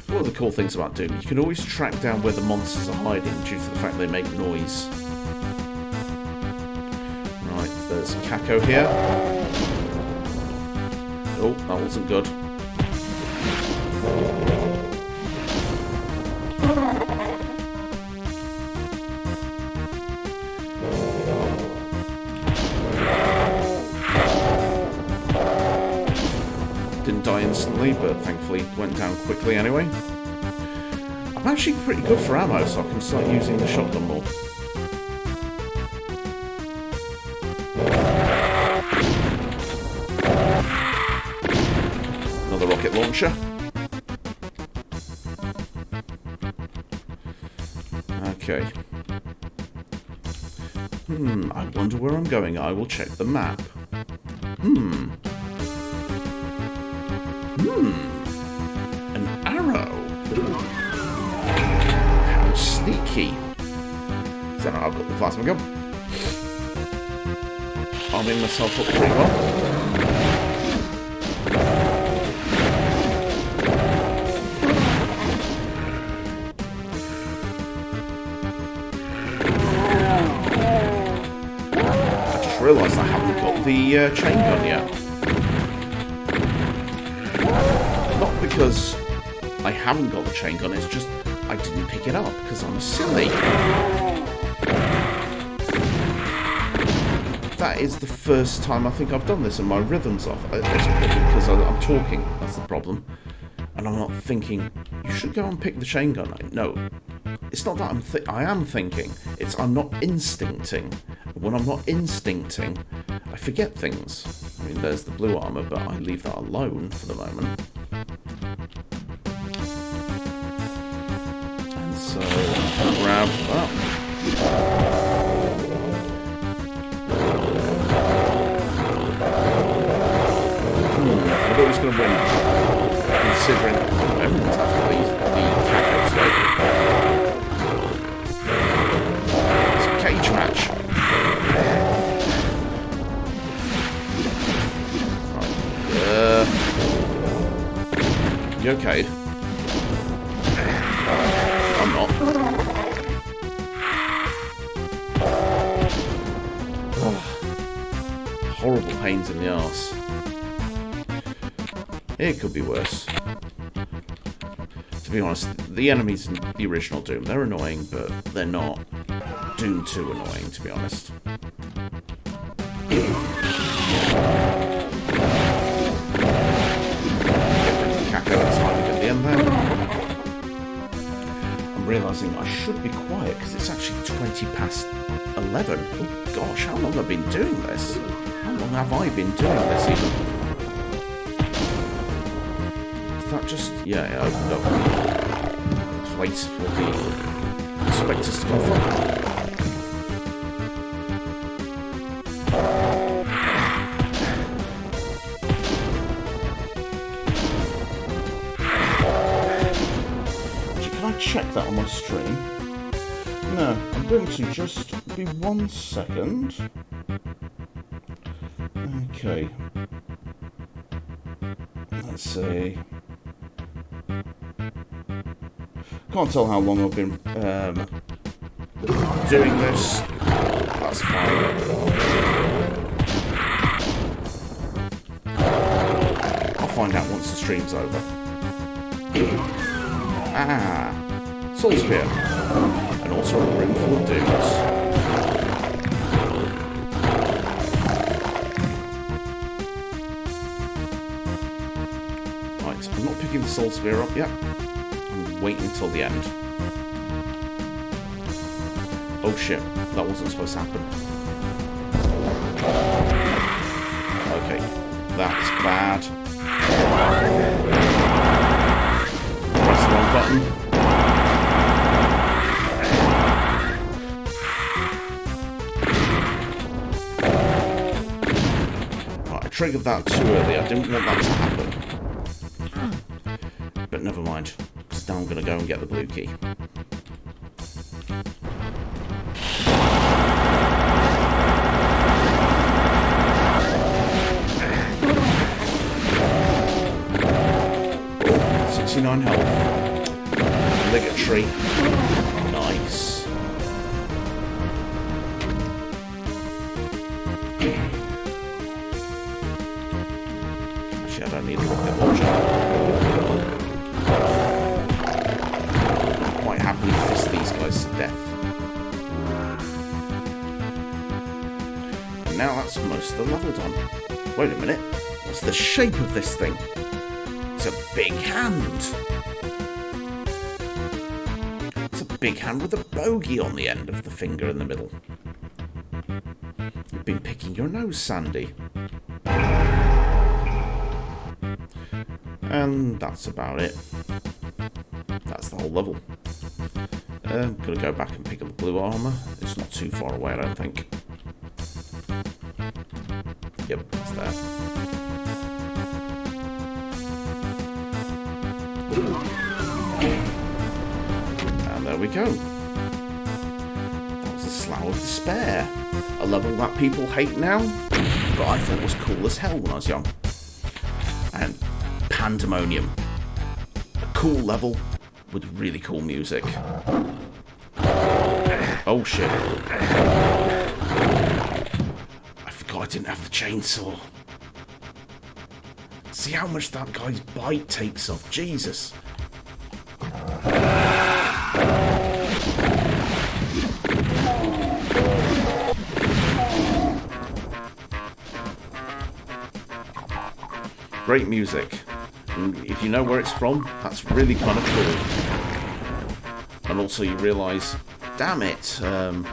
One of the cool things about Doom, you can always track down where the monsters are hiding due to the fact they make noise. Right, there's Kako here. Oh, that wasn't good. Didn't die instantly, but thankfully went down quickly anyway. I'm actually pretty good for ammo, so I can start using the shotgun more. Another rocket launcher. Okay. I wonder where I'm going. I will check the map. An arrow. How sneaky. So I've got the plasma gun. Arming myself up pretty well. just realised I haven't got the chain gun yet. Not because I haven't got the chain gun, it's just I didn't pick it up because I'm silly. That is the first time I think I've done this and my rhythm's off. It's probably because I'm talking, that's the problem. And I'm not thinking, you should go and pick the chain gun. No, it's not that I am thinking, it's I'm not instincting. When I'm not instincting, I forget things. I mean, there's the blue armour, but I leave that alone for the moment. And so, grab that. I thought he was going to win, considering everyone's after the cacao steak. It's a cage match. Right. You okay? I'm not. Oh. Horrible pains in the arse. It could be worse. To be honest, the enemies in the original Doom, they're annoying, but they're not Doom 2 annoying, to be honest. Get the cacao inside at the end there. I'm realising I should be quiet because it's actually 20 past 11. Oh gosh, how long have I been doing this? How long have I been doing this even? That just, yeah, it opened up a place for the spectres to come from. Actually, can I check that on my stream? No, I'm going to just be 1 second. Okay. Let's see. Can't tell how long I've been doing this. That's fine. I'll find out once the stream's over. Ah, Soul Spear. And also a room full of dudes. Right, I'm not picking the Soul Spear up yet. Wait until the end. Oh shit, that wasn't supposed to happen. Okay, that's bad. Press the wrong button. Right, I triggered that too early. I didn't want that to happen. But never mind. Now I'm going to go and get the blue key. Oh, 69 health. Ligatory. Nice. Actually, I don't need a rocket launcher. Happily fist these guys to death. And now that's most of the level done. Wait a minute, what's the shape of this thing? It's a big hand. It's a big hand with a bogey on the end of the finger in the middle. You've been picking your nose, Sandy. And that's about it. That's the whole level. I'm going to go back and pick up the blue armour. It's not too far away, I don't think. Yep, it's there. And there we go. That was the Slough of Despair. A level that people hate now, but I thought was cool as hell when I was young. And Pandemonium. A cool level with really cool music. Oh shit. I didn't have the chainsaw. See how much that guy's bite takes off. Jesus. Great music. And if you know where it's from, that's really kind of cool. And also you realise, damn it, I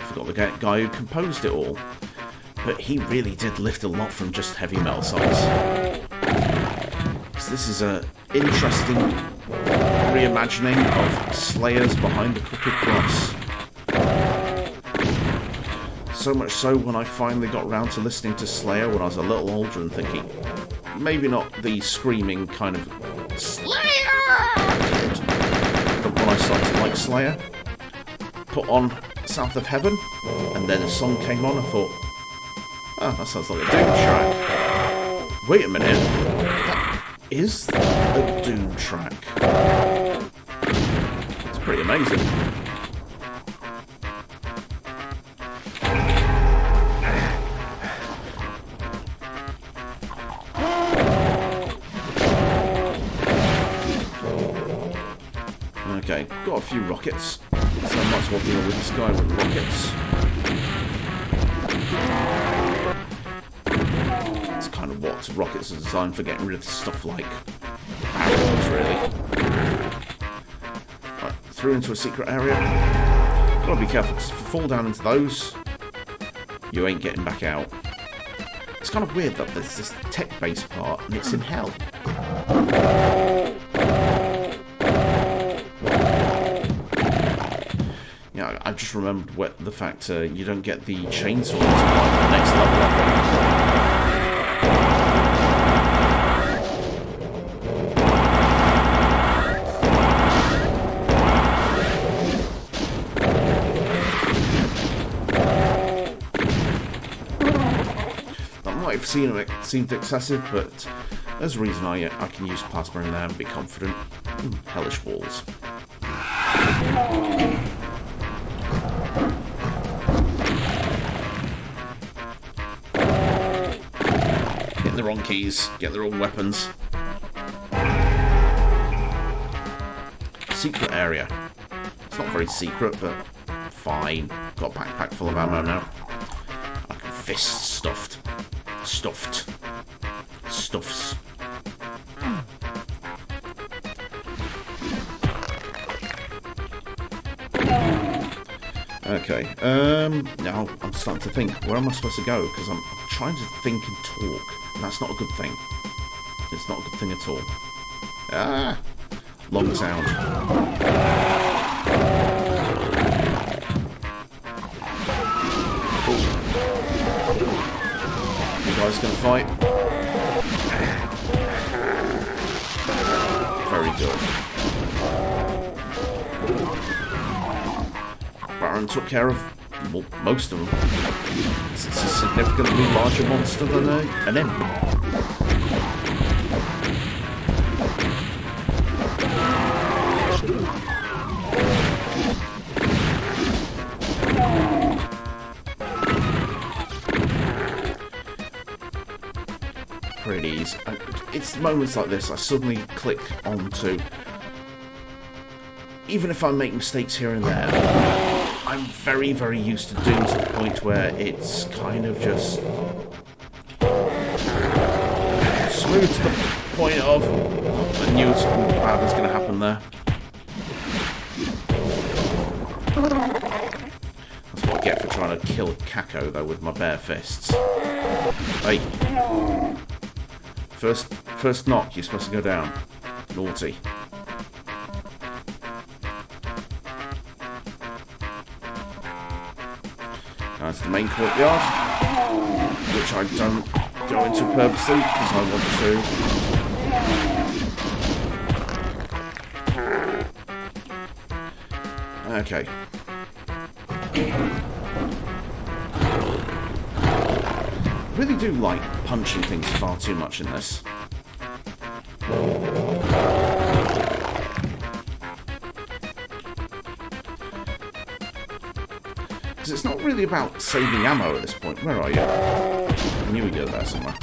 forgot the guy who composed it all. But he really did lift a lot from just heavy metal songs. So this is an interesting reimagining of Slayer's Behind the Crooked Cross. So much so when I finally got round to listening to Slayer when I was a little older and thinking, maybe not the screaming kind of Slayer, but when I started to like Slayer, put on South of Heaven, and then a song came on, I thought, oh, that sounds like a Doom track. Wait a minute, that is a Doom track. It's pretty amazing. Okay, got a few rockets, so I might as well deal with this guy with rockets. It's kind of what rockets are designed for, getting rid of stuff like barrels, really. Right, through into a secret area. Gotta be careful, because if you fall down into those, you ain't getting back out. It's kind of weird that there's this tech-based part, and it's in hell. Yeah, I just remembered the fact you don't get the chainsaw until the next level, I think. That might have seemed excessive, but there's a reason I can use plasma in there and be confident. Hellish walls. The wrong keys, get the wrong weapons. Secret area. It's not very secret, but fine. Got a backpack full of ammo now. I can fist stuffed. Stuffs. Okay, now I'm starting to think, where am I supposed to go? Because I'm trying to think and talk, and that's not a good thing. It's not a good thing at all. Ah! Long sound. Ooh. You guys gonna fight? Very good. Baron took care of, well, most of them. It's a significantly larger monster than an imp. Pretty easy. It's moments like this I suddenly click onto, even if I make mistakes here and there, I'm very, very used to Doom to the point where it's kind of just smooth to the point of, I knew something bad was going to happen there. That's what I get for trying to kill Kako, though, with my bare fists. Hey. First knock, you're supposed to go down. Naughty. That's the main courtyard, which I don't go into purposely because I want to. Okay. I really do like punching things far too much in this. Because it's not really about saving ammo at this point. Where are you? I knew you'd go there somewhere.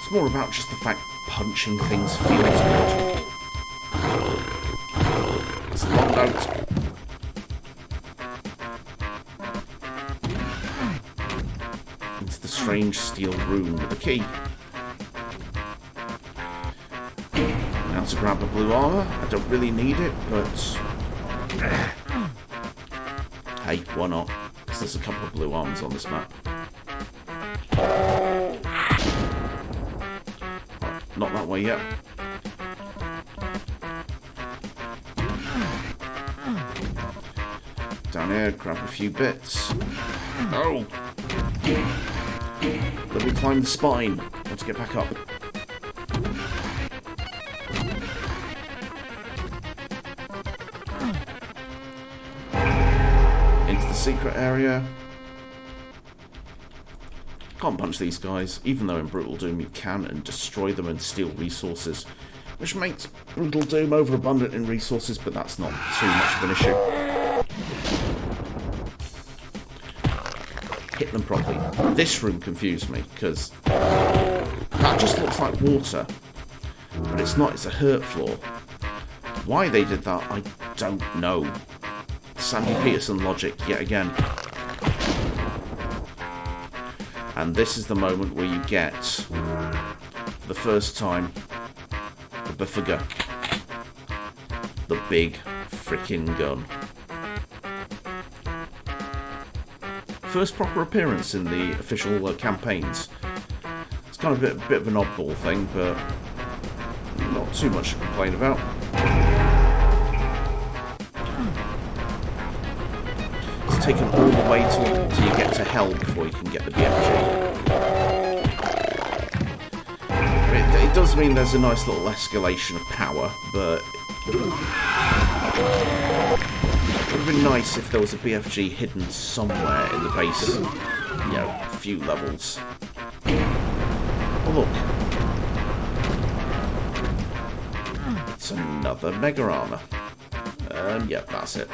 It's more about just the fact punching things feels good. It's a long note. Into the strange steel room with the key. Now to grab the blue armor. I don't really need it, but... hey, why not? Because there's a couple of blue armors on this map. Not that way yet. Down here, grab a few bits. Oh! Let me climb the spine. I want to get back up. Into the secret area. Can't punch these guys, even though in Brutal Doom you can, and destroy them and steal resources, which makes Brutal Doom overabundant in resources, but that's not too much of an issue. Hit them properly. This room confused me, because that just looks like water, but it's not, it's a hurt floor. Why they did that, I don't know. Sandy Peterson logic, yet again. And this is the moment where you get, for the first time, the Biffiger. The big freaking gun. First proper appearance in the official campaigns. It's kind of a bit of an oddball thing, but not too much to complain about. It's taken all the way till you get to hell before you can get the BFG. It does mean there's a nice little escalation of power, but it would have been nice if there was a BFG hidden somewhere in the base, you know, a few levels. Oh look. It's another Mega Armor. Yep, that's it.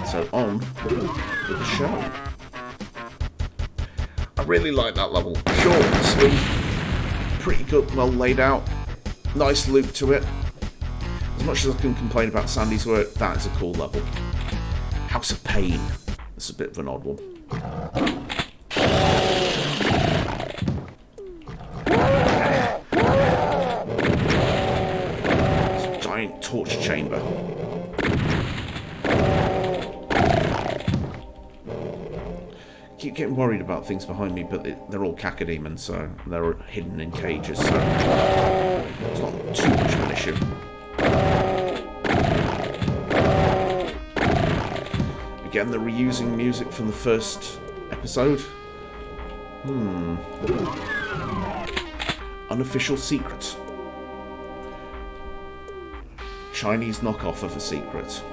So on with the show. I really like that level. Short and sweet. Pretty good, well laid out. Nice loop to it. As much as I can complain about Sandy's work, that is a cool level. House of Pain. It's a bit of an odd one. It's a giant torture chamber. Keep getting worried about things behind me, but they're all cacodemons, so they're hidden in cages, so it's not too much of an issue. Again, they're reusing music from the first episode. Unofficial secret. Chinese knockoff of a secret.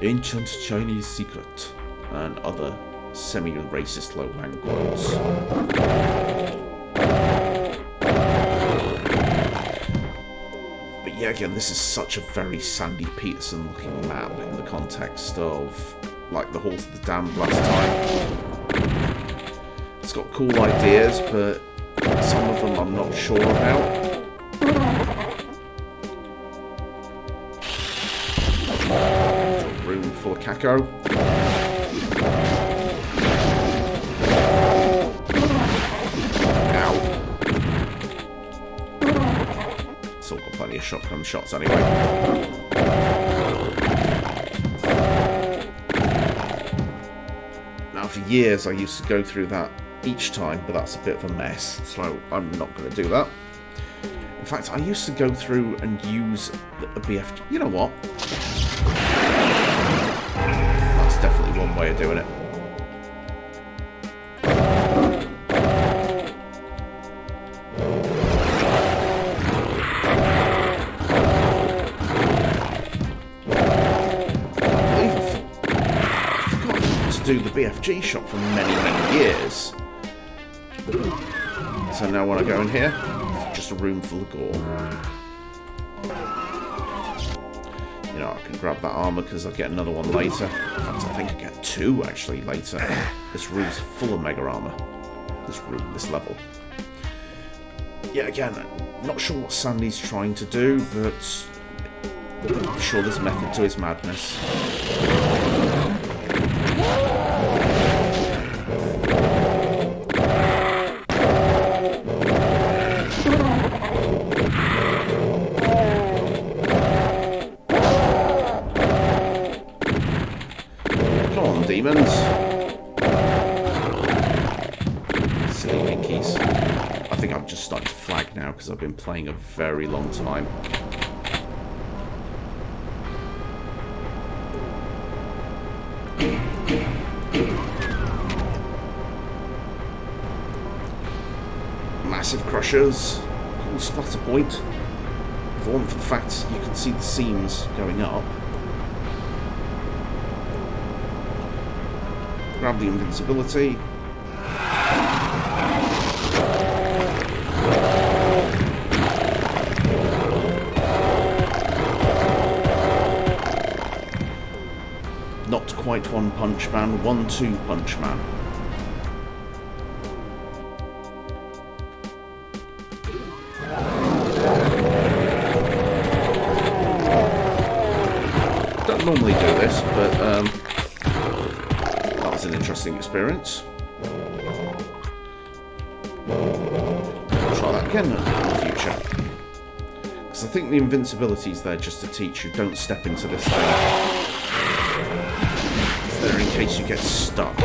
Ancient Chinese secret. And other semi-racist low-hang quotes. But yeah, again, this is such a very Sandy Peterson looking map in the context of, like, the Halls of the Damned last time. It's got cool ideas, but some of them I'm not sure about. Room full of caco. Still got plenty of shotgun shots anyway. Now for years I used to go through that each time, but that's a bit of a mess, so I'm not going to do that. In fact, I used to go through and use a BFG. You know what? That's definitely one way of doing it. Do the BFG shot for many, many years. So now when I go in here, it's just a room full of gore. You know, I can grab that armor because I'll get another one later. In fact, I think I get 2 actually later. This room's full of mega armor. This level. Yeah, again, not sure what Sandy's trying to do, but I'm sure there's method to his madness. Come on, demons. Silly winkies. I think I'm just starting to flag now because I've been playing a very long time. Massive crushers. Cool splatter point. If it weren't for the fact you can see the seams going up. Grab the invincibility. Not quite One Punch Man, 1-2 Punch Man. Don't normally do this, but that was an interesting experience. I'll try that again in the future. Because I think the invincibility's there just to teach you don't step into this thing. It's there in case you get stuck.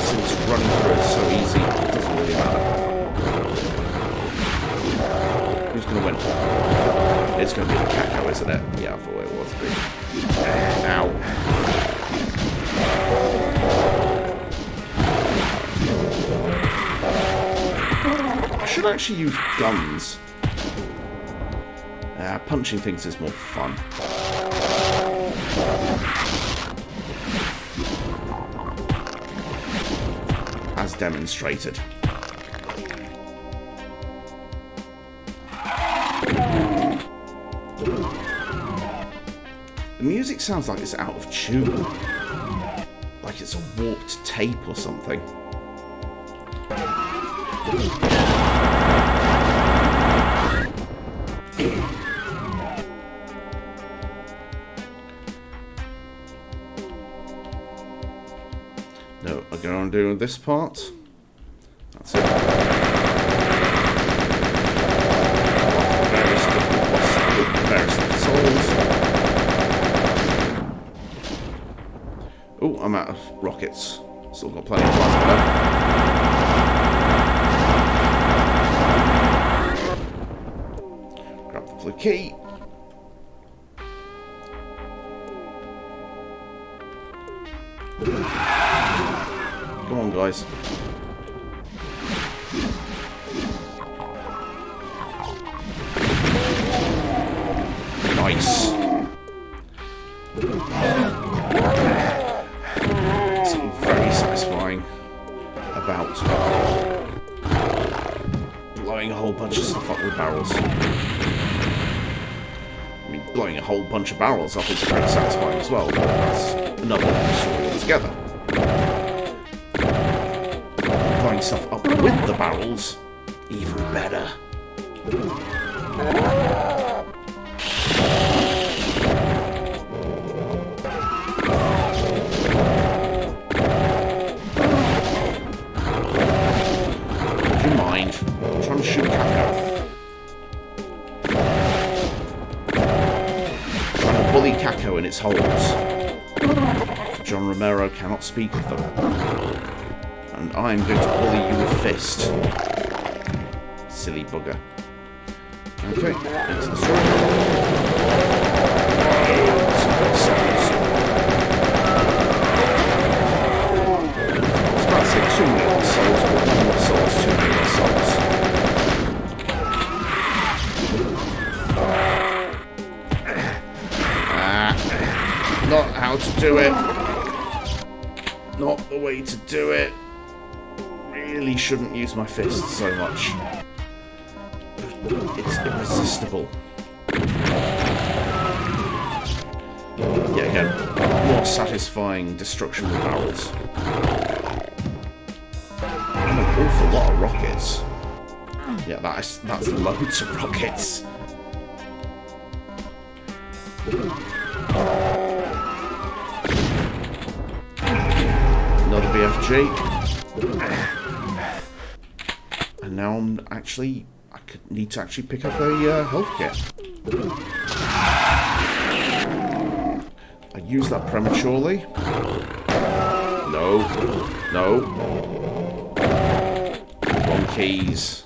Since running through it so easy, it doesn't really matter. Who's going to win? It's going to be the Kako, isn't it? Yeah, I thought it was. Ow. I should actually use guns. Punching things is more fun. As demonstrated. The music sounds like it's out of tune. Like it's a warped tape or something. No, I'm going to do this part. That's it. Various souls. Oh, I'm out of rockets. Still got plenty of plasma though. Grab the blue key. Come on, guys. Nice. Something very satisfying about blowing a whole bunch of stuff up with barrels. I mean, blowing a whole bunch of barrels up is pretty satisfying as well, but that's another story altogether. Blowing stuff up with the barrels, even better. I'm trying to shoot Kako. Trying to bully Kako in its holes. John Romero cannot speak of them. And I'm going to bully you with fist. Silly bugger. Okay, into the story. I was about to say 2 million souls, but 1 more soul is 2 million souls. Not how to do it. Not the way to do it. Really shouldn't use my fists so much. It's irresistible. Yeah, again, more satisfying destruction with barrels. And an awful lot of rockets. Yeah, that's loads of rockets. Another BFG. And now I could need to actually pick up a health kit. I used that prematurely. No. Wrong keys.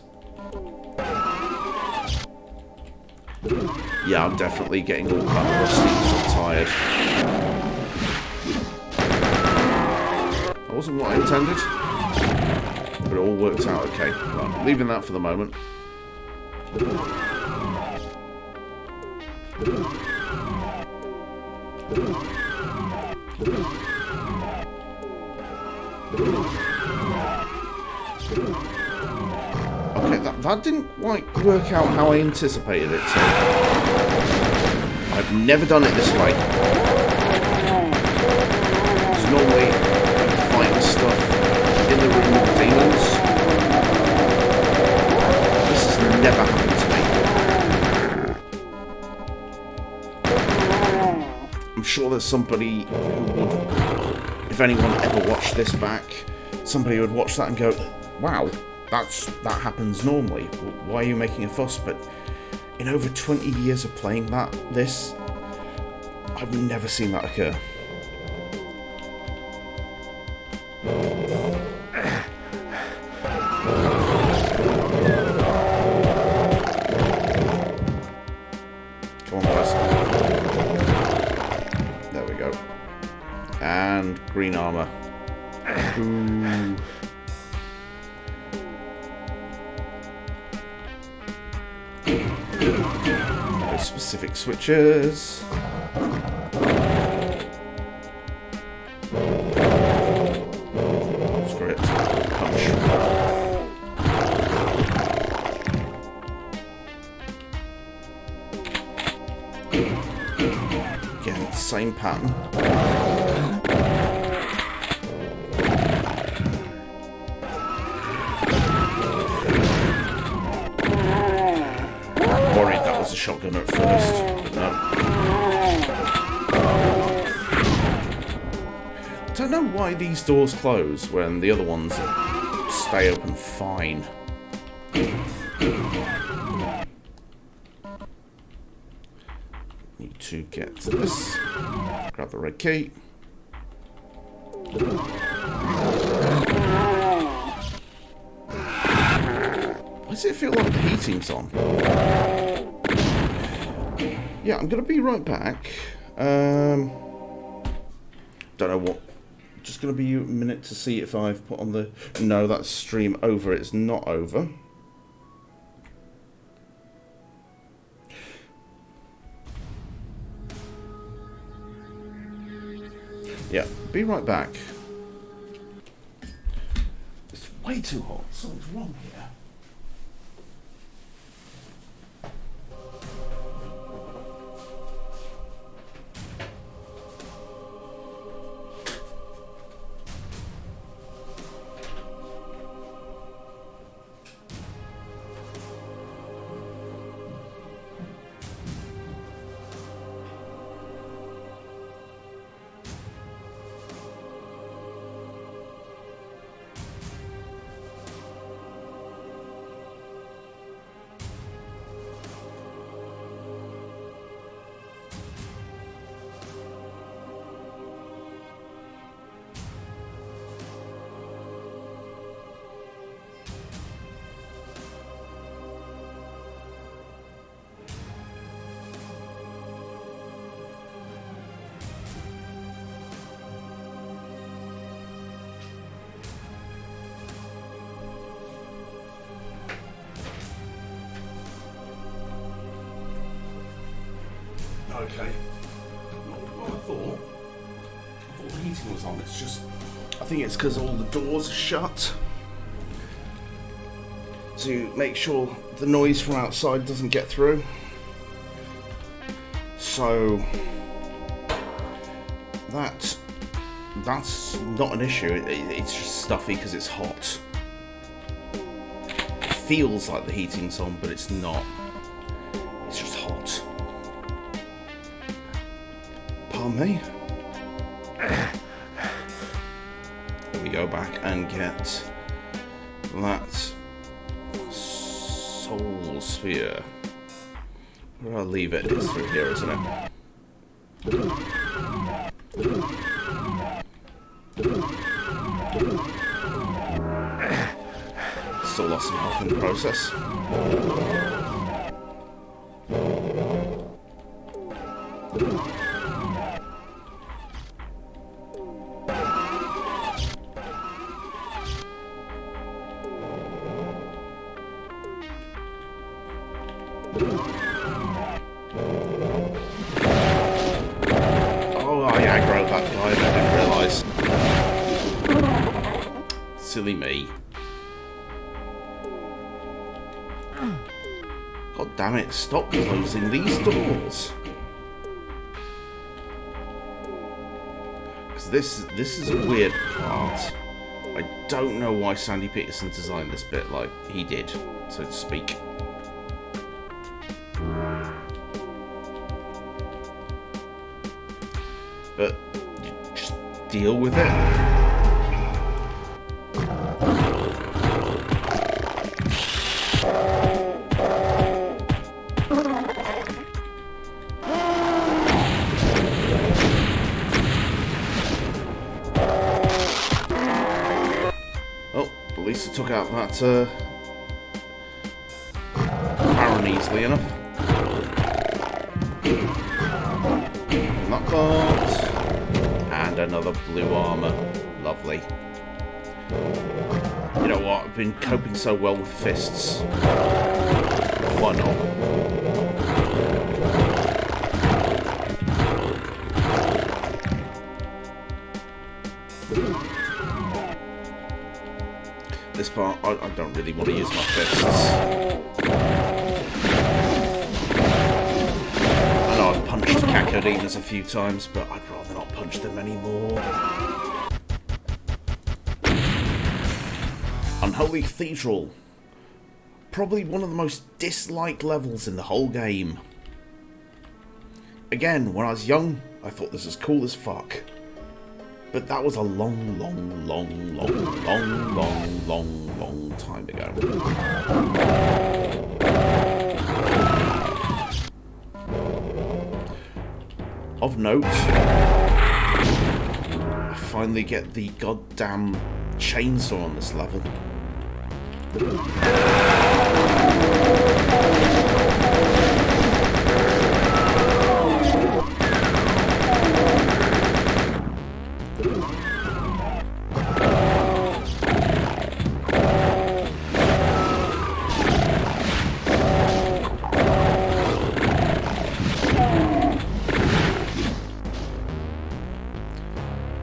Yeah, I'm definitely getting all kind of rusty because I'm tired. That wasn't what I intended, but it all worked out okay. Right, leaving that for the moment. Okay, that didn't quite work out how I anticipated it to. I've never done it this way. Because normally I'm fighting stuff in the room with demons. This has never happened to me. I'm sure there's somebody who would, if anyone ever watched this back, somebody would watch that and go, wow, that happens normally. Why are you making a fuss? But in over 20 years of playing this, I've never seen that occur. Come on, boys. There we go. And green armor. Ooh. Specific switches. Screw it. Punch. Again, same pattern. A shotgun at first, but no. I don't know why these doors close when the other ones stay open fine. Need to get to this. Grab the red key. Why does it feel like the heating's on? Yeah, I'm going to be right back. Don't know what. Just going to be a minute to see if I've put on the... No, that's stream over. It's not over. Yeah, be right back. It's way too hot. Something's wrong here. Okay. Not what I thought. I thought the heating was on. It's just... I think it's because all the doors are shut. To make sure the noise from outside doesn't get through. So... that's not an issue. It's just stuffy because it's hot. It feels like the heating's on, but it's not. It's just hot. Pardon me. Let me go back and get that soul sphere. Where I'll leave it is through here, isn't it? Still lost some health in the process. Oh, I aggroed that guy, but I didn't realise. Silly me. God damn it, stop closing these doors. Because this is a weird part. I don't know why Sandy Peterson designed this bit like he did, so to speak. But you just deal with it. Oh, at least I took out that Baron easily enough. Not bad. And another blue armor. Lovely. You know what? I've been coping so well with fists. Why not? This part, I don't really want to use my fists. I know I've punched Cacodemons a few times, but I'd rather not punch them anymore. Unholy Cathedral. Probably one of the most disliked levels in the whole game. Again, when I was young, I thought this was cool as fuck. But that was a long time ago. Of note, I finally get the goddamn chainsaw on this level.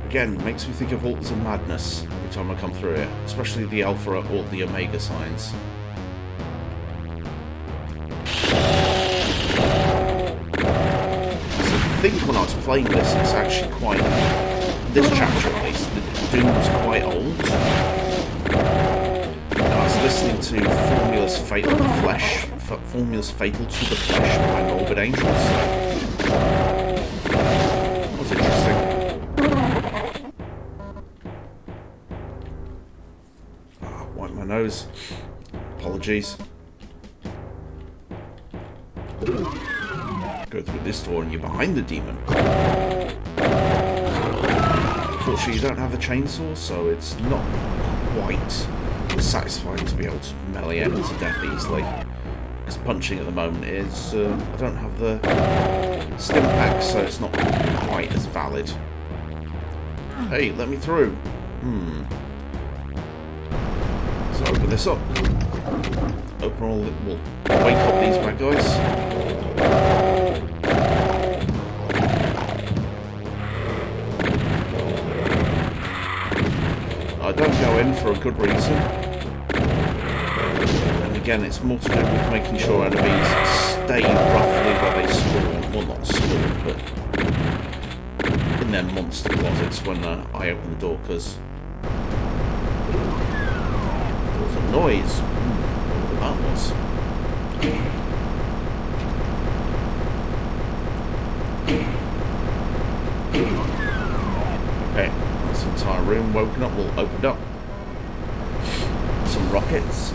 Again, makes me think of Altars of Madness every time I come through it, especially the Alpha or the Omega signs. So I think when I was playing this, it's actually quite, this chapter at least, the Doom's quite old. And I was listening to Formulas Fatal to the Flesh by Morbid Angels. That was interesting. Wipe my nose. Apologies. Go through this door and you're behind the demon. Unfortunately, you don't have a chainsaw, so it's not quite satisfying to be able to melee him to death easily. Because punching at the moment is... I don't have the stim pack, so it's not quite as valid. Hey, let me through. So open this up. Open all... We'll wake up these bad guys. I don't go in for a good reason. And again, it's more to do with making sure enemies stay roughly where they spawn. Well, not spawn, but in them monster closets when I open the door, because there was a noise. What that was. Okay, that's the entire room woken up, well, opened up. Some rockets.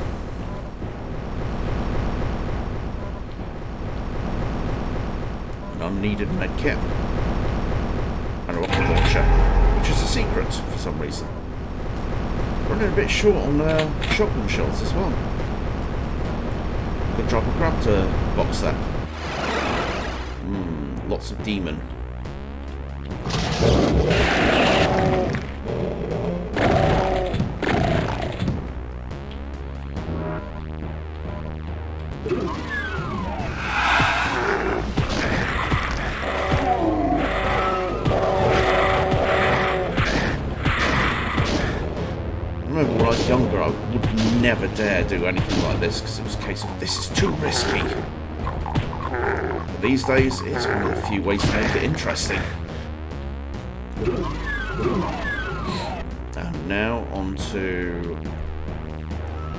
An unneeded medkit. And a rocket launcher, which is a secret for some reason. Running a bit short on shotgun shells as well. Good job I grabbed a box there. Lots of demon. I remember when I was younger, I would never dare do anything like this because it was a case of this is too risky. But these days, it's one of the few ways to make it interesting. And now onto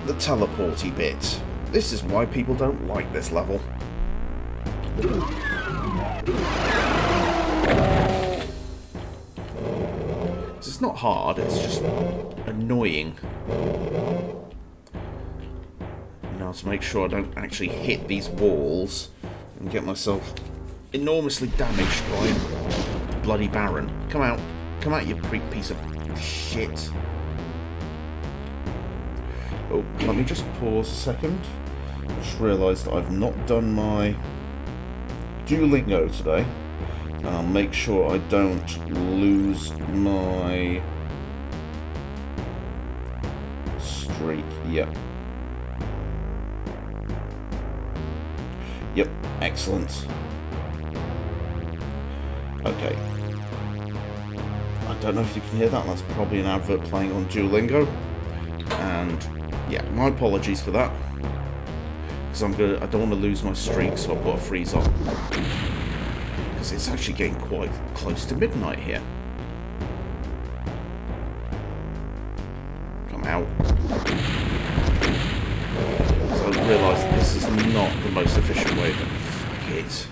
the teleporty bit. This is why people don't like this level. It's not hard, it's just annoying. Now to make sure I don't actually hit these walls and get myself enormously damaged by bloody Baron. Come out, you piece of shit. Oh, let me just pause a second. I just realised that I've not done my Duolingo today. And I'll make sure I don't lose my streak. Yep. Yep, excellent. Okay. I don't know if you can hear that. That's probably an advert playing on Duolingo. And yeah, my apologies for that. Because I don't want to lose my streak, so I'll put a freeze on. Because it's actually getting quite close to midnight here. Come out. So I realise this is not the most efficient way to fuck it.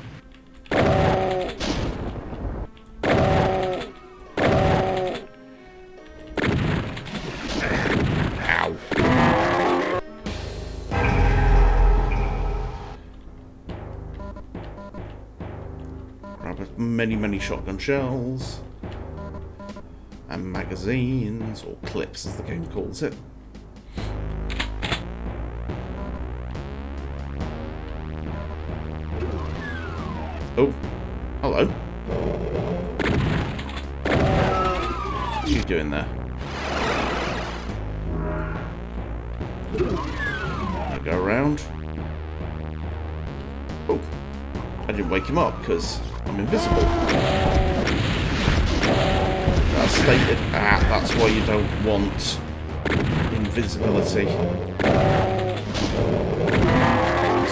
Ow. Grab many shotgun shells. And magazines, or clips as the game calls it. Oh, hello. What are you doing there? Now go around. Oh, I didn't wake him up because I'm invisible. As stated, that's why you don't want invisibility.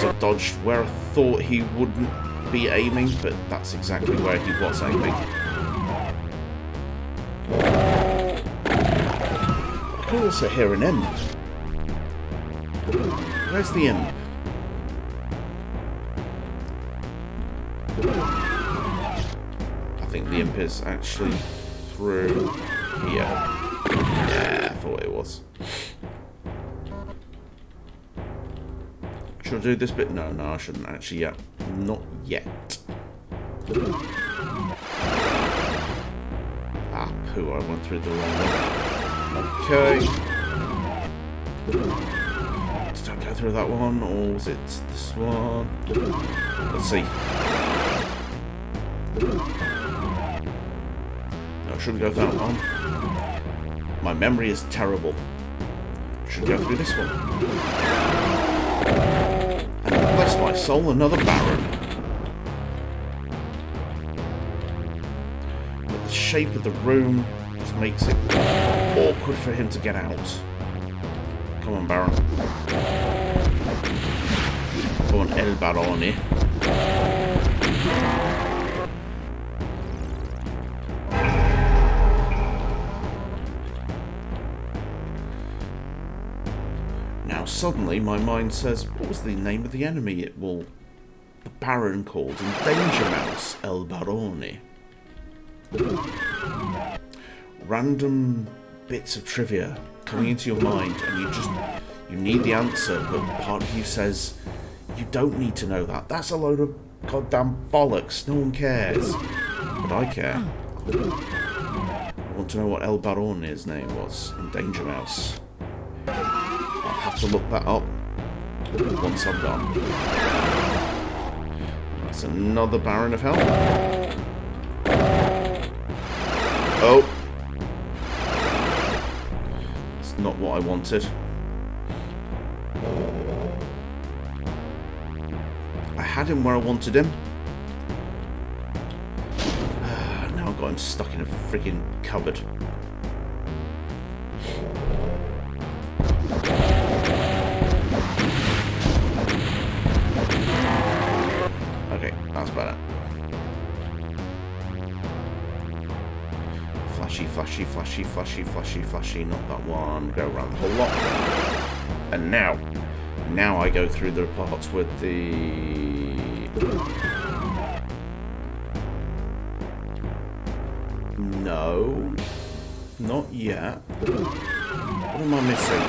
So I dodged where I thought he wouldn't be aiming, but that's exactly where he was aiming. I can also hear an imp. Where's the imp? I think the imp is actually through here. Yeah, I thought it was. Should I do this bit? No, I shouldn't actually yet. Not yet. Ah, poo, I went through the wrong one. Okay. Did I go through that one, or was it this one? Let's see. No, I shouldn't go that one. My memory is terrible. Should go through this one. And bless my soul, another Baron. But the shape of the room just makes it awkward for him to get out. Come on, Baron. Come on, El Barone. now suddenly my mind says, what was the name of the enemy the Baron called in Danger Mouse? El Barone. Random bits of trivia coming into your mind, and you need the answer, but part of you says, you don't need to know that. That's a load of goddamn bollocks. No one cares. But I care. I want to know what El Barone's name was in Danger Mouse. I'll have to look that up once I'm done. That's another Baron of Hell. Oh. It's not what I wanted. I had him where I wanted him. Now I've got him stuck in a freaking cupboard. Okay, that's better. Flashy, flashy, flashy, flashy, flashy, flashy. Not that one. Go around the whole lot. And now I go through the parts with the... No. Not yet. What am I missing?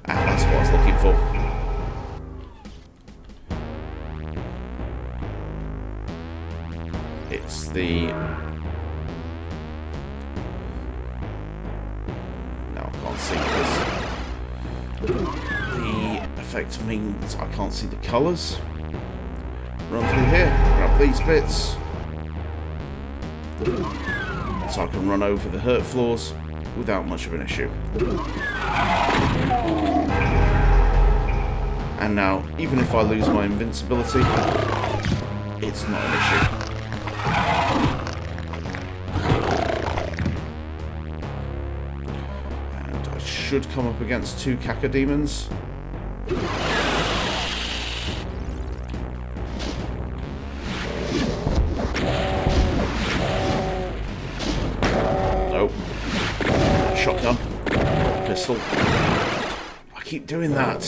That's what I was looking for. It's the... Now I can't see because the effect means I can't see the colours. Run through here, grab these bits. So I can run over the hurt floors without much of an issue. And now, even if I lose my invincibility, it's not an issue. And I should come up against 2 cacodemons. Nope. Shotgun. Pistol. I keep doing that.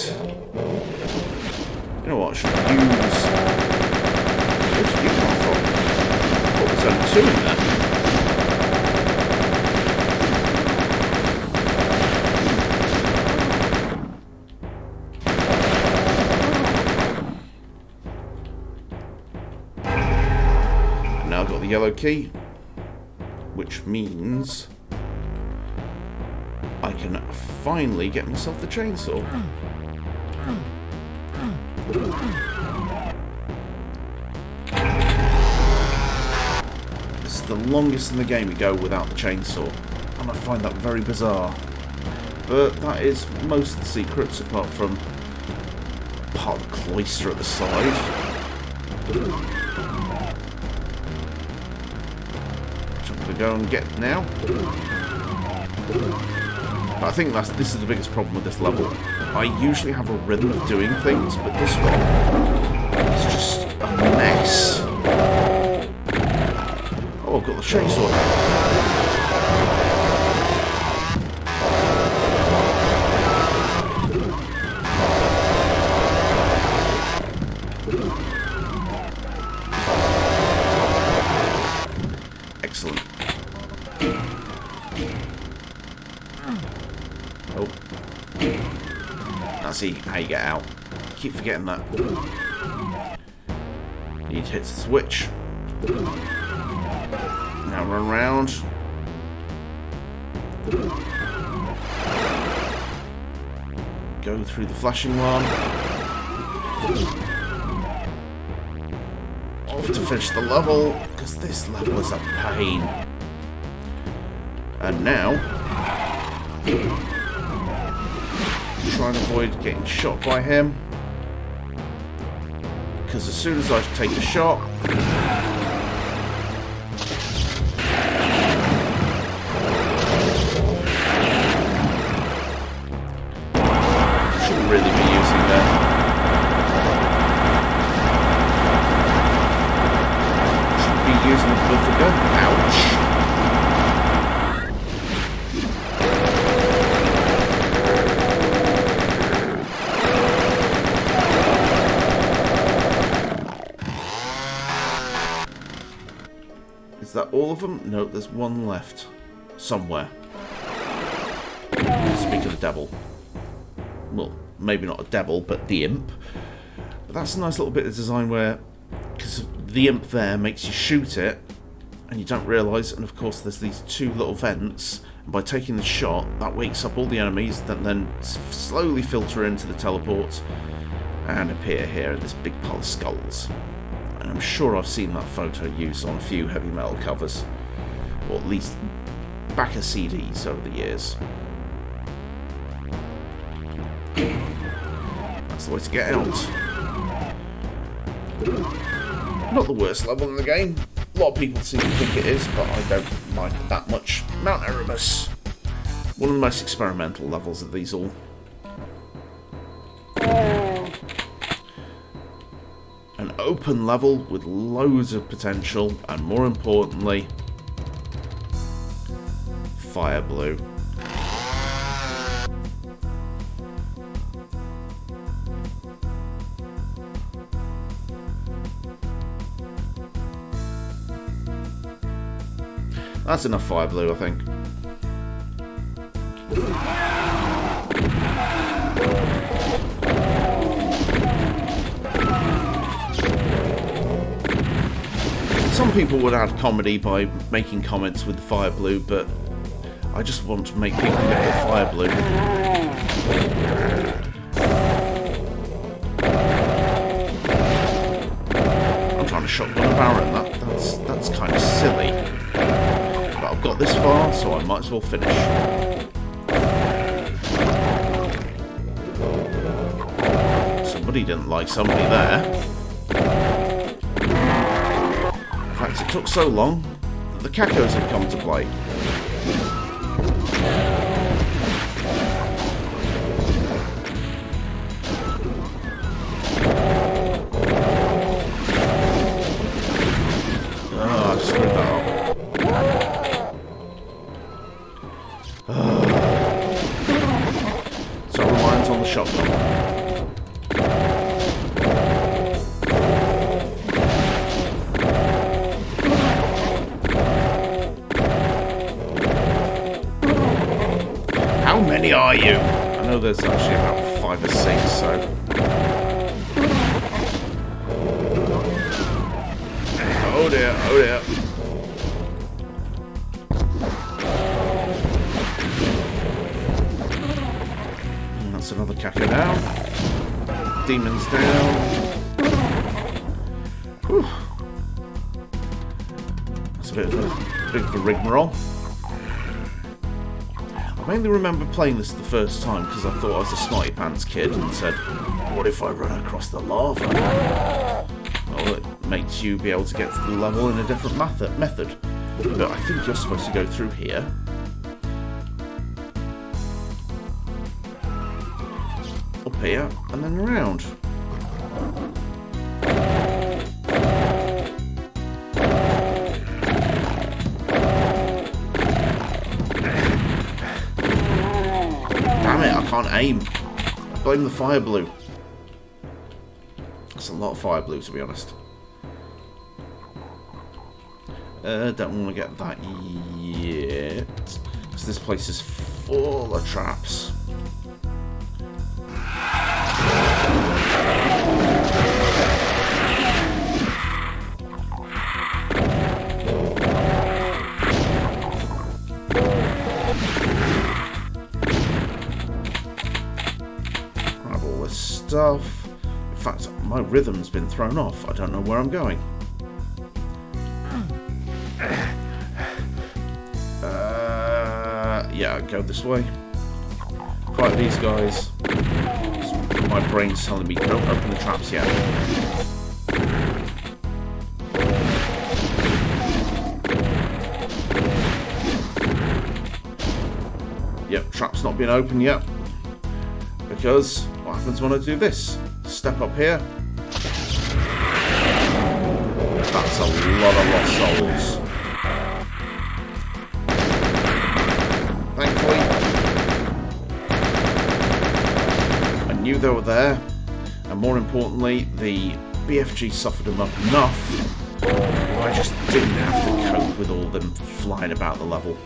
You know what? I should use... Where did you come from? I thought there's only 2 in there. Now I've got the yellow key, which means I can finally get myself the chainsaw. This is the longest in the game you go without the chainsaw, and I find that very bizarre. But that is most of the secrets, apart from part of the cloister at the side. Which I'm going to go and get now. I think this is the biggest problem with this level. I usually have a rhythm of doing things, but this one is just a mess. Oh, I've got the chainsaw. Excellent. Oh. Now see how you get out. Keep forgetting that. Need to hit the switch. Now run around. Go through the flashing one. Off to finish the level, because this level is a pain. And now, try and avoid getting shot by him, because as soon as I take a shot, shouldn't really be using that. Shouldn't be using the gun. Ouch. that all of them? No, there's one left. Somewhere. Speak of the devil. Well, maybe not a devil, but the imp. But that's a nice little bit of design where, because the imp there makes you shoot it, and you don't realise, and of course there's these two little vents, and by taking the shot, that wakes up all the enemies that then slowly filter into the teleport and appear here in this big pile of skulls. And I'm sure I've seen that photo used on a few heavy metal covers, or at least back of CDs over the years. That's the way to get out. Not the worst level in the game. A lot of people seem to think it is, but I don't like it that much. Mount Erebus. One of the most experimental levels of these all. An open level with loads of potential, and more importantly, fire blue. That's enough fire blue, I think. Some people would add comedy by making comments with the fire blue, but I just want to make people get the fire blue. I'm trying to shotgun a Baron. That's kind of silly. But I've got this far, so I might as well finish. Somebody didn't like somebody there. In fact, it took so long that the cacos had come to play. Oh, I've screwed that up. So reliant on the shotgun. How many are you? I know there's actually about 5 or 6, so... Oh dear, oh dear. And that's another caca down. Demons down. Whew. That's a bit of a rigmarole. I mainly remember playing this the first time because I thought I was a smarty pants kid and said, what if I run across the lava? Well, it makes you be able to get to the level in a different method. But I think you're supposed to go through here. Up here, and then around. Damn it, I can't aim. I blame the fire blue. That's a lot of fire blue, to be honest. Don't want to get that yet, because this place is full of traps. Grab all this stuff. In fact, my rhythm's been thrown off. I don't know where I'm going. Yeah, go this way. Fight these guys. My brain's telling me don't open the traps yet. Yep, trap's not been opened yet. Because what happens when I do this? Step up here. That's a lot of lost souls. Thankfully, I knew they were there, and more importantly, the BFG suffered them up enough I just didn't have to cope with all them flying about the level.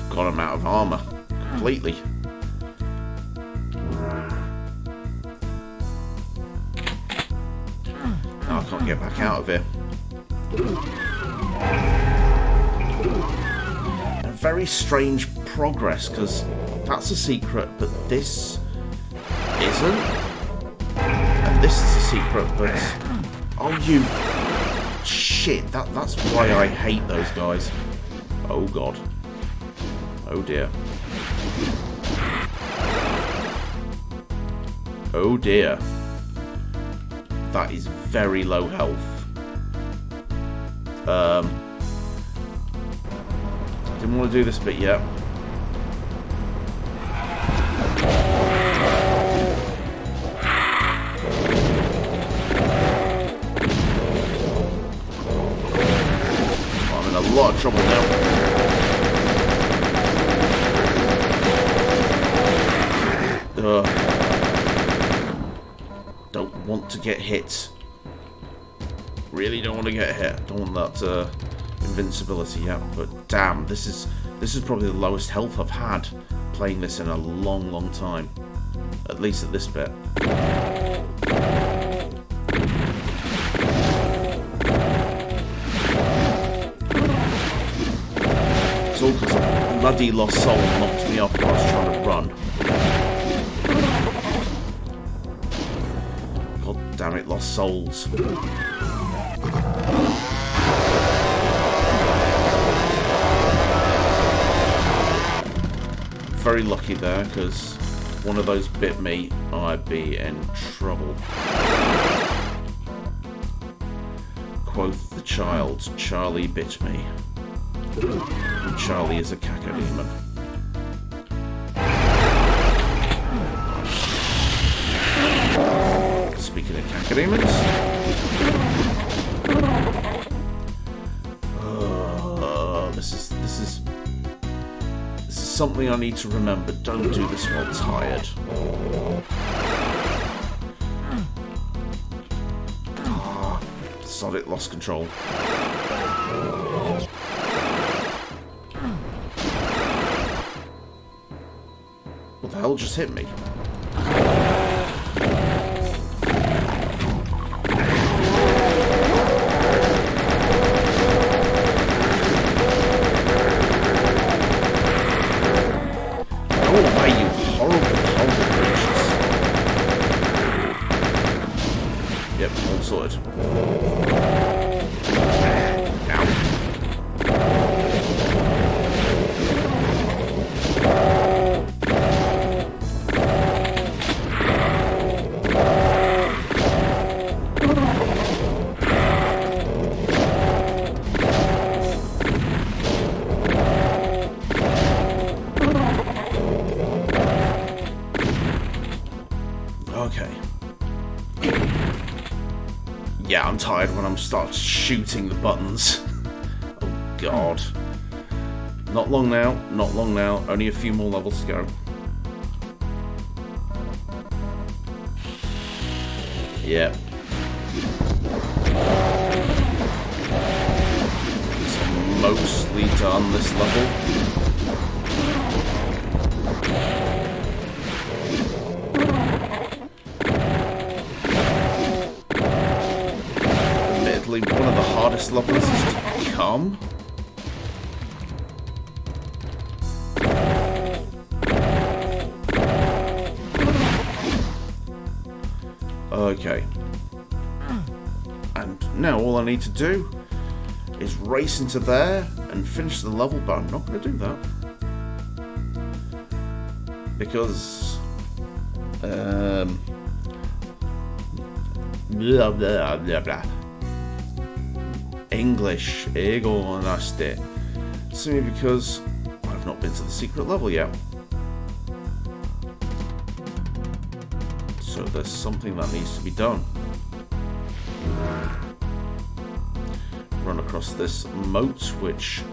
Got him out of armor completely. Oh, I can't get back out of here. A very strange progress, because that's a secret, but this isn't. And this is a secret, but oh, you shit! That's why I hate those guys. Oh god. Oh dear. Oh dear. That is very low health. Didn't want to do this bit yet. I'm in a lot of trouble now. Don't want to get hit. Really don't want to get hit. Don't want that invincibility yet. But damn, this is probably the lowest health I've had playing this in a long, long time. At least at this bit. It's all because a bloody lost soul knocked me off while I was trying to run. Damn it, lost souls. Very lucky there, because if one of those bit me, I'd be in trouble. Quoth the child, Charlie bit me. And Charlie is a cacodemon. Speaking of cacodemons, this is something I need to remember. Don't do this while tired. Sod it, lost control. What the hell just hit me? Yep, all sorted. Okay. Yeah, I'm tired when I'm start shooting the buttons. Oh god. Not long now, not long now. Only a few more levels to go. Yep. It's mostly done this level. One of the hardest levels is to come. Okay. And now all I need to do is race into there and finish the level, but I'm not going to do that. Because blah blah blah blah. English, ego nasty. Simply because I've not been to the secret level yet. So there's something that needs to be done. Run across this moat, which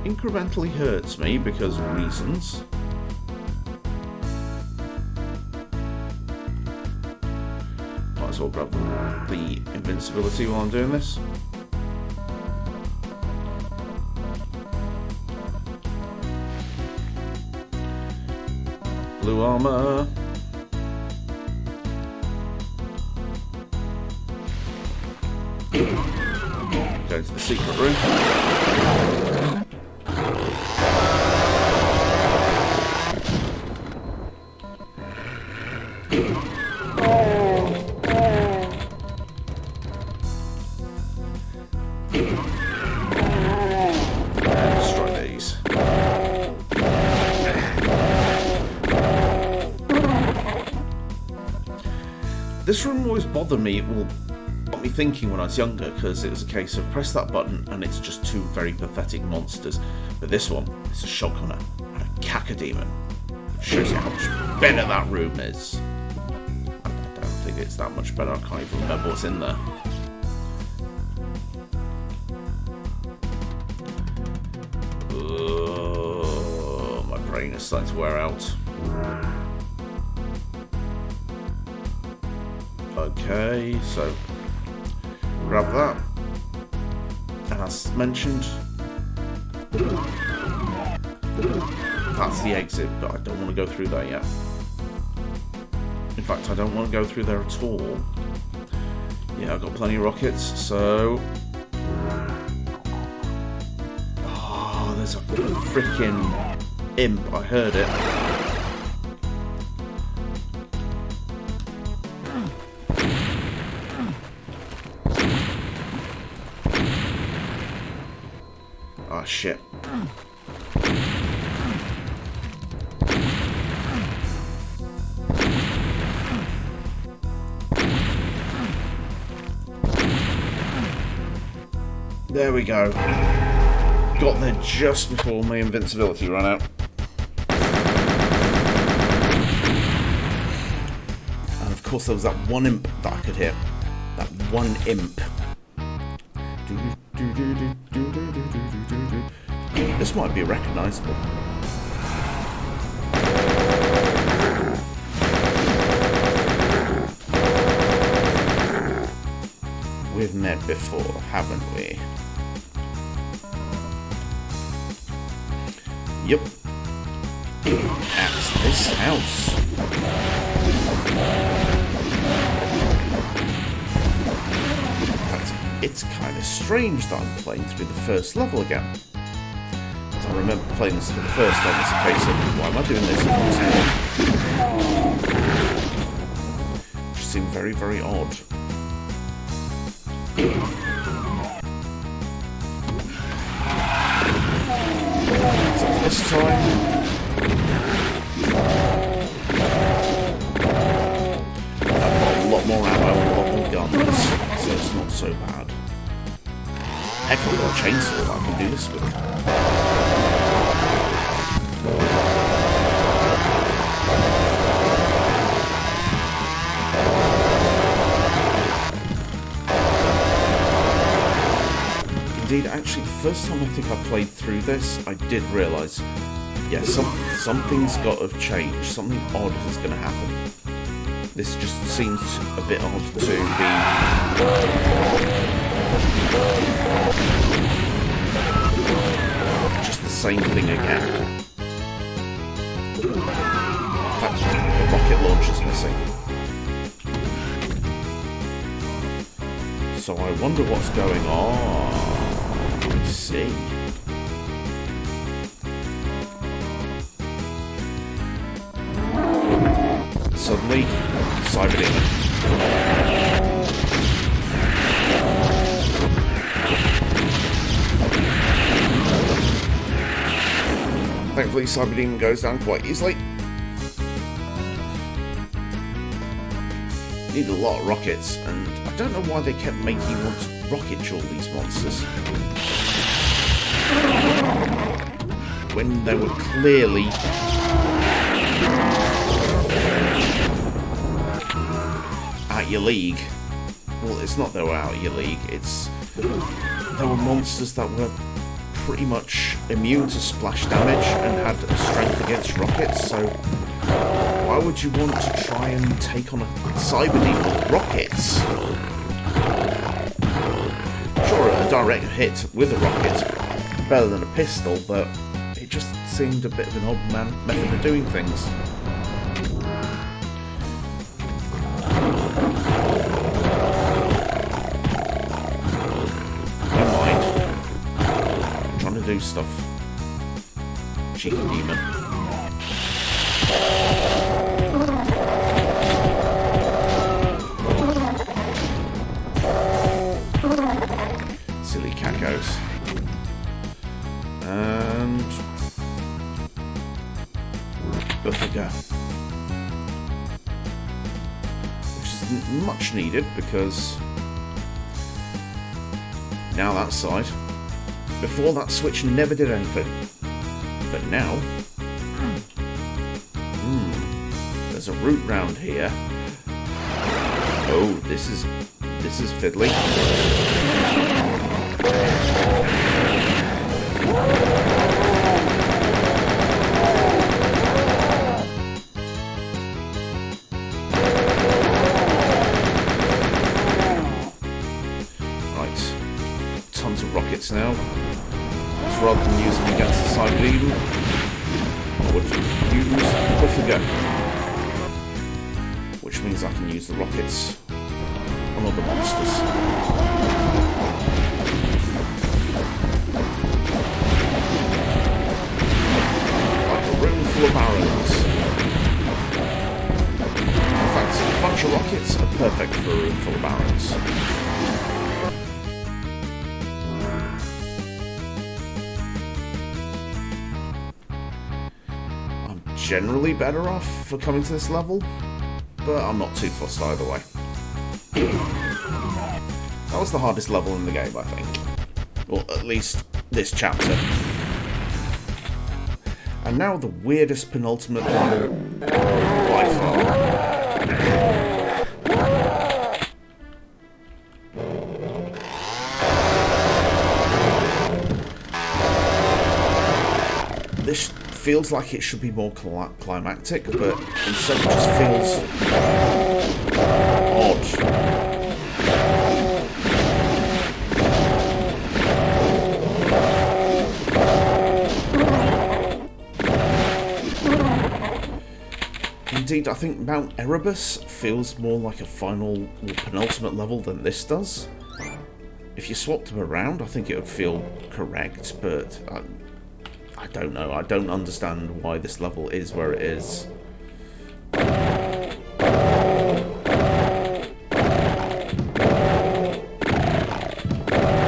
incrementally hurts me because reasons. Might as well grab the invincibility while I'm doing this. Blue armor. Go to the secret room. Destroy these. This room always bothered me. Well, got me thinking when I was younger, because it was a case of press that button and it's just two very pathetic monsters. But this one, it's a shotgunner and a cacodemon. Shows you how much better that room is. I don't think it's that much better. I can't even remember what's in there. My brain is starting to wear out. Okay, so grab that, and as mentioned, that's the exit, but I don't want to go through there yet. In fact, I don't want to go through there at all. Yeah, I've got plenty of rockets, so... Oh, there's a freaking imp, I heard it. Oh, shit. There we go. Got there just before my invincibility ran out. And of course there was that one imp that I could hit. That one imp. This might be recognisable. We've met before, haven't we? Yep. At this house. In fact, it's kind of strange that I'm playing through the first level again. As I remember playing this for the first time, it's a case of, why am I doing this? Which seemed very, very odd. So this time, I've got a lot more ammo and a lot more guns, so it's not so bad. Heck, I've got a chainsaw that I can do this with. Indeed, actually, the first time I think I played through this, I did realise, yeah, something's got to change. Something odd is going to happen. This just seems a bit odd to be... just the same thing again. In fact, the rocket launcher's missing. So I wonder what's going on. I see. Suddenly, Cyberdemon. Thankfully, Cyberdemon goes down quite easily. Need a lot of rockets, and I don't know why they kept making you want to rocket all these monsters. When they were clearly... out your league. Well, it's not they were out of your league, it's... There were monsters that were pretty much immune to splash damage and had strength against rockets, so why would you want to try and take on a cyber demon with rockets? Sure, a direct hit with a rocket's better than a pistol, but it just seemed a bit of an odd method of doing things. Do stuff. Cheeky demon. Silly cacos. And Buffaga. Which is much needed because now that side. Before, that switch never did anything. But now... there's a route round here. Oh, this is fiddly. Right. Tons of rockets now. Rather than use them against the cyber demon, I would use Buffaga, which means I can use the rockets on other monsters. Like a room full of barrels. In fact, a bunch of rockets are perfect for a room full of barrels. Generally better off for coming to this level, but I'm not too fussed either way. That was the hardest level in the game, I think. Or at least this chapter. And now the weirdest penultimate level by far. This feels like it should be more climactic, but instead it just feels odd. Indeed, I think Mount Erebus feels more like a final or penultimate level than this does. If you swapped them around, I think it would feel correct, but I don't know. I don't understand why this level is where it is.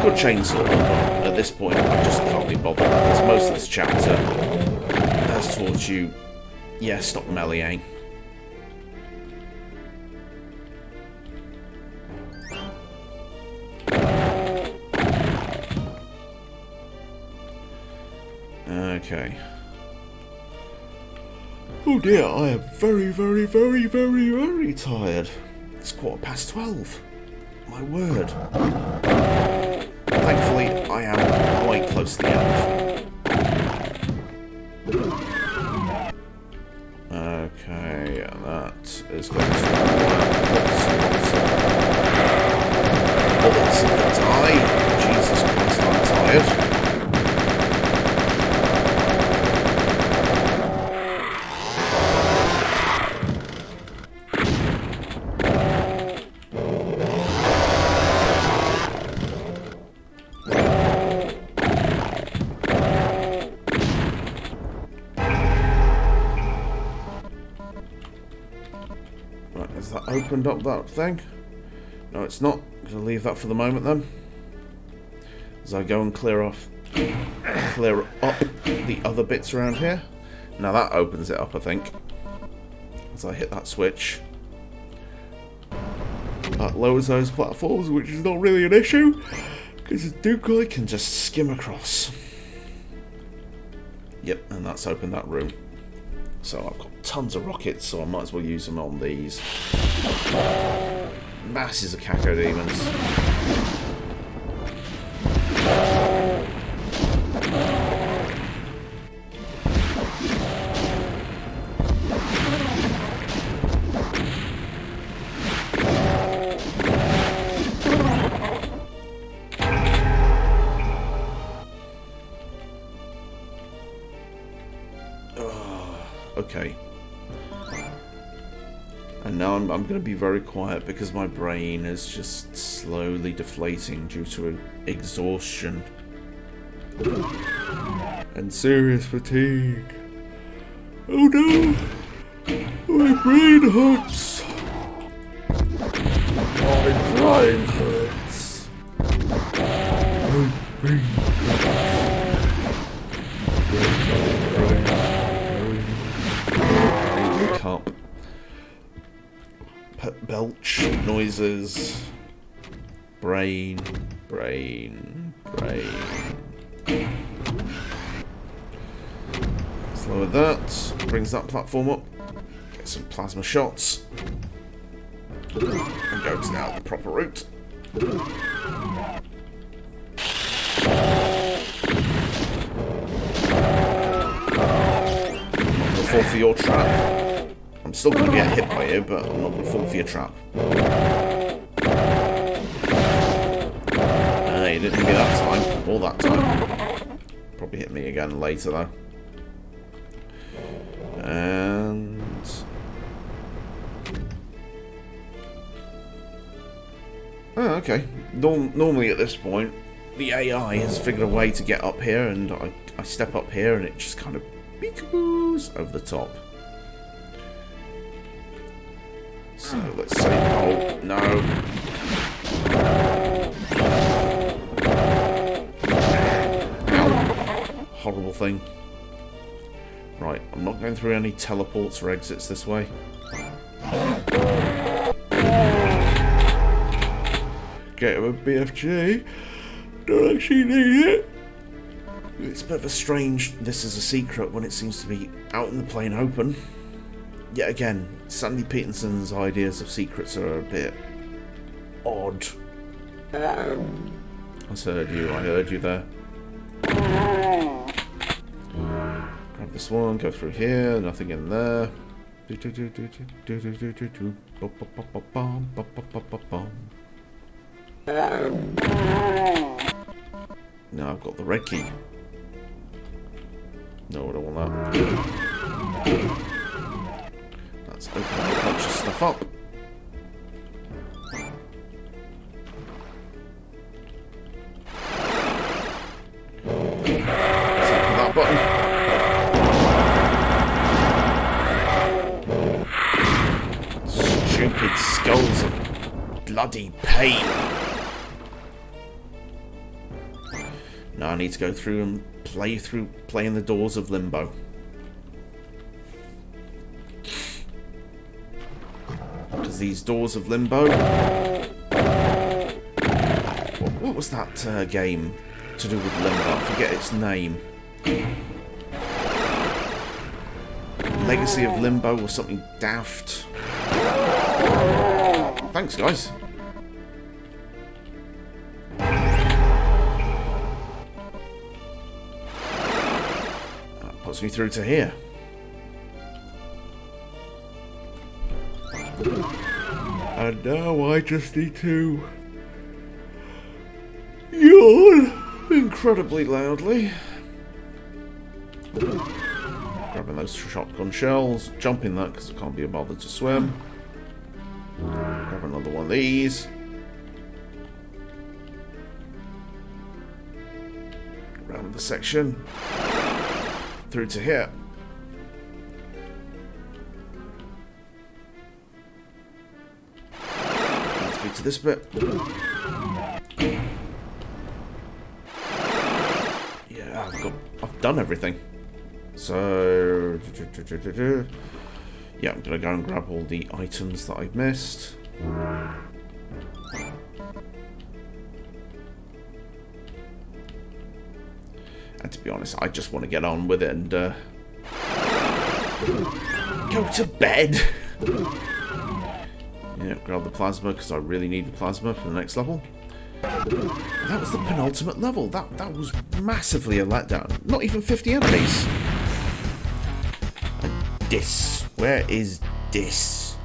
Good chainsaw, but at this point I just can't be bothered because most of this chapter has taught you, yeah, stop meleeing. Okay. Oh dear, I am very, very, very, very, very tired. It's 12:15. My word. Thankfully, I am quite close to the end. Okay, that is going to bullets in the die. Jesus Christ, I'm tired. Has that opened up that thing? No, it's not. I'm going to leave that for the moment then. As I go and clear up the other bits around here. Now that opens it up, I think. As I hit that switch. That lowers those platforms, which is not really an issue. Because the Duke can just skim across. Yep, and that's opened that room. So I've got tons of rockets, so I might as well use them on these. masses of cacodemons. Okay. And now I'm going to be very quiet because my brain is just slowly deflating due to exhaustion and serious fatigue. Oh no! My brain hurts! My brain hurts! My brain hurts! Cup. Belch noises. Brain. Let's lower that. Brings that platform up. Get some plasma shots. And go to the proper route. Fall for your trap. I'm still going to get hit by you, but I'm not going to fall for your trap. You didn't hit me that time, or that time. Probably hit me again later though. And... oh, okay. Normally at this point, the AI has figured a way to get up here, and I step up here and it just kind of peekaboos over the top. So let's say, oh no. Ow. Horrible thing. Right, I'm not going through any teleports or exits this way. Get him a BFG. Don't actually need it. It's a bit of a strange, this is a secret when it seems to be out in the plain open. Yet again, Sandy Peterson's ideas of secrets are a bit odd. I heard you there. Grab this one, go through here, nothing in there. Now I've got the red key. No, I don't want that. Let's open a bunch of stuff up. Let's open that button. Stupid skulls of bloody pain. Now I need to go through and play in the doors of Limbo. Because these doors of Limbo... What was that game to do with Limbo? I forget its name. Legacy of Limbo or something daft. Thanks, guys. Puts me through to here. And now I just need to yawn incredibly loudly. Grabbing those shotgun shells, jumping that because I can't be bothered to swim. Grab another one of these. Around the section. Through to here. Let's go to this bit. Yeah, I've done everything. So yeah, I'm gonna go and grab all the items that I've missed. And to be honest, I just want to get on with it and go to bed. Yeah, grab the plasma because I really need the plasma for the next level. That was the penultimate level. That was massively a letdown. Not even 50 enemies. And this. Where is this?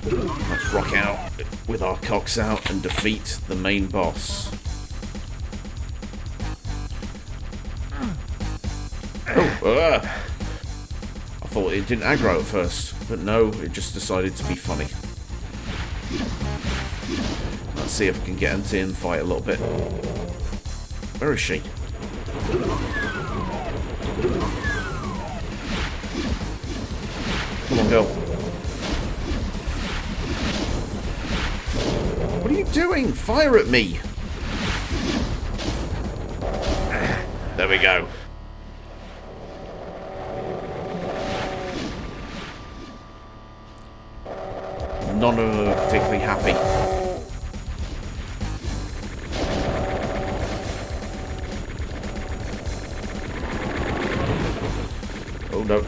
Let's rock out with our cocks out and defeat the main boss. Oh, I thought it didn't aggro at first, but no, it just decided to be funny. Let's see if we can get into and fight a little bit. Where is she? Come on, girl. What are you doing? Fire at me! There we go. None of them are particularly happy. Oh no.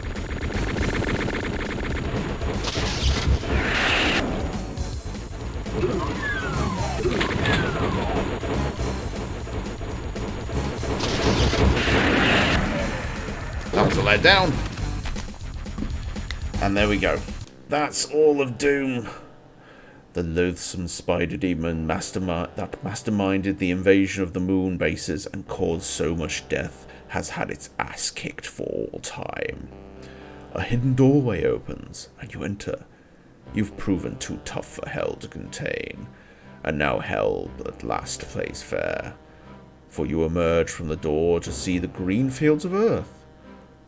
That was a letdown. And there we go. That's all of Doom. The loathsome spider demon that masterminded the invasion of the moon bases and caused so much death has had its ass kicked for all time. A hidden doorway opens, and you enter. You've proven too tough for hell to contain, and now hell at last plays fair. For you emerge from the door to see the green fields of earth.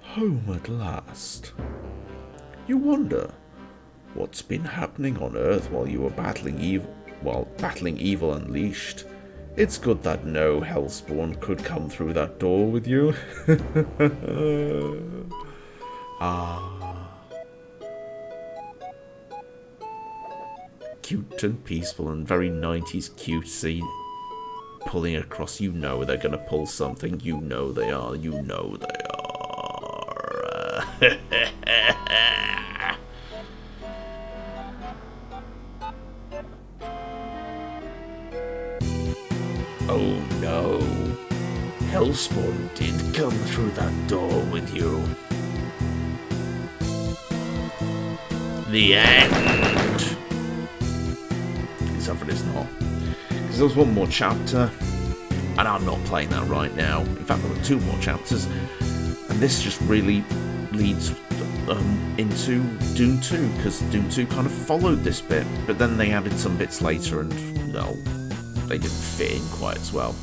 Home at last. You wonder what's been happening on Earth while you were battling evil unleashed. It's good that no hellspawn could come through that door with you. Cute and peaceful and very 90s cutesy. Pulling across, you know they're gonna pull something. You know they are. You know they are. Oh no. Hellspawn did come through that door with you. The end. Except for it's not. Because there was one more chapter, and I'm not playing that right now. In fact, there were two more chapters, and this just really leads into Doom 2, because Doom 2 kind of followed this bit, but then they added some bits later, and no, they didn't fit in quite as well.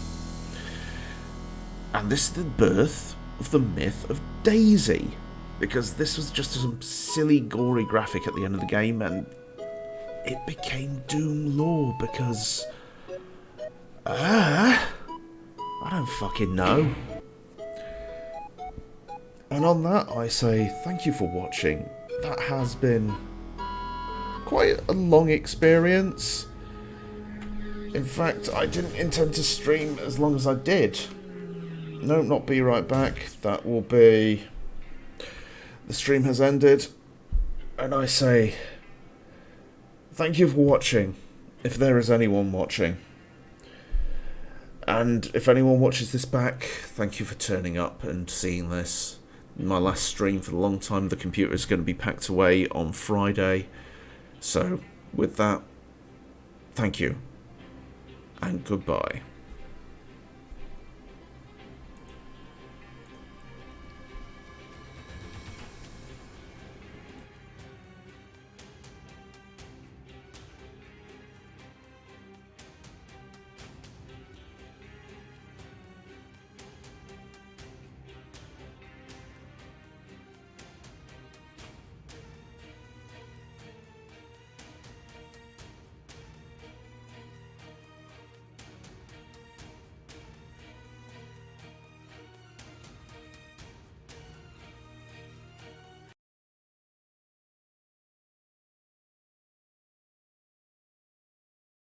And this is the birth of the myth of Daisy, because this was just some silly, gory graphic at the end of the game, and it became Doom lore because... I don't fucking know. And on that, I say thank you for watching. That has been quite a long experience. In fact, I didn't intend to stream as long as I did. No, not be right back. That will be... The stream has ended. And I say thank you for watching, if there is anyone watching. And if anyone watches this back, thank you for turning up and seeing this. My last stream for a long time, the computer is going to be packed away on Friday. So, with that, thank you. And goodbye.